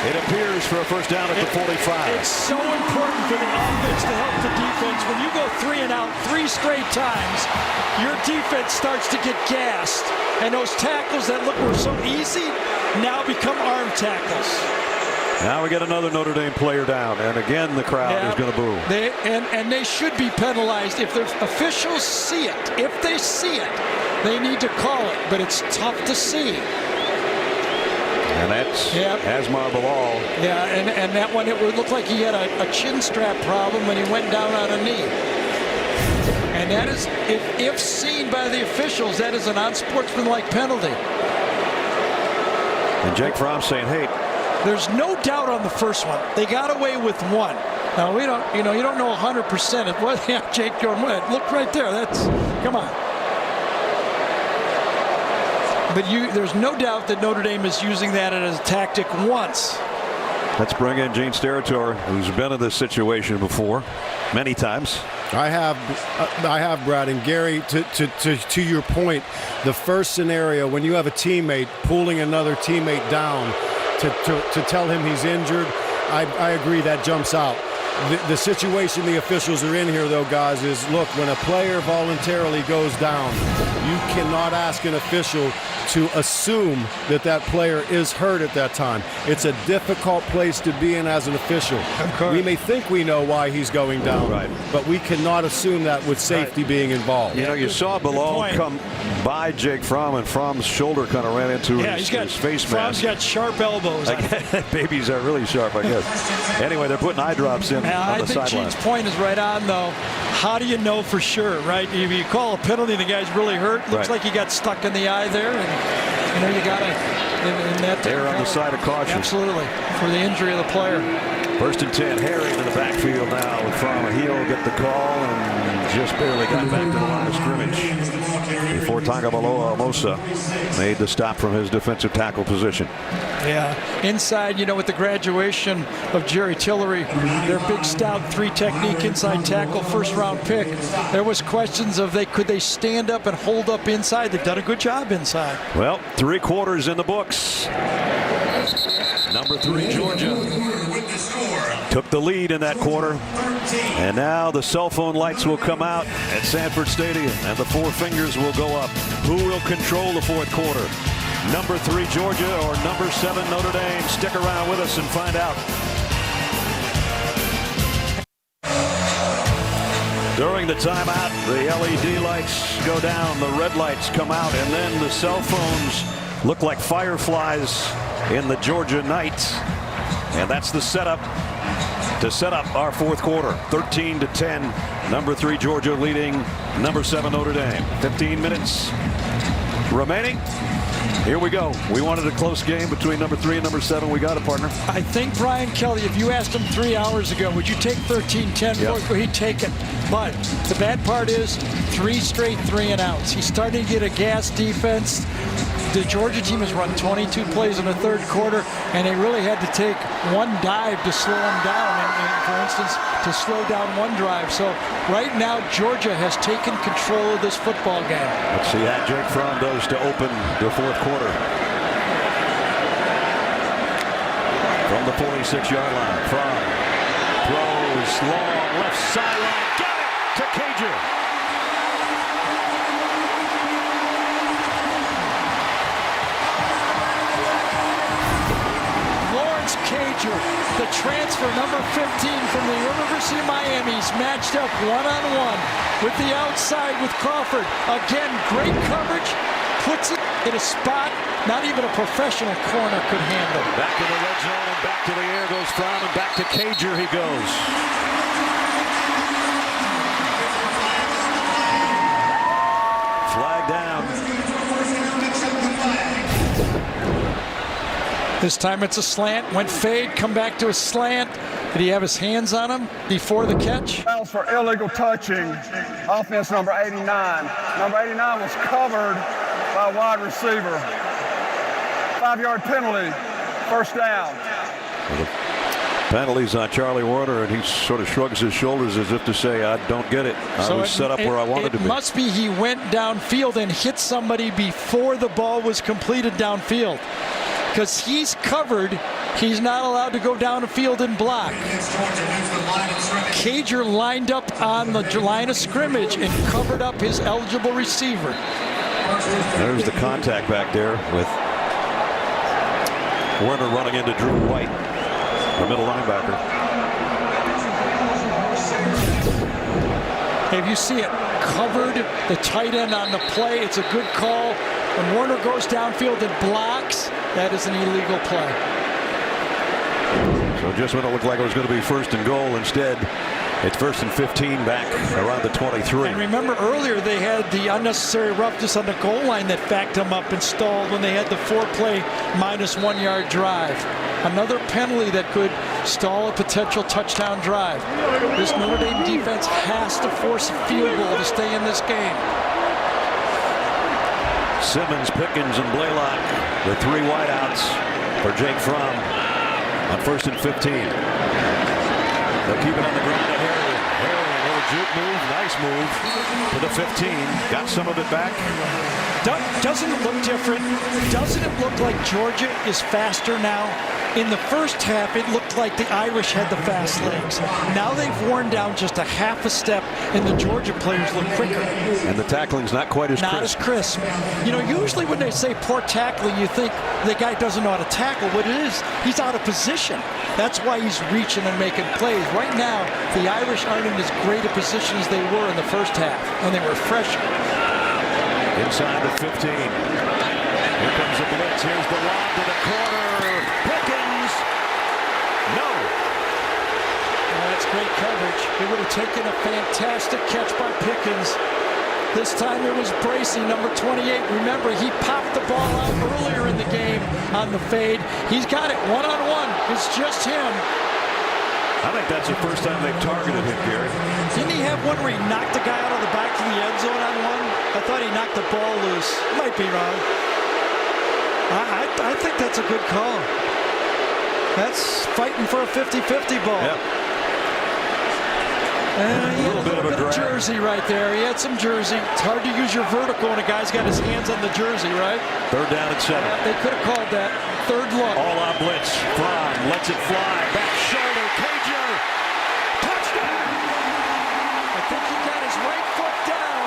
It appears for a first down at the 45. It's so important for the offense to help the defense. When you go 3 and out 3 straight times, your defense starts to get gassed. And those tackles that were so easy now become arm tackles. Now we get another Notre Dame player down, and again the crowd is going to boo. And they should be penalized if the officials see it. If they see it, they need to call it, but it's tough to see. And that's Asmar Bilal. Yeah, and that one, it would look like he had a chin strap problem when he went down on a knee. And that is, if seen by the officials, that is an unsportsmanlike penalty. And Jake Fromm saying, hey, there's no doubt on the first one. They got away with one. Now, we don't, you don't know 100%. It was, Jake Jordan, look right there. Come on. But there's no doubt that Notre Dame is using that as a tactic once. Let's bring in Gene Steratore, who's been in this situation before, many times. I have, Brad, and Gary. To your point, the first scenario when you have a teammate pulling another teammate down to tell him he's injured, I agree that jumps out. The situation the officials are in here, though, guys, is look, when a player voluntarily goes down, you cannot ask an official to assume that player is hurt at that time. It's a difficult place to be in as an official. We may think we know why he's going down, but we cannot assume that with safety being involved. You saw Bilal come by Jake Fromm, and Fromm's shoulder kind of ran into his face mask. Fromm's got sharp elbows. Babies are really sharp, I guess. Anyway, they're putting eye drops in on the sideline. I think Gene's point is right on, though. How do you know for sure, right? If you call a penalty and the guy's really hurt, looks like he got stuck in the eye there, and you got to in that. They're on the side of caution. Absolutely, for the injury of the player. First and 10, Harry in the backfield now with Fromm. He'll get the call and just barely got back to the line of scrimmage before Tagovailoa Amosa made the stop from his defensive tackle position. Yeah, inside, with the graduation of Jerry Tillery, their big stout 3 technique inside tackle, first-round pick. There was questions of could they stand up and hold up inside. They've done a good job inside. Well, 3 quarters in the books. Number 3, Georgia took the lead in that quarter, and now the cell phone lights will come out at Sanford Stadium, and the 4 fingers will go up. Who will control the fourth quarter? Number 3, Georgia, or number 7, Notre Dame? Stick around with us and find out. During the timeout, the LED lights go down, the red lights come out, and then the cell phones look like fireflies in the Georgia night. And that's the setup to set up our fourth quarter. 13-10. Number 3, Georgia leading number 7, Notre Dame. 15 minutes remaining. Here we go. We wanted a close game between number 3 and number 7. We got it, partner. I think Brian Kelly, if you asked him 3 hours ago, would you take 13-10? Yep. He'd take it. But the bad part is 3 straight 3 and outs. He's starting to get a gas defense. The Georgia team has run 22 plays in the third quarter, and they really had to take one dive to slow them down, and for instance, to slow down one drive. So right now, Georgia has taken control of this football game. Let's see how Jake Fromm does to open the fourth quarter. From the 46-yard line, Fromm throws long left sideline. Got it to Cager. Cager, the transfer, number 15 from the University of Miami, is matched up one-on-one with the outside with Crawford. Again, great coverage, puts it in a spot not even a professional corner could handle. Back in the red zone and back to the air goes Fromm, and back to Cager he goes. Flag down. This time it's a slant. Went fade, come back to a slant. Did he have his hands on him before the catch? Fouls for illegal touching. Offense number 89. Number 89 was covered by a wide receiver. 5-yard penalty. First down. Penalties on Charlie Warner, and he sort of shrugs his shoulders as if to say, I don't get it. I was set up where I wanted to be. It must be he went downfield and hit somebody before the ball was completed downfield. Because he's covered, he's not allowed to go down the field and block. Cager lined up on the line of scrimmage and covered up his eligible receiver. There's the contact back there with Warner running into Drew White, the middle linebacker. If you see it covered, the tight end on the play, it's a good call. When Warner goes downfield and blocks, that is an illegal play. So just when it looked like it was going to be first and goal, instead it's first and 15 back around the 23. And remember earlier they had the unnecessary roughness on the goal line that backed them up and stalled when they had the 4-play -1 yard drive. Another penalty that could stall a potential touchdown drive. This Notre Dame defense has to force a field goal to stay in this game. Simmons, Pickens, and Blaylock, the 3 wideouts for Jake Fromm on first and 15. They'll keep it on the ground to Harry. Harry, a little juke move, nice move to the 15. Got some of it back. Doesn't it look different? Doesn't it look like Georgia is faster now? In the first half, it looked like the Irish had the fast legs. Now they've worn down just a half a step, and the Georgia players look quicker. And the tackling's not quite as crisp. Not as crisp. You know, usually when they say poor tackling, you think the guy doesn't know how to tackle. What it is, he's out of position. That's why he's reaching and making plays. Right now, the Irish aren't in as great a position as they were in the first half, and they were fresher. Inside the 15. Here comes the blitz. Here's the lob to the corner. Pickens. No. That's great coverage. It would have taken a fantastic catch by Pickens. This time it was Bracey, number 28. Remember, he popped the ball out earlier in the game on the fade. He's got it one-on-one. It's just him. I think that's the first time they've targeted him, Gary. Didn't he have one where he knocked the guy out of the back to the end zone on one? I thought he knocked the ball loose. Might be wrong. I think that's a good call. That's fighting for a 50-50 ball. Yep. He had a little bit of jersey right there. He had some jersey. It's hard to use your vertical when a guy's got his hands on the jersey, right? Third down and 7. They could have called that. Third look. All out blitz. Fromm lets it fly. Back shoulder. Cager. Touchdown. I think he got his right foot down.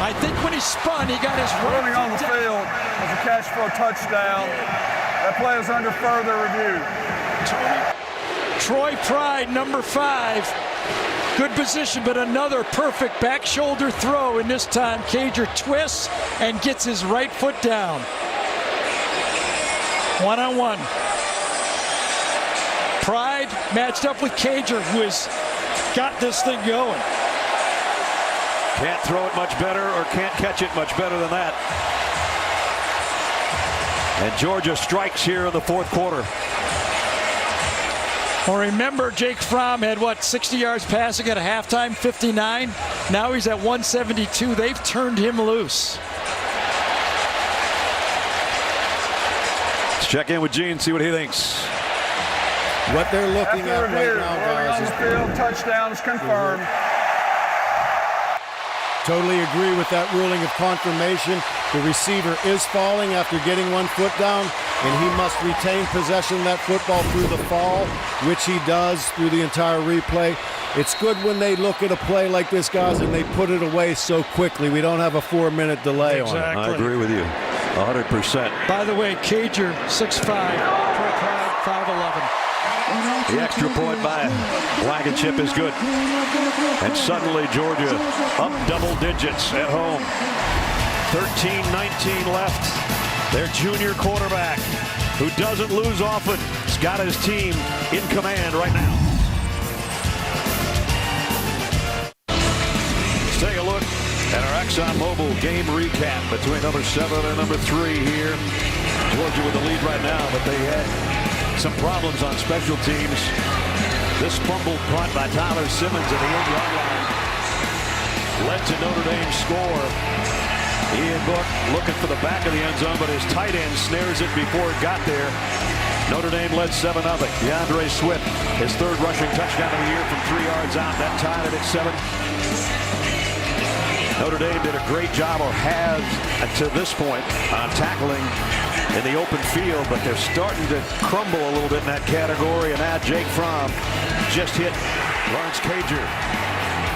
I think when he spun, he got his right running on the field as a catch for a touchdown. That play is under further review. Troy Pride, number 5. Good position, but another perfect back shoulder throw. And this time, Cager twists and gets his right foot down. One-on-one. Pride matched up with Cager, who has got this thing going. Can't throw it much better or can't catch it much better than that. And Georgia strikes here in the fourth quarter. Well, remember, Jake Fromm had, 60 yards passing at a halftime, 59. Now he's at 172. They've turned him loose. Let's check in with Gene, see what he thinks. What they're looking at right now, guys, is field. Touchdown is confirmed. Totally agree with that ruling of confirmation. The receiver is falling after getting one foot down, and he must retain possession of that football through the fall, which he does through the entire replay. It's good when they look at a play like this, guys, and they put it away so quickly. We don't have a 4-minute delay on it. I agree with you. 100%. By the way, Cager, 6'5", Pro Pride, 5'11". The extra point by Blankenship is good. And suddenly Georgia up double digits at home. 13-19 left. Their junior quarterback, who doesn't lose often, has got his team in command right now. Let's take a look at our ExxonMobil game recap between number 7 and number 3 here. Georgia with the lead right now, but they had some problems on special teams. This fumbled punt by Tyler Simmons at the 8-yard line led to Notre Dame's score. Ian Book looking for the back of the end zone, but his tight end snares it before it got there. Notre Dame led 7-0. DeAndre Swift, his 3rd rushing touchdown of the year from 3 yards out. That tied it at 7. Notre Dame did a great job, or has to this point, on tackling in the open field, but they're starting to crumble a little bit in that category. And now Jake Fromm just hit Lawrence Cager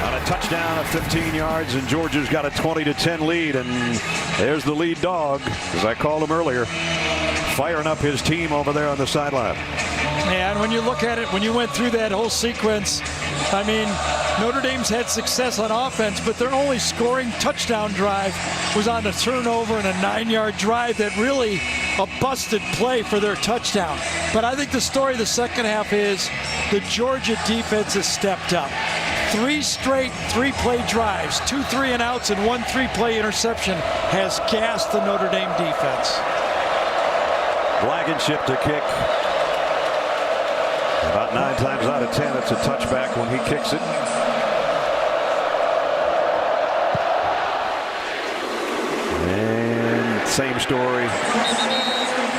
on a touchdown of 15 yards, and Georgia's got a 20-10 lead. And there's the lead dog, as I called him earlier, firing up his team over there on the sideline. And when you look at it, when you went through that whole sequence, I mean, Notre Dame's had success on offense, but their only scoring touchdown drive was on a turnover and a 9-yard drive that really a busted play for their touchdown. But I think the story of the second half is the Georgia defense has stepped up. 3 straight 3-play drives, 2 3-and-outs, and 1 3-play interception has gassed the Notre Dame defense. Blankenship to kick. About 9 times out of 10, it's a touchback when he kicks it. And same story,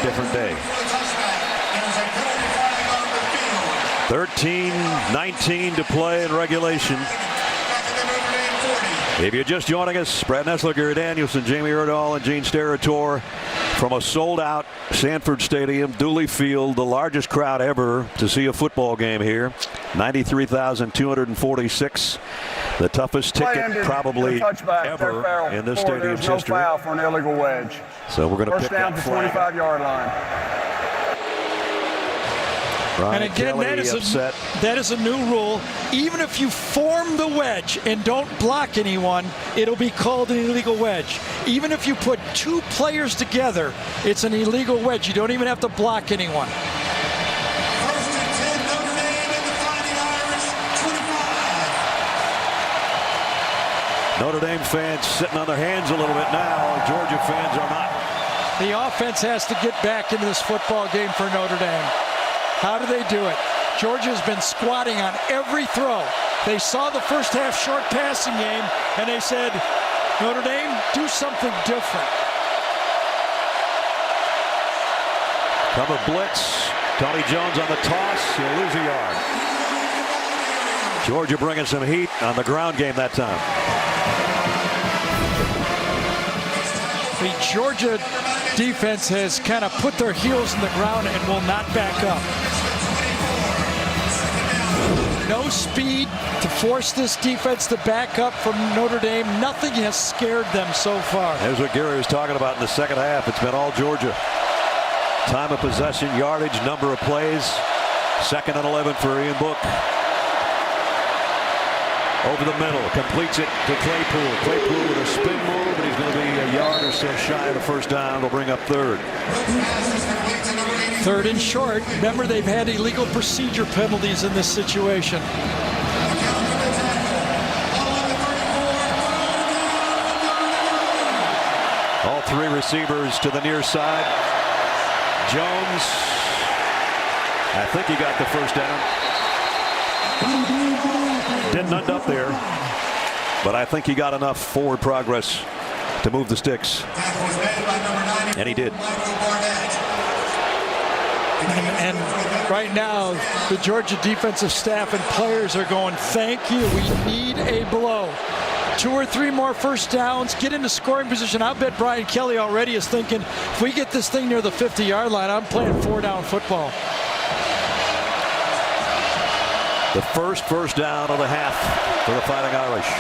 different day. 13-19 to play in regulation. If you're just joining us, Brad Nessler, Gary Danielson, Jamie Erdahl, and Gene Steratore from a sold-out Sanford Stadium, Dooley Field, the largest crowd ever to see a football game here. 93,246. The toughest ticket probably ever in this stadium's history. No foul for an illegal wedge. So we're going to pick down that to flag. 25-yard line. Brian And again, Kelly that is a new rule. Even if you form the wedge and don't block anyone, it'll be called an illegal wedge. Even if you put 2 players together, it's an illegal wedge. You don't even have to block anyone. First and 10, Notre Dame in the Fighting Irish, 25. Notre Dame fans sitting on their hands a little bit now. Georgia fans are not. The offense has to get back into this football game for Notre Dame. How do they do it? Georgia's been squatting on every throw. They saw the first half short passing game, and they said, Notre Dame, do something different. Cover blitz. Tony Jones on the toss. He'll lose a yard. Georgia bringing some heat on the ground game that time. The Georgia defense has kind of put their heels in the ground and will not back up. No speed to force this defense to back up from Notre Dame. Nothing has scared them so far. There's what Gary was talking about in the second half. It's been all Georgia. Time of possession, yardage, number of plays. 2nd and 11 for Ian Book. Over the middle, completes it to Claypool. Claypool with a spin move, but he's going to be a yard or so shy of the first down. They'll bring up 3rd. 3rd and short. Remember, they've had illegal procedure penalties in this situation. All 3 receivers to the near side. Jones, I think he got the first down. Didn't end up there, but I think he got enough forward progress to move the sticks. And he did. And right now, the Georgia defensive staff and players are going, thank you, we need a blow. 2 or 3 more first downs, get into scoring position. I bet Brian Kelly already is thinking, if we get this thing near the 50-yard line, I'm playing 4-down football. The first down of the half for the Fighting Irish.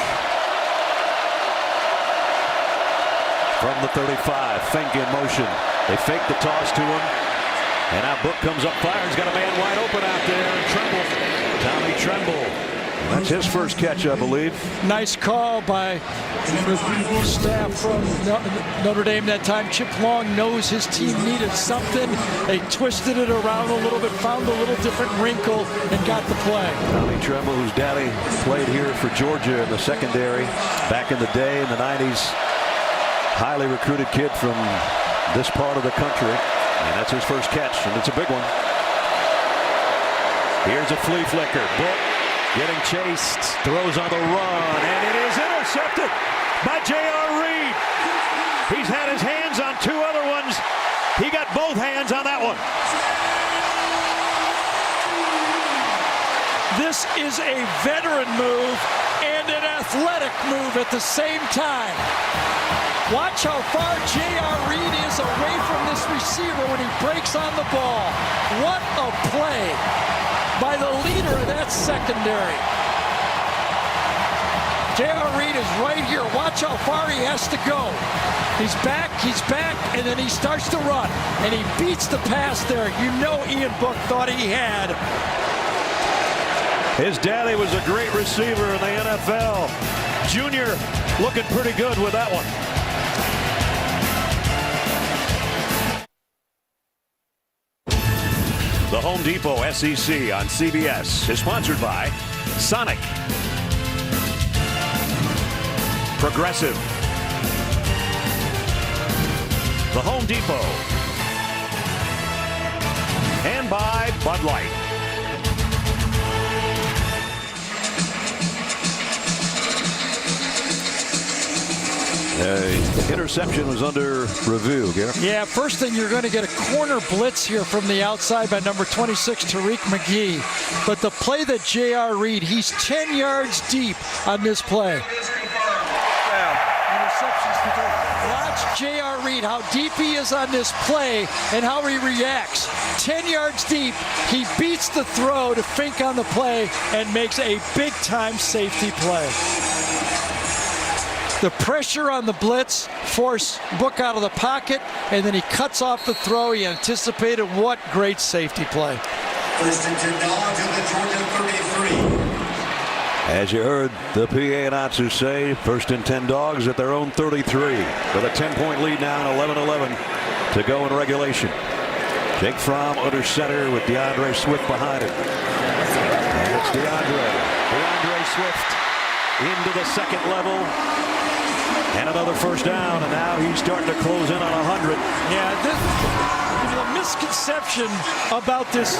from the 35. Fink in motion. They fake the toss to him. And now Book comes up, fires, got a man wide open out there. Tremble, Tommy Tremble. That's his first catch, I believe. Nice call by the staff from Notre Dame that time. Chip Long knows his team needed something. They twisted it around a little bit, found a little different wrinkle, and got the play. Tommy Tremble, whose daddy played here for Georgia in the secondary back in the day in the 90s. Highly recruited kid from this part of the country. And that's his first catch, and it's a big one. Here's a flea flicker. Book getting chased, throws on the run, and it is intercepted by J.R. Reed. He's had his hands on two other ones. He got both hands on that one. This is a veteran move and an athletic move at the same time. Watch how far J.R. Reed is away from this receiver when he breaks on the ball. What a play by the leader of that secondary. J.R. Reed is right here. Watch how far he has to go. He's back, and then he starts to run. And he beats the pass there. You know Ian Book thought he had. His daddy was a great receiver in the NFL. Junior looking pretty good with that one. The Home Depot SEC on CBS is sponsored by Sonic, Progressive, the Home Depot, and by Bud Light. Interception was under review, Garrett. Yeah, first thing, you're going to get a corner blitz here from the outside by number 26, Tariq McGee. But the play that J.R. Reed, he's 10 yards deep on this play. Watch J.R. Reed, how deep he is on this play and how he reacts. 10 yards deep, he beats the throw to Fink on the play and makes a big-time safety play. The pressure on the blitz forced Book out of the pocket, and then he cuts off the throw. He anticipated. What great safety play. First and 10 dogs at the Georgia 33. As you heard the PA announcer say, first and 10 dogs at their own 33. With a 10-point lead now and 11-11 to go in regulation. Jake Fromm under center with DeAndre Swift behind it. And it's DeAndre Swift into the second level. And another first down, and now he's starting to close in on 100. Yeah, the misconception about this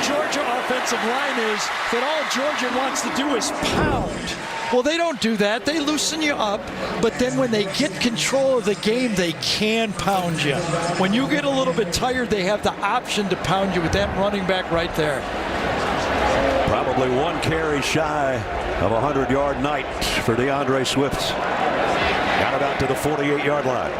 Georgia offensive line is that all Georgia wants to do is pound. Well, they don't do that. They loosen you up, but then when they get control of the game, they can pound you. When you get a little bit tired, they have the option to pound you with that running back right there. Probably one carry shy of a 100-yard night for DeAndre Swift. Got it out to the 48-yard line.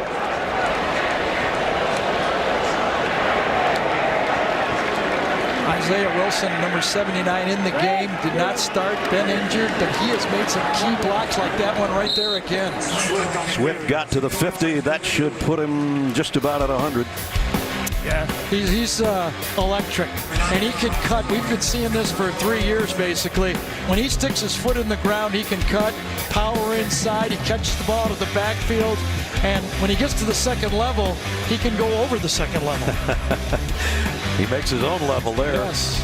Isaiah Wilson, number 79 in the game, did not start, been injured, but he has made some key blocks like that one right there again. Swift got to the 50. That should put him just about at 100. Yeah, he's electric, and he can cut. We've been seeing this for 3 years, basically. When he sticks his foot in the ground, he can cut, power inside, he catches the ball to the backfield, and when he gets to the second level, he can go over the second level. He makes his own level there. Yes.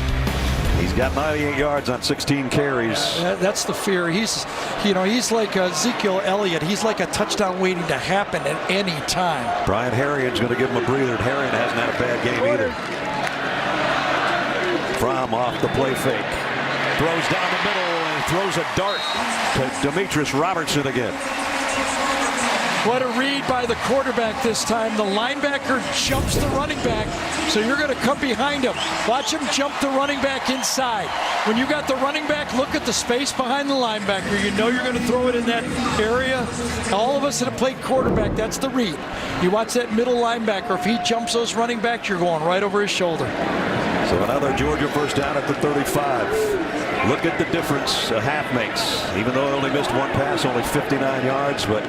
He's got 98 yards on 16 carries. That's the fear. He's like Ezekiel Elliott. He's like a touchdown waiting to happen at any time. Brian Harrigan's going to give him a breather. Harrigan hasn't had a bad game either. Fromm off the play fake. Throws down the middle and throws a dart to Demetrius Robertson again. What a read by the quarterback this time. The linebacker jumps the running back, so you're going to come behind him. Watch him jump the running back inside. When you got the running back, look at the space behind the linebacker. You know you're going to throw it in that area. All of us that have played quarterback, that's the read. You watch that middle linebacker. If he jumps those running backs, you're going right over his shoulder. So another Georgia first down at the 35. Look at the difference a half makes. Even though he only missed one pass, only 59 yards, but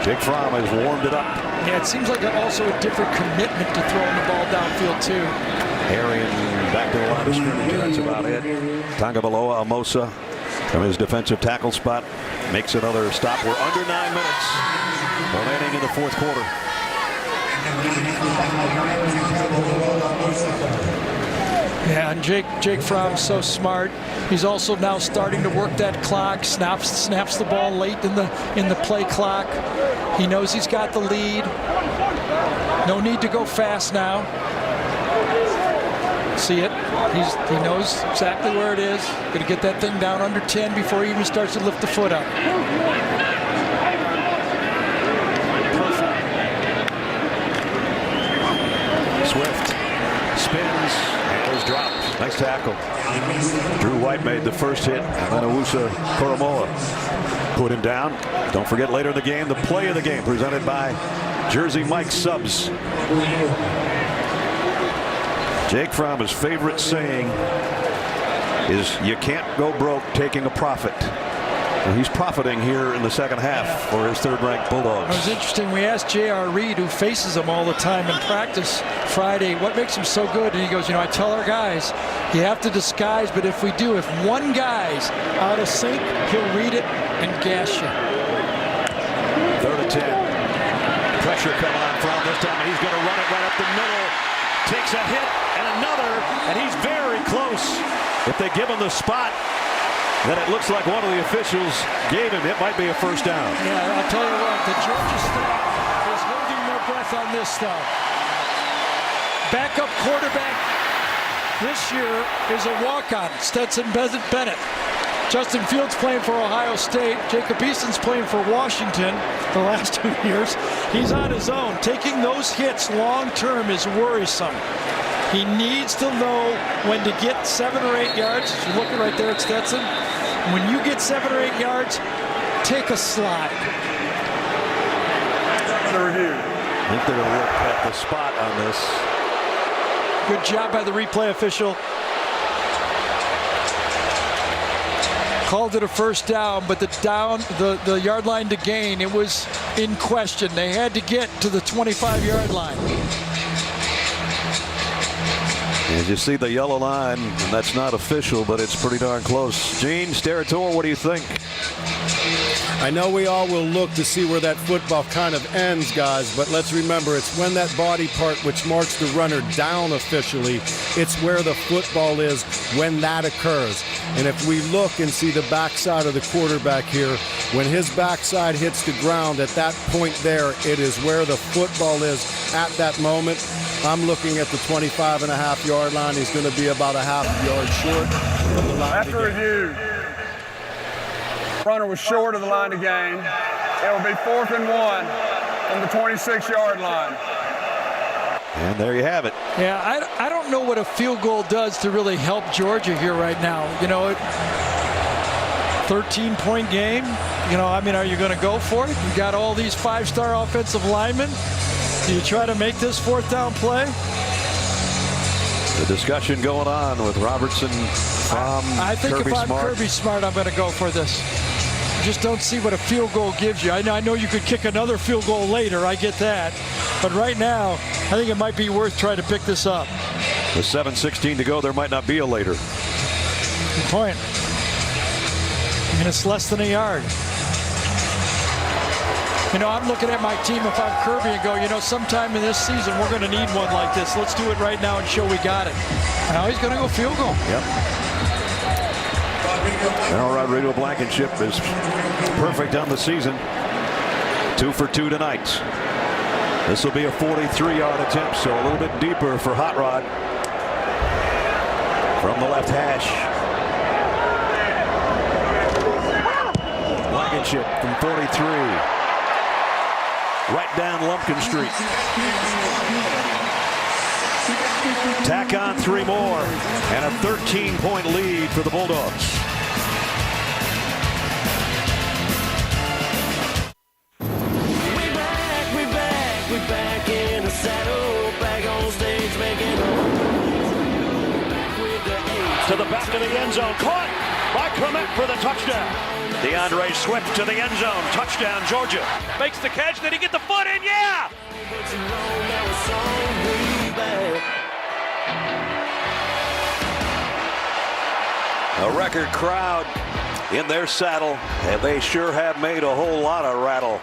Jake Fromm has warmed it up. Yeah, it seems like also a different commitment to throwing the ball downfield, too. Arian back to the line of scrimmage. That's about it. Tagovailoa Amosa from his defensive tackle spot makes another stop. We're under 9 minutes remaining in the fourth quarter. Yeah, and Jake Fromm's so smart. He's also now starting to work that clock. Snaps the ball late in the play clock. He knows he's got the lead. No need to go fast now. See it? He knows exactly where it is. Going to get that thing down under 10 before he even starts to lift the foot up. Perfect. Swift spins and is dropped. Nice tackle. Drew White made the first hit, and then Owusu Koromoa put him down. Don't forget later in the game, the play of the game presented by Jersey Mike Subs. Jake Fromm's favorite saying is, "You can't go broke taking a profit." Well, he's profiting here in the second half for his third-ranked Bulldogs. It was interesting. We asked J.R. Reed, who faces him all the time in practice Friday, what makes him so good? And he goes, I tell our guys, you have to disguise, but if we do, if one guy's out of sync, he'll read it and gash you. 3rd and 10. Pressure coming on Fromm this time, and he's going to run it right up the middle. Takes a hit and another, and he's very close. If they give him the spot, then it looks like one of the officials gave him. It might be a first down. Yeah, I'll tell you what, the Georgia staff is holding their breath on this stuff. Backup quarterback this year is a walk-on, Stetson Bennett. Justin Fields playing for Ohio State. Jacob Easton's playing for Washington the last 2 years. He's on his own. Taking those hits long-term is worrisome. He needs to know when to get 7 or 8 yards. You're looking right there at Stetson. When you get 7 or 8 yards, take a slide. The review. I think they're going to look at the spot on this. Good job by the replay official. Called it a first down, but the yard line to gain, it was in question. They had to get to the 25-yard line. As you see the yellow line, and that's not official, but it's pretty darn close. Gene Steratore, what do you think? I know we all will look to see where that football kind of ends, guys, but let's remember it's when that body part which marks the runner down officially, it's where the football is when that occurs. And if we look and see the backside of the quarterback here, when his backside hits the ground at that point there, it is where the football is at that moment. I'm looking at the 25.5-yard line. He's going to be about a half yard short from the line. After review, runner was short of the line to gain. It will be 4th and 1 from the 26-yard line. And there you have it. Yeah, I don't know what a field goal does to really help Georgia here right now. 13-point game. Are you going to go for it? You got all these 5-star offensive linemen. Do you try to make this 4th down play? The discussion going on with Robertson, Fromm, I think Kirby if I'm Smart. Kirby Smart, I'm going to go for this. Just don't see what a field goal gives you. I know you could kick another field goal later. I get that. But right now, I think it might be worth trying to pick this up. With 7:16 to go, there might not be a later. Good point. And it's less than a yard. I'm looking at my team if I'm Kirby and go, sometime in this season we're going to need one like this. Let's do it right now and show we got it. Now he's going to go field goal. Yep. Now Rodrigo Blankenship is perfect on the season. 2 for 2 tonight. This will be a 43-yard attempt, so a little bit deeper for Hot Rod. From the left hash. Blankenship from 43. Right down Lumpkin Street. Tack on 3 more, and a 13-point lead for the Bulldogs. We back in the saddle, back on stage making back with the 8. To the back of the end zone, caught by Komet for the touchdown. DeAndre Swift to the end zone. Touchdown, Georgia. Makes the catch. Did he get the foot in? Yeah! A record crowd in their saddle, and they sure have made a whole lot of rattle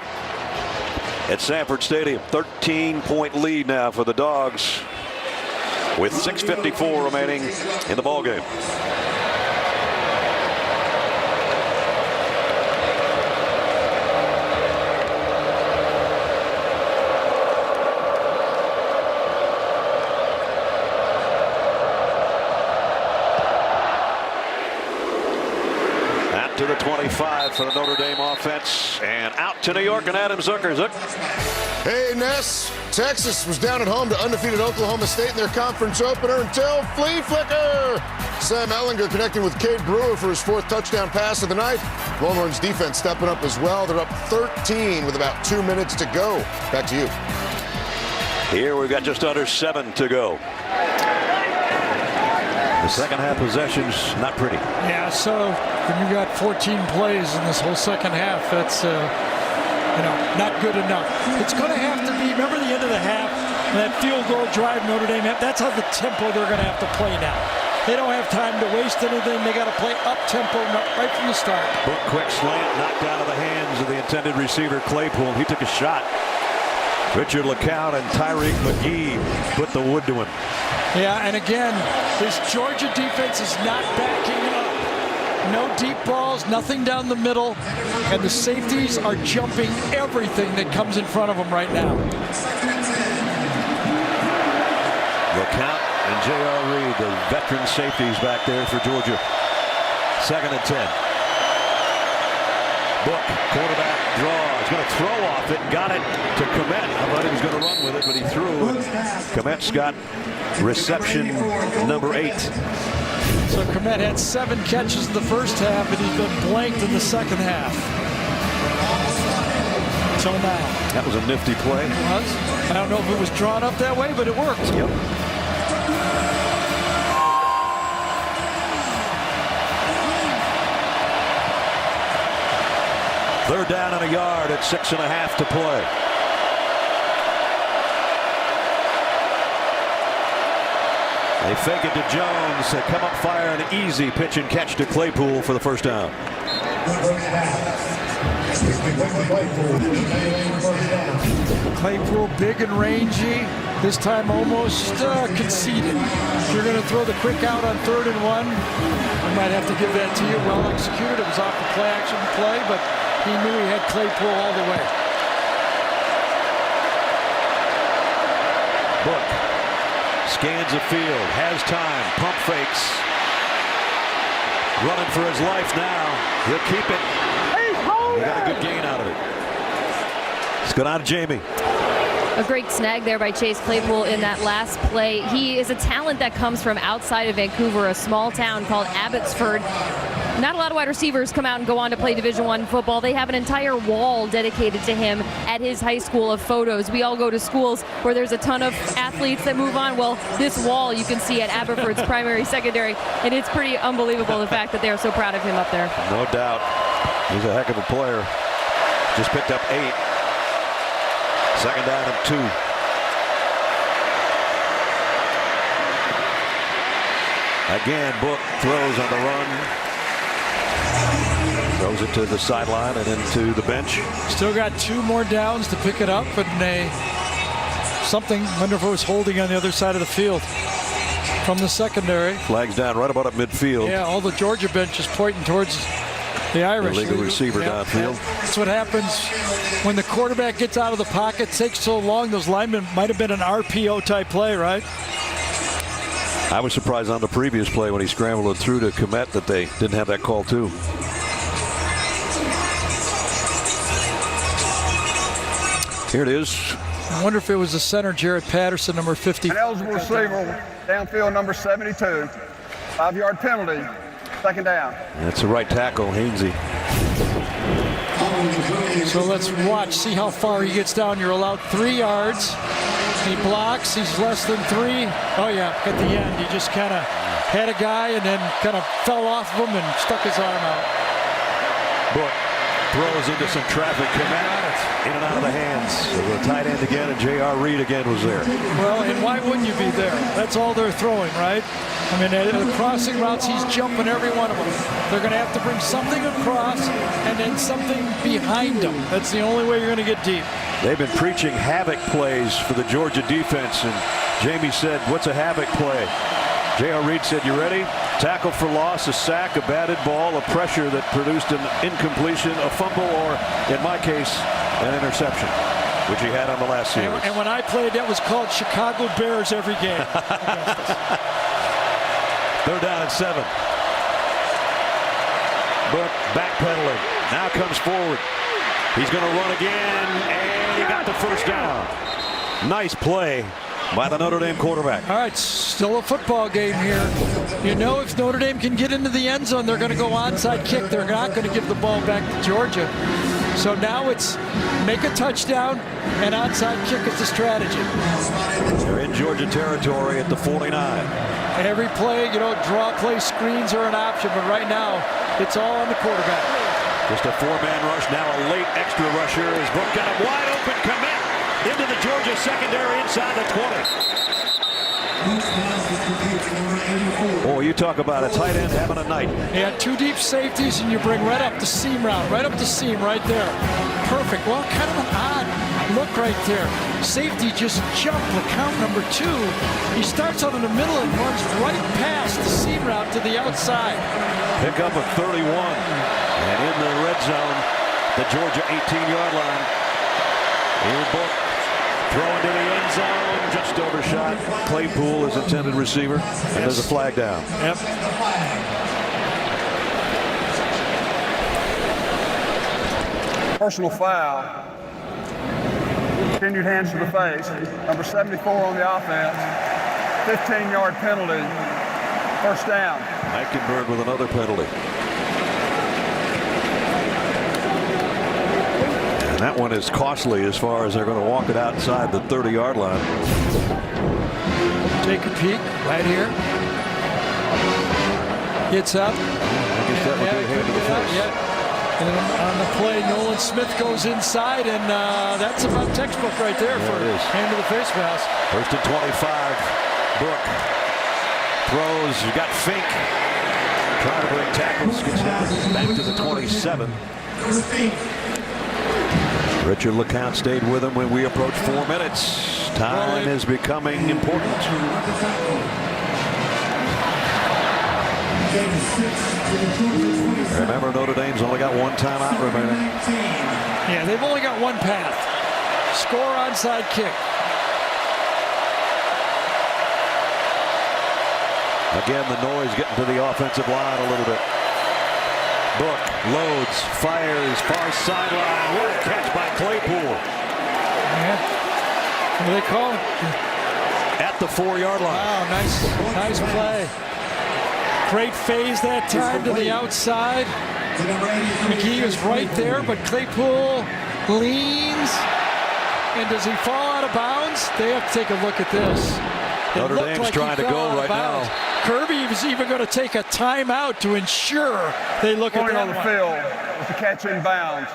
at Sanford Stadium. 13-point lead now for the Dogs with 6:54 remaining in the ballgame. To the 25 for the Notre Dame offense, and out to New York and Adam Zucker. Hey, Ness. Texas was down at home to undefeated Oklahoma State in their conference opener until flea flicker. Sam Ehlinger connecting with Cade Brewer for his 4th touchdown pass of the night. Longhorns defense stepping up as well. They're up 13 with about 2 minutes to go. Back to you. Here we've got just under 7 to go. The second half possession's not pretty. Yeah, so when you got 14 plays in this whole second half, that's not good enough. It's going to have to be, remember the end of the half, that field goal drive Notre Dame had, that's how the tempo they're going to have to play now. They don't have time to waste anything. They got to play up tempo right from the start. Book quick slant knocked out of the hands of the intended receiver Claypool. He took a shot. Richard LeCounte and Tyreek McGee put the wood to him. Yeah, and again, this Georgia defense is not backing up. No deep balls, nothing down the middle, and the safeties are jumping everything that comes in front of them right now. LeCounte and J.R. Reed, the veteran safeties back there for Georgia. 2nd and 10. Book, quarterback draw. He's going to throw off it. Got it to Komet. I thought he was going to run with it, but he threw. Komet's got reception number 8. So Komet had 7 catches in the first half, and he's been blanked in the second half. So now. That was a nifty play. It was. I don't know if it was drawn up that way, but it worked. Yep. Third down and a yard at 6.5 to play. They fake it to Jones. They come up fire, an easy pitch and catch to Claypool for the first down. Claypool big and rangy. This time almost conceded. If you're going to throw the quick out on 3rd and 1, we might have to give that to you. Well executed. It was off the play action play, but he knew he had Claypool all the way. Book scans the field, has time, pump fakes. Running for his life now. He'll keep it. He got a good gain out of it. Let's go down to Jamie. A great snag there by Chase Claypool in that last play. He is a talent that comes from outside of Vancouver, a small town called Abbotsford. Not a lot of wide receivers come out and go on to play Division I football. They have an entire wall dedicated to him at his high school of photos. We all go to schools where there's a ton of athletes that move on. Well, this wall you can see at Aberford's primary, secondary, and it's pretty unbelievable the fact that they're so proud of him up there. No doubt. He's a heck of a player. Just picked up 8. 2nd down and 2. Again, Book throws on the run. Throws it to the sideline and into the bench. Still got 2 more downs to pick it up, and something, wonder if it was holding on the other side of the field from the secondary. Flags down right about at midfield. Yeah, all the Georgia bench is pointing towards the Irish. Illegal receiver downfield. That's what happens when the quarterback gets out of the pocket. It takes so long. Those linemen might have been an RPO type play, right? I was surprised on the previous play when he scrambled it through to Komet that they didn't have that call too. Here it is. I wonder if it was the center, Jared Patterson, number 50. An eligible receiver, downfield number 72. 5-yard penalty, 2nd down. That's the right tackle, Hainsey. So let's watch, see how far he gets down. You're allowed 3 yards. He blocks, he's less than 3. Oh yeah, at the end, he just kind of had a guy and then kind of fell off of him and stuck his arm out. Book throws into some traffic, in and out of the hands of the tight end again, and J.R. Reed again was there. Well, and why wouldn't you be there? That's all they're throwing, right? I mean, the crossing routes, he's jumping every one of them. They're going to have to bring something across and then something behind them. That's the only way you're going to get deep. They've been preaching havoc plays for the Georgia defense, and Jamie said, what's a havoc play? J.R. Reed said, you ready? Tackle for loss, a sack, a batted ball, a pressure that produced an incompletion, a fumble, or, in my case, an interception, which he had on the last series. And when I played, that was called Chicago Bears every game. 3rd down and 7. Book backpedaling. Now comes forward. He's going to run again, and he got the first down. Nice play by the Notre Dame quarterback. All right, still a football game here. You know, if Notre Dame can get into the end zone, they're going to go onside kick. They're not going to give the ball back to Georgia. So now it's make a touchdown, and onside kick is the strategy. They're in Georgia territory at the 49. Every play, you know, draw play screens are an option, but right now it's all on the quarterback. Just a 4-man rush. Now a late extra rusher as Book got a wide open commit into the Georgia secondary inside the 20. Oh, you talk about a tight end having a night. You had 2 deep safeties, and you bring right up the seam route, right up the seam right there. Perfect. Well, kind of an odd look right there. Safety just jumped the count number 2. He starts out in the middle and runs right past the seam route to the outside. Pick up a 31. And in the red zone, the Georgia 18-yard line. Here Book throwing to the end zone, just overshot. Claypool is intended receiver, and there's a flag down. Yep. Personal foul. Continued hands to the face. Number 74 on the offense. 15-yard penalty. First down. Eichenberg with another penalty. And that one is costly as far as they're going to walk it outside the 30-yard line. Take a peek right here. Gets up. I guess that would be a hand to the face. Yeah. And then on the play, Nolan Smith goes inside, and that's about textbook right there for hand to the face pass. 1st and 25. Book throws. You got Fink trying to break tackles. Gets down back to the 27. Richard LeCount stayed with him when we approached 4 minutes. Time is becoming important. Remember, Notre Dame's only got 1 timeout remaining. Yeah, they've only got 1 path. Score onside kick. Again, the noise getting to the offensive line a little bit. Book loads, fires, far sideline. What a catch by Claypool. Yeah. What do they call it? At the 4-yard line. Wow, nice play. Great phase that time to the outside. McGee is right there, but Claypool leans. And does he fall out of bounds? They have to take a look at this. Notre Dame's trying to go right now. Kirby is even going to take a timeout to ensure they look at that on the field with the catch in bounds.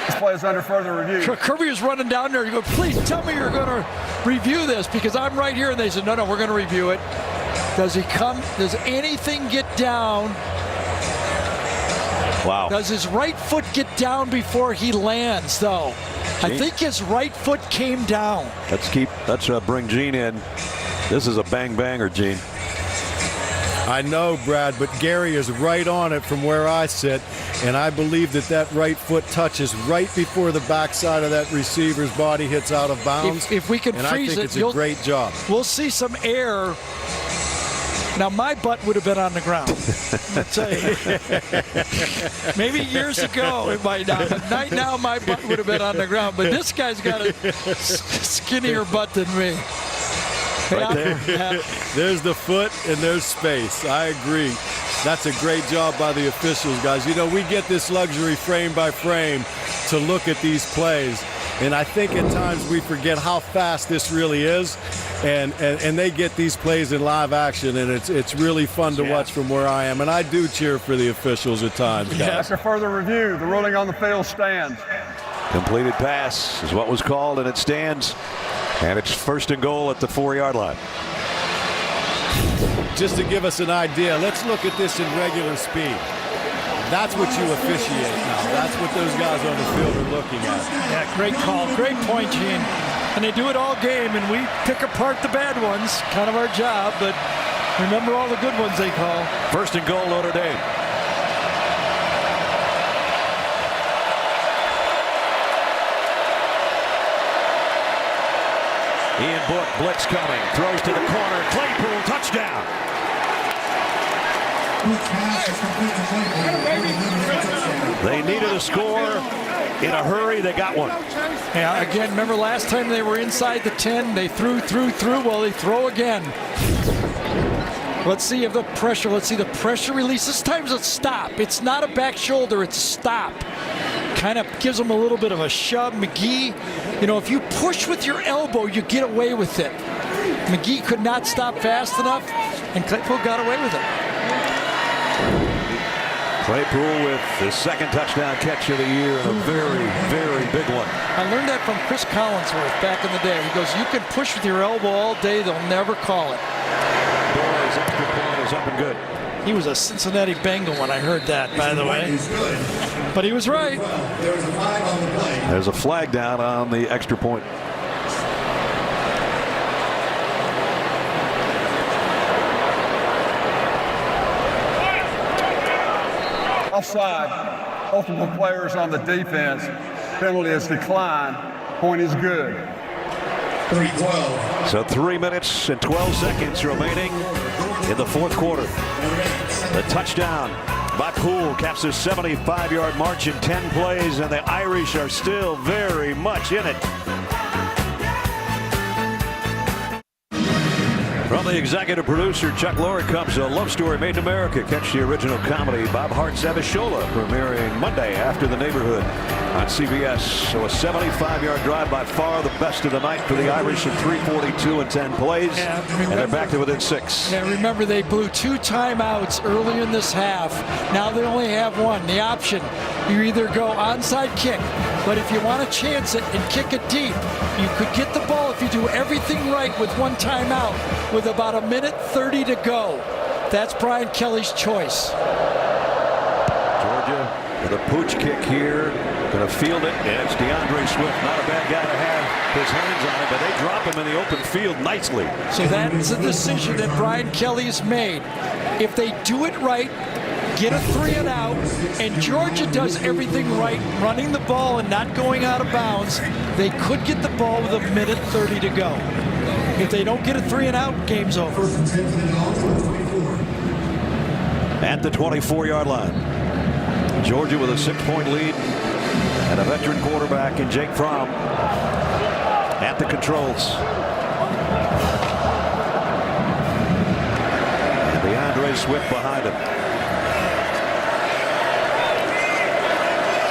This play is under further review. Kirby was running down there. You go, please tell me you're going to review this because I'm right here. And they said, no, we're going to review it. Does he come? Does anything get down? Wow. Does his right foot get down before he lands, though? Gene? I think his right foot came down. Let's bring Gene in. This is a bang-banger, Gene. I know, Brad, but Gary is right on it from where I sit, and I believe that right foot touches right before the backside of that receiver's body hits out of bounds. If we can freeze it, it's a great job. We'll see some air. Now, my butt would have been on the ground. I'll tell you. Maybe years ago it might not, but right now my butt would have been on the ground. But this guy's got a skinnier butt than me. Right there. Yeah. There's the foot and there's space. I agree. That's a great job by the officials, guys. You know, we get this luxury frame by frame to look at these plays. And I think at times we forget how fast this really is. and they get these plays in live action, and it's really fun to watch from where I am. And I do cheer for the officials at times, guys. After further review, the ruling on the field stands. Completed pass is what was called, and it stands. And it's 1st and goal at the 4-yard line. Just to give us an idea, let's look at this in regular speed. That's what you officiate now. That's what those guys on the field are looking at. Yeah, great call. Great point, Gene. And they do it all game, and we pick apart the bad ones. Kind of our job, but remember all the good ones they call. 1st and goal, Notre Dame. Ian Book, blitz coming, throws to the corner, Claypool, touchdown. They needed a score in a hurry. They got one. Yeah, again, remember last time they were inside the 10, they threw. Well, they throw again. Let's see if the pressure, release. This time's a stop. It's not a back shoulder, it's a stop. Kind of gives them a little bit of a shove. McGee, if you push with your elbow, you get away with it. McGee could not stop fast enough, and Claypool got away with it. Claypool with his 2nd touchdown catch of the year, and a very, very big one. I learned that from Chris Collinsworth back in the day. He goes, you can push with your elbow all day, they'll never call it. Boy's extra point is up and good. He was a Cincinnati Bengal when I heard that, by the way. But he was right. There's a flag down on the extra point. Offside. Multiple players on the defense. Penalty is declined. Point is good. 3-12. So 3 minutes and 12 seconds remaining in the 4th quarter. The touchdown by Poole caps a 75-yard march in 10 plays, and the Irish are still very much in it. From the executive producer, Chuck Lorre, comes A Love Story Made in America. Catch the original comedy, Bob Hart's Abishola, premiering Monday after The Neighborhood on CBS. So a 75-yard drive, by far the best of the night for the Irish in 3:42 and 10 plays. Yeah, and they're back to within 6. Yeah, remember they blew 2 timeouts early in this half. Now they only have 1. The option, you either go onside kick, but if you want to chance it and kick it deep, you could get the ball if you do everything right with 1 timeout with about 1:30 to go. That's Brian Kelly's choice. Georgia with a pooch kick here. Going to field it, and it's DeAndre Swift. Not a bad guy to have his hands on it, but they drop him in the open field nicely. So that's a decision that Brian Kelly's made. If they do it right, get a 3 and out, and Georgia does everything right, running the ball and not going out of bounds, they could get the ball with 1:30 to go. If they don't get a 3 and out, game's over. At the 24-yard line, Georgia with a 6-point lead and a veteran quarterback in Jake Fromm at the controls. And DeAndre Swift behind him.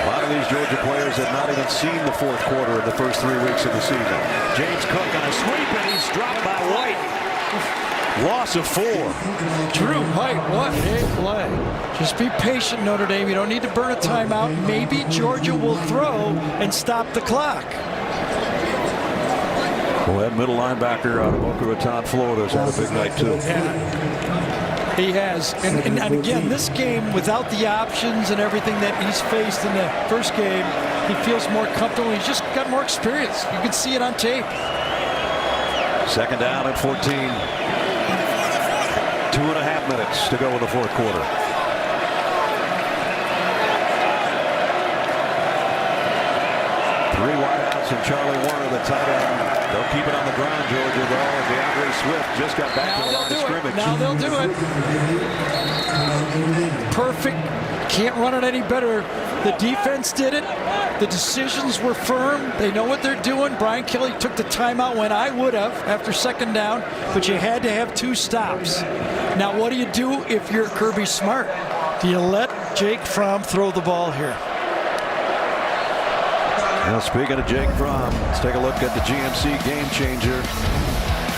A lot of these Georgia players have not even seen the 4th quarter in the first 3 weeks of the season. James Cook on a sweep, and he's dropped by White. Loss of 4. Drew White, what a play. Just be patient, Notre Dame. You don't need to burn a timeout. Maybe Georgia will throw and stop the clock. Well, that middle linebacker out of Boca Raton, Florida, has had a big night, too. Yeah. He has. And again, this game, without the options and everything that he's faced in the first game, he feels more comfortable. He's just got more experience. You can see it on tape. 2nd down and 14. 2.5 minutes to go in the 4th quarter. Three wideouts and Charlie Warner, the tight end. They'll keep it on the ground, Georgia, though. DeAndre Swift just got back to the line of scrimmage. Now they'll do it. Perfect. Can't run it any better. The defense did it. The decisions were firm. They know what they're doing. Brian Kelly took the timeout when I would have after 2nd down, but you had to have 2 stops. Now, what do you do if you're Kirby Smart? Do you let Jake Fromm throw the ball here? Now, speaking of Jake Fromm, let's take a look at the GMC game changer.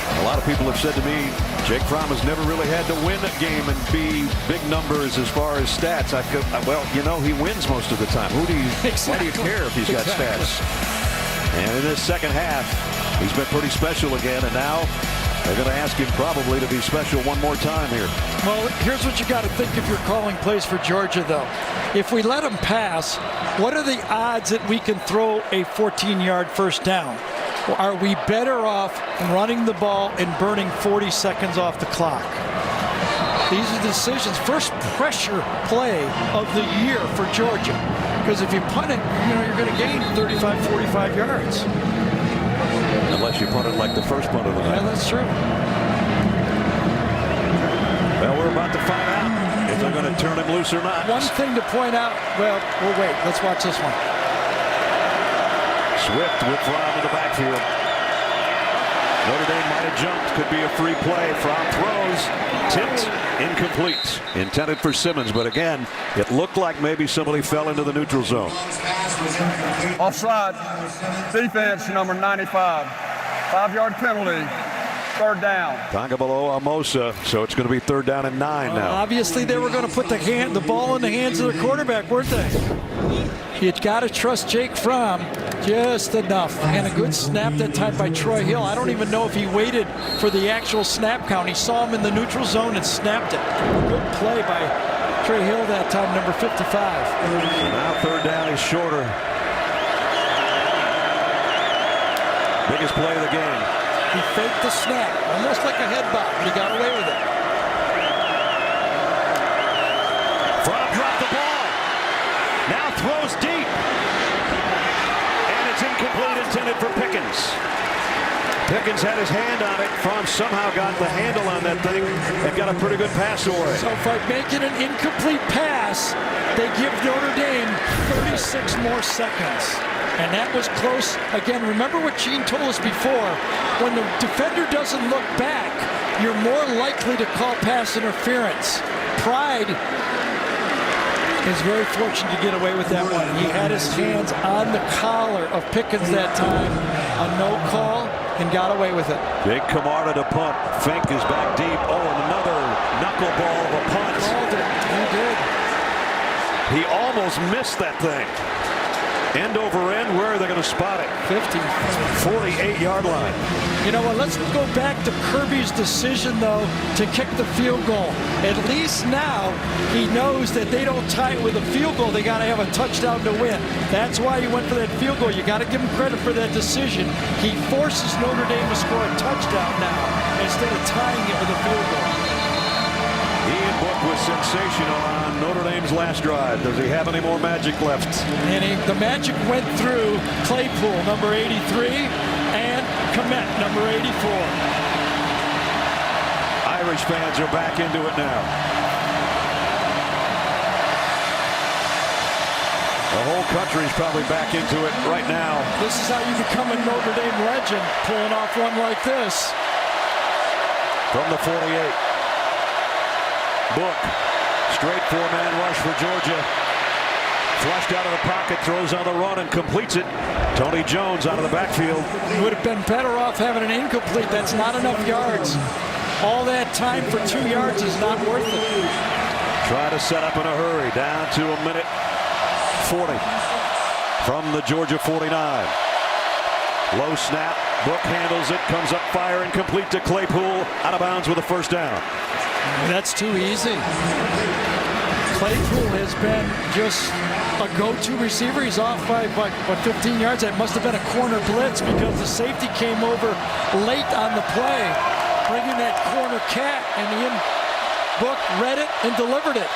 A lot of people have said to me, Jake Fromm has never really had to win a game and be big numbers as far as stats. Well, you know, he wins most of the time. Why do you care if he's got stats? And in this second half, he's been pretty special again, and now they're going to ask him probably to be special one more time here. Well, here's what you got to think if you're calling plays for Georgia, though. If we let him pass, what are the odds that we can throw a 14-yard first down? Are we better off running the ball and burning 40 seconds off the clock? These are decisions. First pressure play of the year for Georgia. Because if you punt it, you're going to gain 35, 45 yards. Unless you punt it like the first punt of the night. Yeah, that's true. Well, we're about to find out if they're going to turn him loose or not. One thing to point out, well, we'll wait. Let's watch this one. Swift with Fromm in the backfield. Notre Dame might have jumped. Could be a free play. Fromm throws. Tipped. Incomplete. Intended for Simmons, but again, it looked like maybe somebody fell into the neutral zone. Offside. Defense, number 95. 5-yard penalty. Third down. Tagovailoa Amosa, so it's going to be third down and 9 now. Obviously, they were going to put the ball in the hands of the quarterback, weren't they? You got to trust Jake Fromm just enough. And a good snap that time by Troy Hill. I don't even know if he waited for the actual snap count. He saw him in the neutral zone and snapped it. Good play by Troy Hill that time, number 55. So now third down is shorter. Biggest play of the game. He faked the snap, almost like a head bob, but he got away with it. Fromm dropped the ball. Now throws deep. And it's incomplete, intended for Pickens. Pickens had his hand on it. Fromm somehow got the handle on that thing and got a pretty good pass away. So by making an incomplete pass, they give Notre Dame 36 more seconds. And that was close. Again, remember what Gene told us before. When the defender doesn't look back, you're more likely to call pass interference. Pride is very fortunate to get away with that one. He had his hands on the collar of Pickens that time. A no call and got away with it. Jake Camarda to punt. Fink is back deep. Oh, and another knuckleball of a punt. Called it. He did. He almost missed that thing. End over end, where are they going to spot it? 48-yard line. You know what, let's go back to Kirby's decision, though, to kick the field goal. At least now he knows that they don't tie it with a field goal. They got to have a touchdown to win. That's why he went for that field goal. You got to give him credit for that decision. He forces Notre Dame to score a touchdown now instead of tying it with a field goal. Ian Book was sensational on Notre Dame's last drive. Does he have any more magic left? And the magic went through Claypool, number 83, and Komet, number 84. Irish fans are back into it now. The whole country's probably back into it right now. This is how you become a Notre Dame legend, pulling off one like this. From the 48. Book, straight four-man rush for Georgia. Flushed out of the pocket, throws on the run and completes it. Tony Jones out of the backfield. Would have been better off having an incomplete. That's not enough yards. All that time for 2 yards is not worth it. Try to set up in a hurry. Down to a minute 40 from the Georgia 49. Low snap. Book handles it. Comes up firing. Complete to Claypool. Out of bounds with a first down. That's too easy. Claypool has been just a go-to receiver. He's off by, 15 yards. That must have been a corner blitz because the safety came over late on the play, bringing that corner cat, and Ian Book read it and delivered it.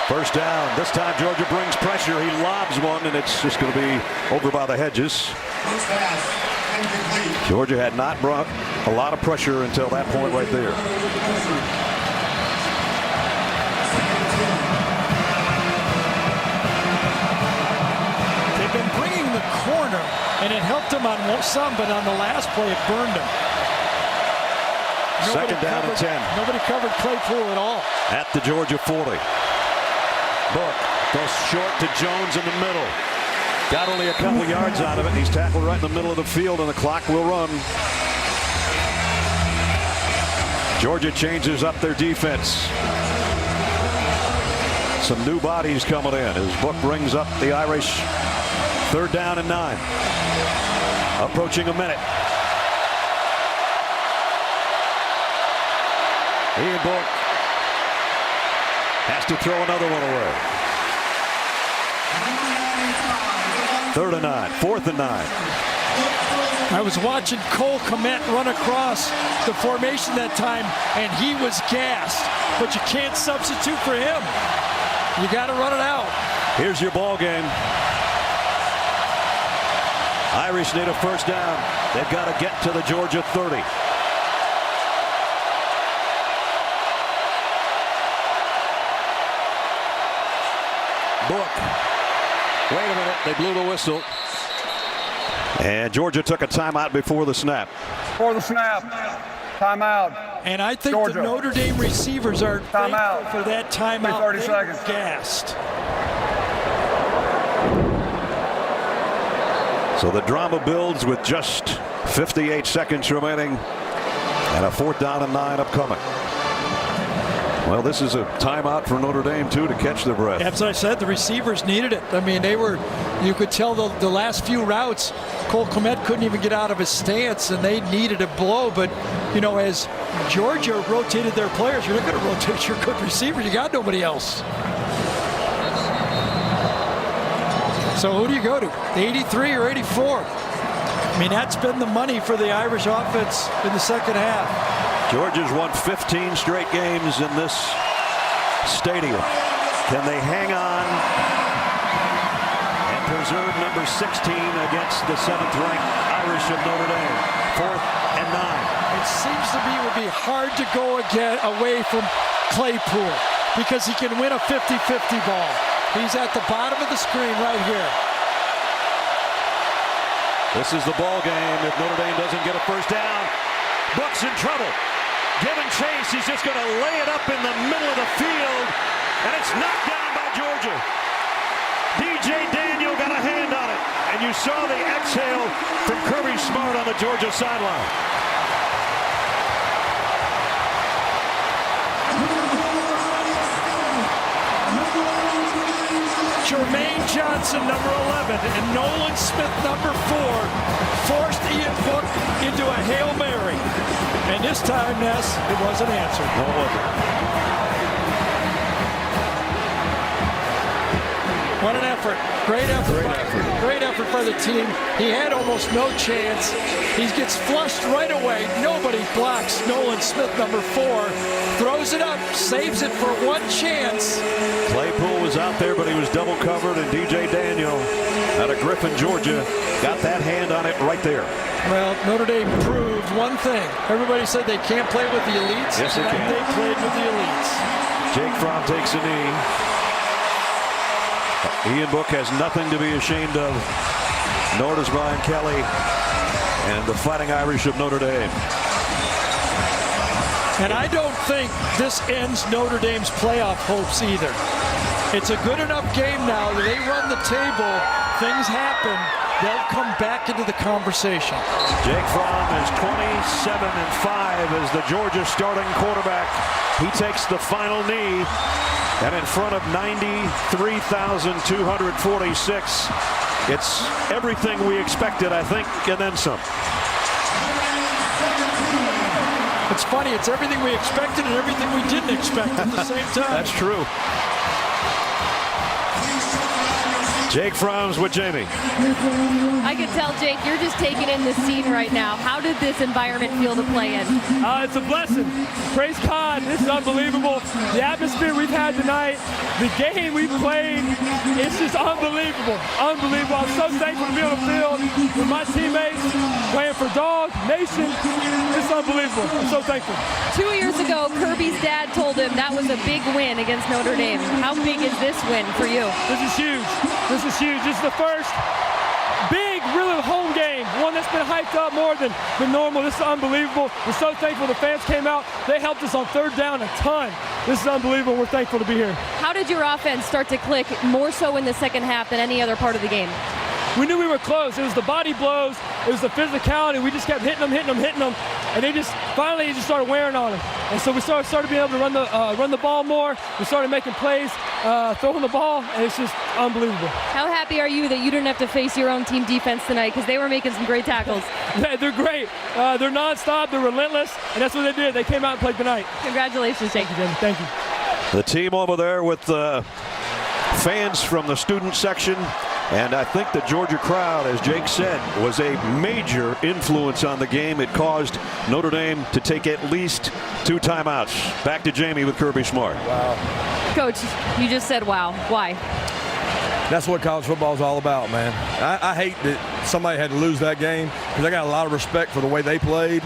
First down. This time Georgia brings pressure. He lobs one, and it's just going to be over by the hedges. Georgia had not brought a lot of pressure until that point right there. They've been bringing the corner, and it helped him on some, but on the last play, it burned him. Second down and 10. Nobody covered Claypool at all. At the Georgia 40. Book goes short to Jones in the middle. Got only a couple yards out of it. He's tackled right in the middle of the field, and the clock will run. Georgia changes up their defense. Some new bodies coming in as Book brings up the Irish 3rd down and 9. Approaching a minute. Ian Book has to throw another one away. 3rd and 9, 4th and 9. I was watching Cole Kmet run across the formation that time, and he was gassed. But you can't substitute for him. You got to run it out. Here's your ball game. Irish need a 1st down. They've got to get to the Georgia 30. Book. Wait a minute. They blew the whistle. And Georgia took a timeout before the snap. For the snap. Timeout. And I think Georgia. the Notre Dame receivers are thankful for that timeout. 30 they seconds. were gassed. So the drama builds with just 58 seconds remaining and a 4th down and 9 upcoming. Well, this is a timeout for Notre Dame, too, to catch their breath. As I said, the receivers needed it. I mean, you could tell the last few routes, Cole Kmet couldn't even get out of his stance, and they needed a blow. But, as Georgia rotated their players, you're not going to rotate your good receiver. You got nobody else. So who do you go to? 83 or 84? I mean, that's been the money for the Irish offense in the second half. Georgia's won 15 straight games in this stadium. Can they hang on and preserve number 16 against the 7th-ranked Irish of Notre Dame? 4th and 9. It seems to me it would be hard to go away from Claypool because he can win a 50-50 ball. He's at the bottom of the screen right here. This is the ball game if Notre Dame doesn't get a 1st down. Book's in trouble. Giving chase, he's just going to lay it up in the middle of the field, and it's knocked down by Georgia. DJ Daniel got a hand on it, and you saw the exhale from Kirby Smart on the Georgia sideline. Jermaine Johnson, number 11, and Nolan Smith, number 4, forced Ian Book into a Hail Mary. And this time, Ness, it wasn't answered. No, it wasn't. What an effort. Great effort by the team. He had almost no chance. He gets flushed right away. Nobody blocks Nolan Smith, number 4. Throws it up, saves it for one chance. Claypool was out there, but he was double covered, and DJ Daniel out of Griffin, Georgia, got that hand on it right there. Well, Notre Dame proved one thing. Everybody said they can't play with the elites. Yes, they can. They played with the elites. Jake Fromm takes a knee. Ian Book has nothing to be ashamed of. Nor does Brian Kelly and the Fighting Irish of Notre Dame. And I don't think this ends Notre Dame's playoff hopes either. It's a good enough game now that they run the table, things happen, they'll come back into the conversation. Jake Fromm is 27-5 as the Georgia starting quarterback. He takes the final knee, and in front of 93,246, it's everything we expected, I think, and then some. It's funny, it's everything we expected and everything we didn't expect at the same time. That's true. Jake Fromm's with Jamie. I can tell, Jake, you're just taking in the scene right now. How did this environment feel to play in? It's a blessing. Praise God. This is unbelievable. The atmosphere we've had tonight, the game we played, it's just unbelievable. Unbelievable. I'm so thankful to be on the field with my teammates, playing for Dog Nation. It's unbelievable. I'm so thankful. 2 years ago, Kirby's dad told him that was a big win against Notre Dame. How big is this win for you? This is huge. This is huge. This is the first big, really home game, one that's been hyped up more than normal. This is unbelievable. We're so thankful the fans came out. They helped us on 3rd down a ton. This is unbelievable. We're thankful to be here. How did your offense start to click more so in the second half than any other part of the game? We knew we were close. It was the body blows. It was the physicality. We just kept hitting them. and they just finally started wearing on them. And so we started being able to run the ball more. We started making plays, throwing the ball, and it's just unbelievable. How happy are you that you didn't have to face your own team defense tonight, because they were making some great tackles? They're great. They're nonstop. They're relentless, and that's what they did. They came out and played tonight. Congratulations, Jake. Thank you, Jimmy. Thank you. The team over there with fans from the student section. And I think the Georgia crowd, as Jake said, was a major influence on the game. It caused Notre Dame to take at least 2 timeouts. Back to Jamie with Kirby Smart. Wow. Coach, you just said wow. Why? That's what college football is all about, man. I hate that somebody had to lose that game, because I got a lot of respect for the way they played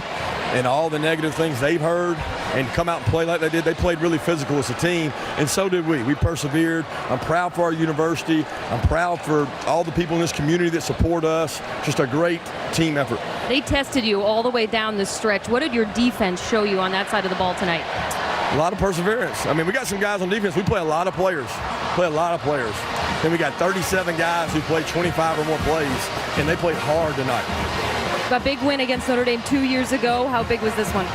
and all the negative things they've heard, and come out and play like they did. They played really physical as a team, and so did we. We persevered. I'm proud for our university. I'm proud for all the people in this community that support us. Just a great team effort. They tested you all the way down the stretch. What did your defense show you on that side of the ball tonight? A lot of perseverance. I mean, we got some guys on defense. We play a lot of players. Then we got 37 guys who played 25 or more plays, and they played hard tonight. A big win against Notre Dame 2 years ago. How big was this one?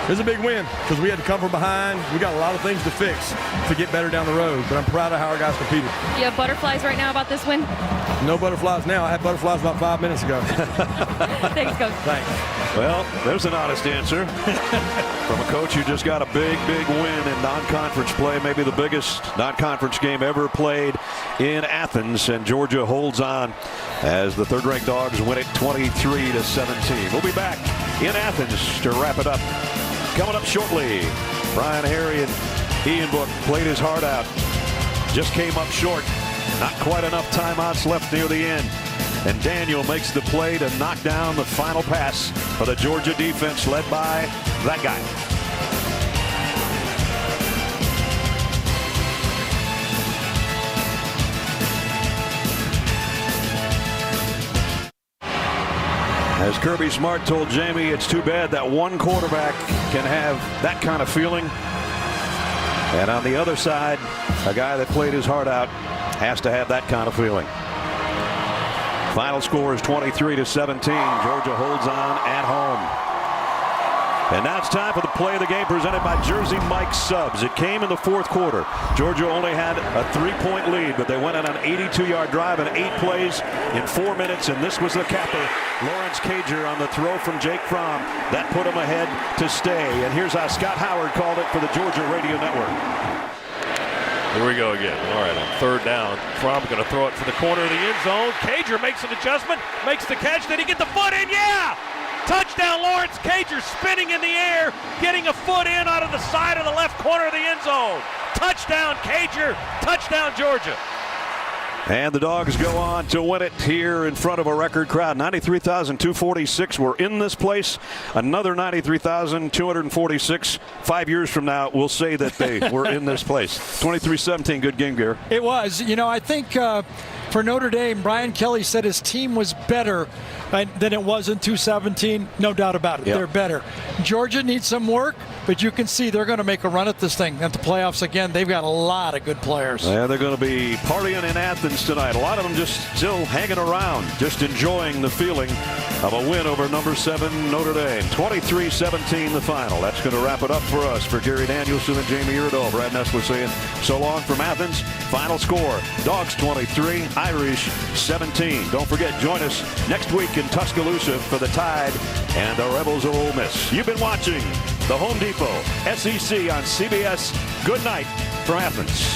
It was a big win because we had to come from behind. We got a lot of things to fix to get better down the road, but I'm proud of how our guys competed. You have butterflies right now about this win? No butterflies now. I had butterflies about 5 minutes ago. Thanks, Coach. Thanks. Well, there's an honest answer from a coach who just got a big win in non-conference play, maybe the biggest non-conference game ever played in Athens, and Georgia holds on as the third-ranked Dogs win it 23-17. We'll be back in Athens to wrap it up. Coming up shortly, Brian Harry and Ian Book played his heart out. Just came up short. Not quite enough timeouts left near the end. And Daniel makes the play to knock down the final pass for the Georgia defense led by that guy. As Kirby Smart told Jamie, it's too bad that one quarterback can have that kind of feeling. And on the other side, a guy that played his heart out has to have that kind of feeling. Final score is 23-17. Georgia holds on at home. And now it's time for the play of the game presented by Jersey Mike's Subs. It came in the fourth quarter. Georgia only had a 3-point lead, but they went on an 82-yard drive in 8 plays in 4 minutes, and this was the capper. Lawrence Cager on the throw from Jake Fromm. That put him ahead to stay. And here's how Scott Howard called it for the Georgia Radio Network. Here we go again. All right, on third down, Fromm going to throw it to the corner of the end zone. Cager makes an adjustment, makes the catch. Did he get the foot in? Yeah! Touchdown, Lawrence Cager, spinning in the air, getting a foot in out of the side of the left corner of the end zone. Touchdown, Cager. Touchdown, Georgia. And the Dogs go on to win it here in front of a record crowd. 93,246 were in this place. Another 93,246. 5 years from now, we'll say that they were in this place. 23-17, good game, Gary. It was. You know, I think for Notre Dame, Brian Kelly said his team was better than it was in 2017. No doubt about it. Yep. They're better. Georgia needs some work, but you can see they're going to make a run at this thing, at the playoffs again. They've got a lot of good players. Yeah, they're going to be partying in Athens tonight. A lot of them just still hanging around, just enjoying the feeling of a win over number 7 Notre Dame. 23-17 the final. That's going to wrap it up for us. For Gary Danielson and Jamie Iredell, Brad Nessler saying so long from Athens. Final score, Dogs 23, Irish 17. Don't forget, join us next week in Tuscaloosa for the Tide and the Rebels of Ole Miss. You've been watching the Home Depot SEC on CBS. Good night from Athens.